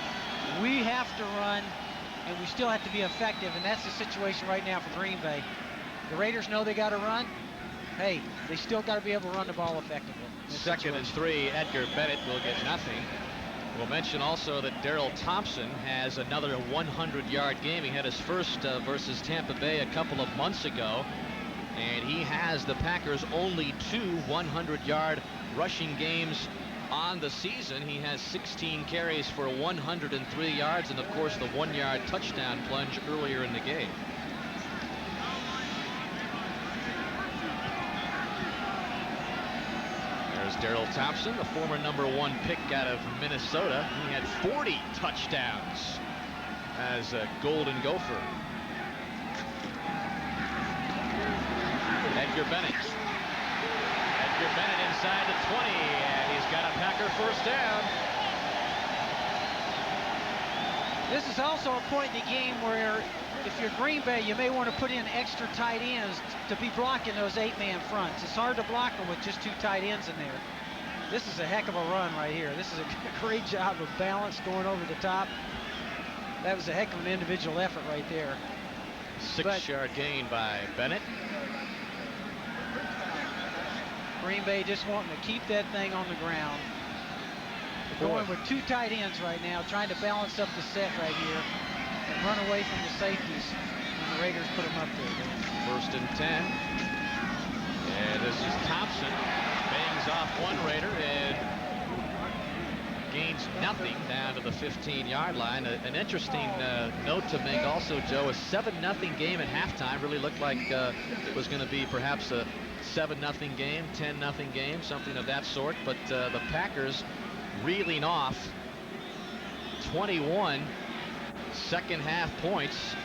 we have to run, and we still have to be effective, and that's the situation right now for Green Bay. The Raiders know they got to run. Hey, they still got to be able to run the ball effectively. 2nd and 3, Edgar Bennett will get nothing. We'll mention also that Darrell Thompson has another 100-yard game. He had his first versus Tampa Bay a couple of months ago. And he has the Packers' only 2 100-yard rushing games on the season. He has 16 carries for 103 yards, and of course the 1-yard touchdown plunge earlier in the game. There's Darrell Thompson, the former #1 pick out of Minnesota. He had 40 touchdowns as a Golden Gopher. Edgar Bennett. Edgar Bennett inside the 20, and he's got a Packer first down. This is also a point in the game where if you're Green Bay, you may want to put in extra tight ends to be blocking those 8-man fronts. It's hard to block them with just 2 tight ends in there. This is a heck of a run right here. This is a great job of balance going over the top. That was a heck of an individual effort right there. 6-yard gain by Bennett. Green Bay just wanting to keep that thing on the ground. They're going with 2 tight ends right now, trying to balance up the set right here and run away from the safeties when the Raiders put them up there. 1st and 10. And this is Thompson. Bangs off one Raider and gains nothing down to the 15-yard line. An interesting note to make also, Joe, a 7-0 game at halftime. Really looked like it was going to be perhaps a 7-0 game, 10-0 game, something of that sort. But the Packers reeling off 21 second half points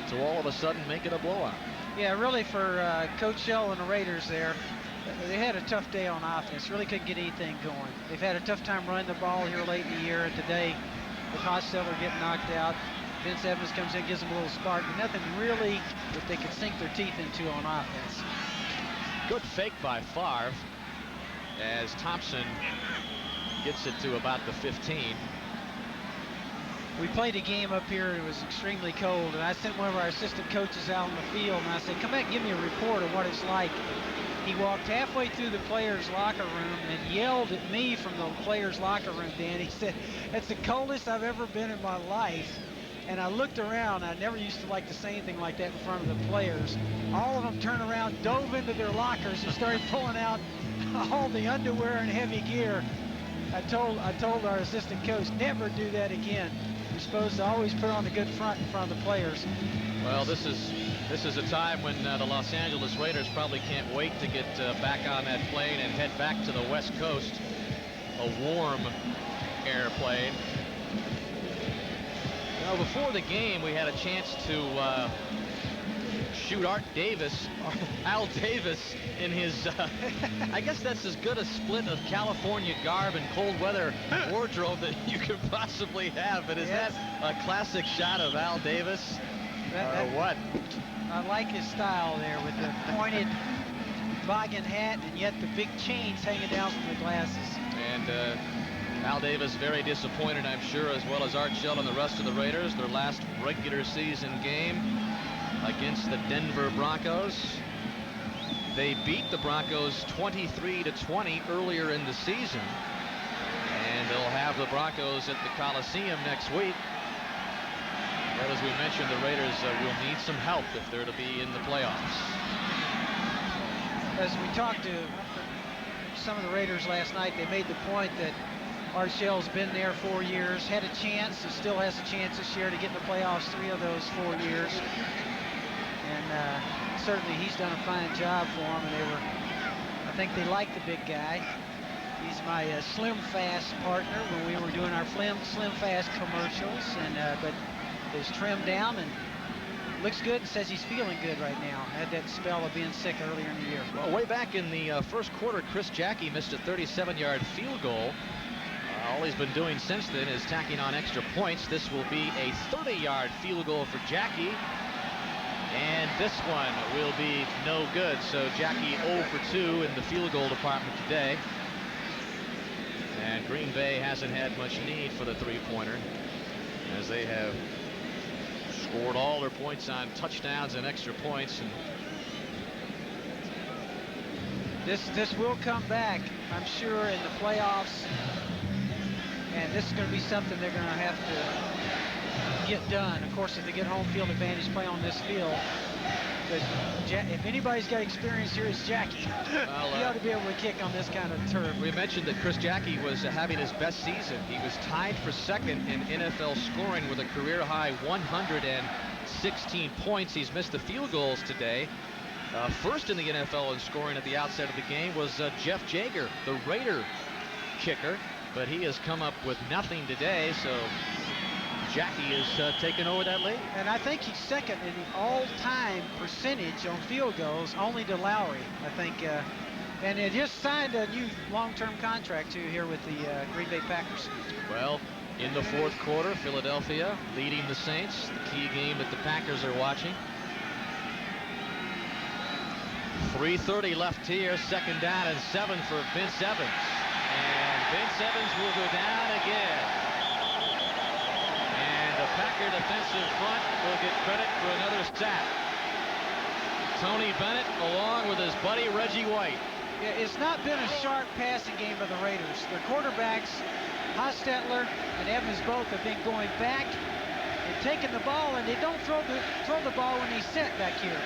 to all of a sudden make it a blowout. Yeah, really for Coach Shell and the Raiders there, they had a tough day on offense. Really couldn't get anything going. They've had a tough time running the ball here late in the year. And today, with Hostetler getting knocked out, Vince Evans comes in, gives them a little spark, but nothing really that they could sink their teeth into on offense. Good fake by Favre as Thompson gets it to about the 15. We played a game up here. It was extremely cold, and I sent one of our assistant coaches out in the field, and I said, come back and give me a report of what it's like. He walked halfway through the players' locker room and yelled at me from the players' locker room, Dan. He said, it's the coldest I've ever been in my life. And I looked around. I never used to like to say anything like that in front of the players. All of them turned around, dove into their lockers, and started pulling out all the underwear and heavy gear. I told our assistant coach, never do that again. You're supposed to always put on the good front in front of the players. Well, this is a time when the Los Angeles Raiders probably can't wait to get back on that plane and head back to the West Coast. A warm airplane. You know, before the game, we had a chance to shoot Al Davis in his, I guess that's as good a split of California garb and cold weather wardrobe that you could possibly have. But is that a classic shot of Al Davis? Or what? I like his style there with the pointed toboggan hat and yet the big chains hanging down from the glasses. And Al Davis very disappointed, I'm sure, as well as Art Shell and the rest of the Raiders. Their last regular season game against the Denver Broncos. They beat the Broncos 23-20 earlier in the season. And they'll have the Broncos at the Coliseum next week. But as we mentioned, the Raiders will need some help if they're to be in the playoffs. As we talked to some of the Raiders last night, they made the point that Art Shell's been there 4 years, had a chance, and still has a chance this year to get in the playoffs 3 of those 4 years. And certainly he's done a fine job for them, and I think they like the big guy. He's my Slim Fast partner when we were doing our Slim Fast commercials, and but is trimmed down and looks good and says he's feeling good right now. Had that spell of being sick earlier in the year. Well, way back in the first quarter, Chris Jackie missed a 37-yard field goal. All he's been doing since then is tacking on extra points. This will be a 30-yard field goal for Jackie. And this one will be no good. So Jackie 0 for 2 in the field goal department today. And Green Bay hasn't had much need for the three-pointer, as they have scored all their points on touchdowns and extra points. And this will come back, I'm sure, in the playoffs. And this is going to be something they're going to have to get done. Of course, if they get home field advantage, play on this field. But if anybody's got experience here, it's Jackie. Well, he ought to be able to kick on this kind of turf. We mentioned that Chris Jackie was having his best season. He was tied for second in NFL scoring with a career-high 116 points. He's missed the field goals today. First in the NFL in scoring at the outset of the game was Jeff Jager, the Raider kicker. But he has come up with nothing today, so Jackie is taking over that lead. And I think he's second in the all-time percentage on field goals, only to Lowry, I think. And they just signed a new long-term contract, too, here with the Green Bay Packers. Well, in the fourth quarter, Philadelphia leading the Saints, the key game that the Packers are watching. 3:30 left here, 2nd down and 7 for Vince Evans. And Vince Evans will go down again. And the Packer defensive front will get credit for another sack. Tony Bennett along with his buddy Reggie White. Yeah, it's not been a sharp passing game by the Raiders. Their quarterbacks, Hostetler and Evans both have been going back and taking the ball, and they don't throw the ball when he's set back here.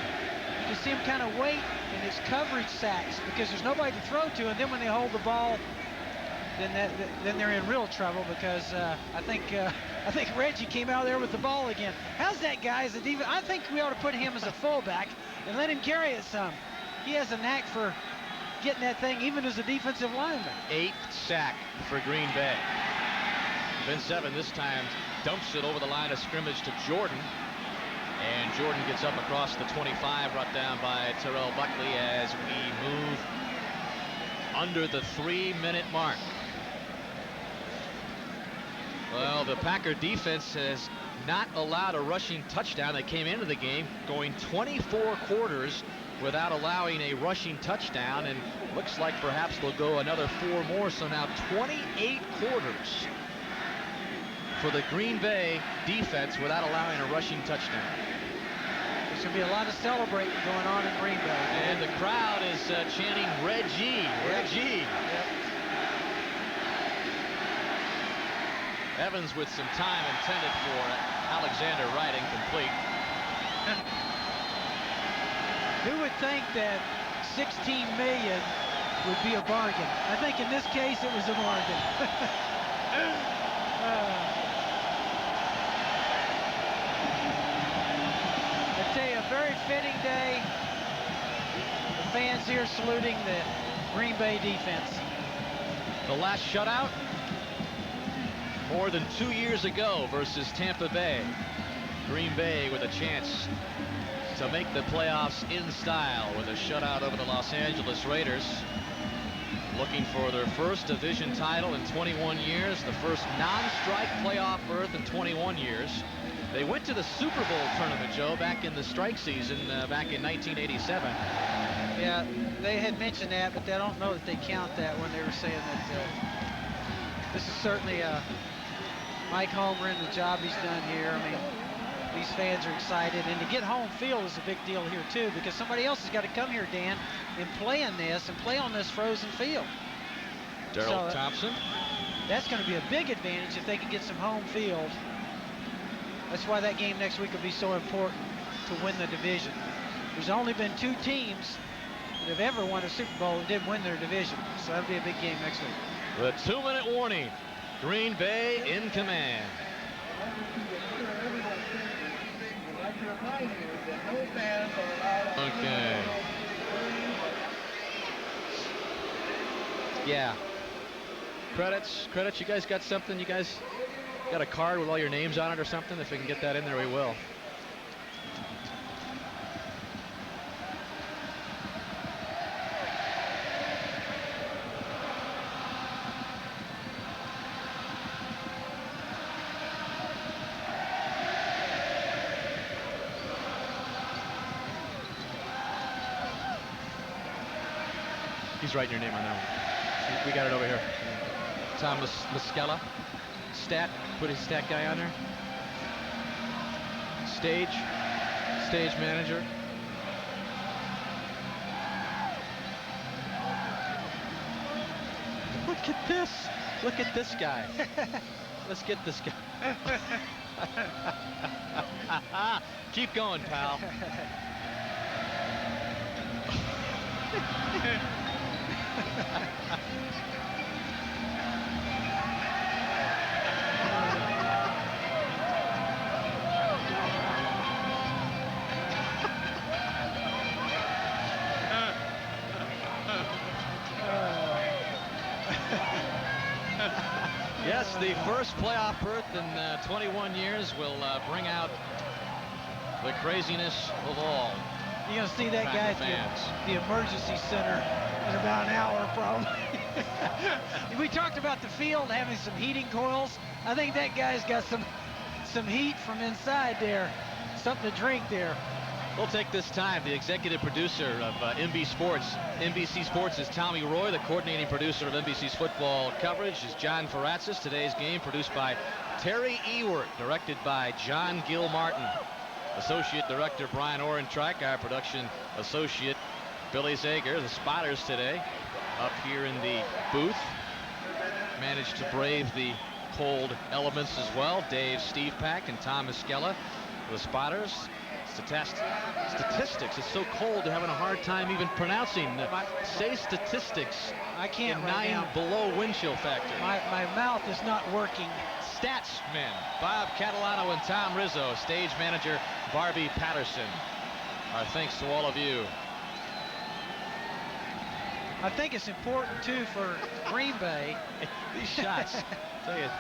You see him kind of wait, and it's coverage sacks because there's nobody to throw to, and then when they hold the ball, then they're in real trouble, because I think Reggie came out there with the ball again. How's that guy as a defense? I think we ought to put him as a fullback and let him carry it some. He has a knack for getting that thing even as a defensive lineman. 8th sack for Green Bay. Vince Evans this time dumps it over the line of scrimmage to Jordan. And Jordan gets up across the 25, brought down by Terrell Buckley as we move under the 3-minute mark. Well, the Packer defense has not allowed a rushing touchdown. They came into the game going 24 quarters without allowing a rushing touchdown, and looks like perhaps they'll go another 4 more. So now 28 quarters for the Green Bay defense without allowing a rushing touchdown. There's going to be a lot of celebrating going on in Green Bay. And the crowd is chanting Reggie, Reggie. Yep. Evans with some time intended for Alexander Wright, incomplete. Who would think that $16 million would be a bargain? I think in this case it was a bargain. I tell you, a very fitting day. The fans here saluting the Green Bay defense. The last shutout more than 2 years ago versus Tampa Bay. Green Bay with a chance to make the playoffs in style with a shutout over the Los Angeles Raiders. Looking for their first division title in 21 years, the first non-strike playoff berth in 21 years. They went to the Super Bowl tournament, Joe, back in the strike season back in 1987. Yeah, they had mentioned that, but I don't know that they count that when they were saying that this is certainly Mike Holmgren, the job he's done here. I mean, these fans are excited, and to get home field is a big deal here too, because somebody else has got to come here, Dan, and play in this and play on this frozen field. Darrell Thompson. That's going to be a big advantage if they can get some home field. That's why that game next week will be so important to win the division. There's only been 2 teams that have ever won a Super Bowl and didn't win their division, so that'll be a big game next week. The 2-minute warning. Green Bay in command. Okay. Yeah. Credits. You guys got something? You guys got a card with all your names on it or something? If we can get that in there, we will. He's writing your name on that one. We got it over here. Thomas Muscala. Stat. Put his stat guy on there. Stage manager. Look at this. Look at this guy. Let's get this guy. Keep going, pal. Yes, the first playoff berth in 21 years will bring out the craziness of all. You're going to see that guy at the emergency center in about an hour, probably. We talked about the field having some heating coils. I think that guy's got some heat from inside there, something to drink there. We'll take this time. The executive producer of NBC Sports is Tommy Roy. The coordinating producer of NBC's football coverage is John Faratzis. Today's game produced by Terry Ewert, directed by John Gilmartin. Associate Director Brian Orentrack, our production associate Billy Zager. The spotters today up here in the booth managed to brave the cold elements as well. Dave Stevepak and Tom Muscala, the spotters. Statistics. It's so cold, they're having a hard time even pronouncing. Say statistics. I can't in right 9 now. below wind chill factor. My mouth is not working. Stats men, Bob Catalano and Tom Rizzo. Stage manager Barbie Patterson. Our thanks to all of you. I think it's important too for Green Bay. These shots. I tell you,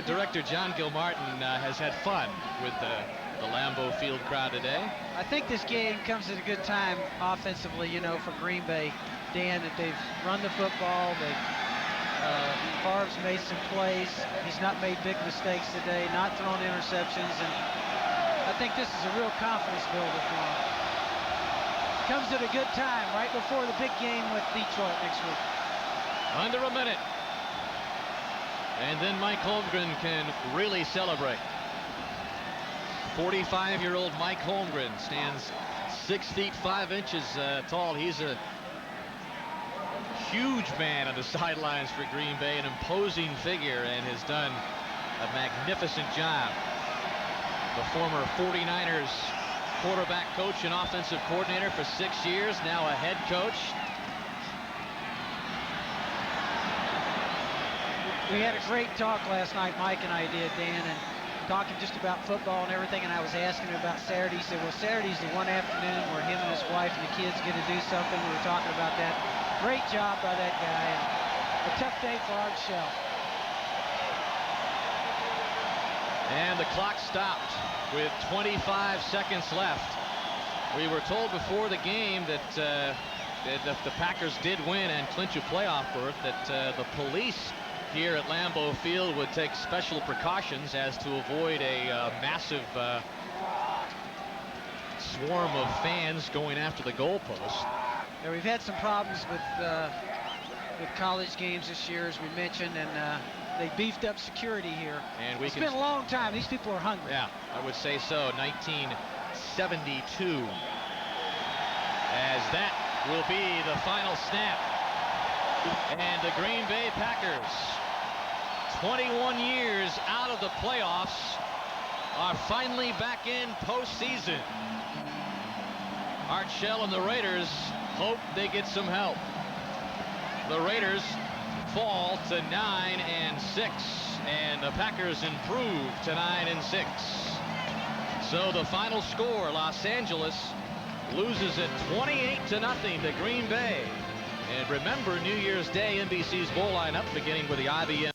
director John Gilmartin has had fun with the Lambeau Field crowd today. I think this game comes at a good time offensively, you know, for Green Bay. Dan, that they've run the football. Favre's made some plays. He's not made big mistakes today, not thrown interceptions, and I think this is a real confidence builder for him. Comes at a good time, right before the big game with Detroit next week. Under a minute. And then Mike Holmgren can really celebrate. 45-year-old Mike Holmgren stands 6 feet 5 inches tall. He's a huge man on the sidelines for Green Bay, an imposing figure, and has done a magnificent job. The former 49ers quarterback coach and offensive coordinator for 6 years, now a head coach. We had a great talk last night, Mike and I did, Dan, and talking just about football and everything, and I was asking him about Saturday. He said, well, Saturday's the one afternoon where him and his wife and the kids get to do something. We were talking about that. Great job by that guy, and a tough day for Art Shell. And the clock stopped with 25 seconds left. We were told before the game that if the Packers did win and clinch a playoff berth, that the police here at Lambeau Field would take special precautions as to avoid a massive swarm of fans going after the goalpost. Yeah, we've had some problems with college games this year, as we mentioned, and they beefed up security here. And it's been a long time. These people are hungry. Yeah, I would say so. 1972. As that will be the final snap. And the Green Bay Packers, 21 years out of the playoffs, are finally back in postseason. Art Shell and the Raiders hope they get some help. The Raiders fall to 9-6, and the Packers improve to 9-6. So the final score, Los Angeles loses it 28-0 to Green Bay. And remember, New Year's Day, NBC's bowl lineup beginning with the IBM.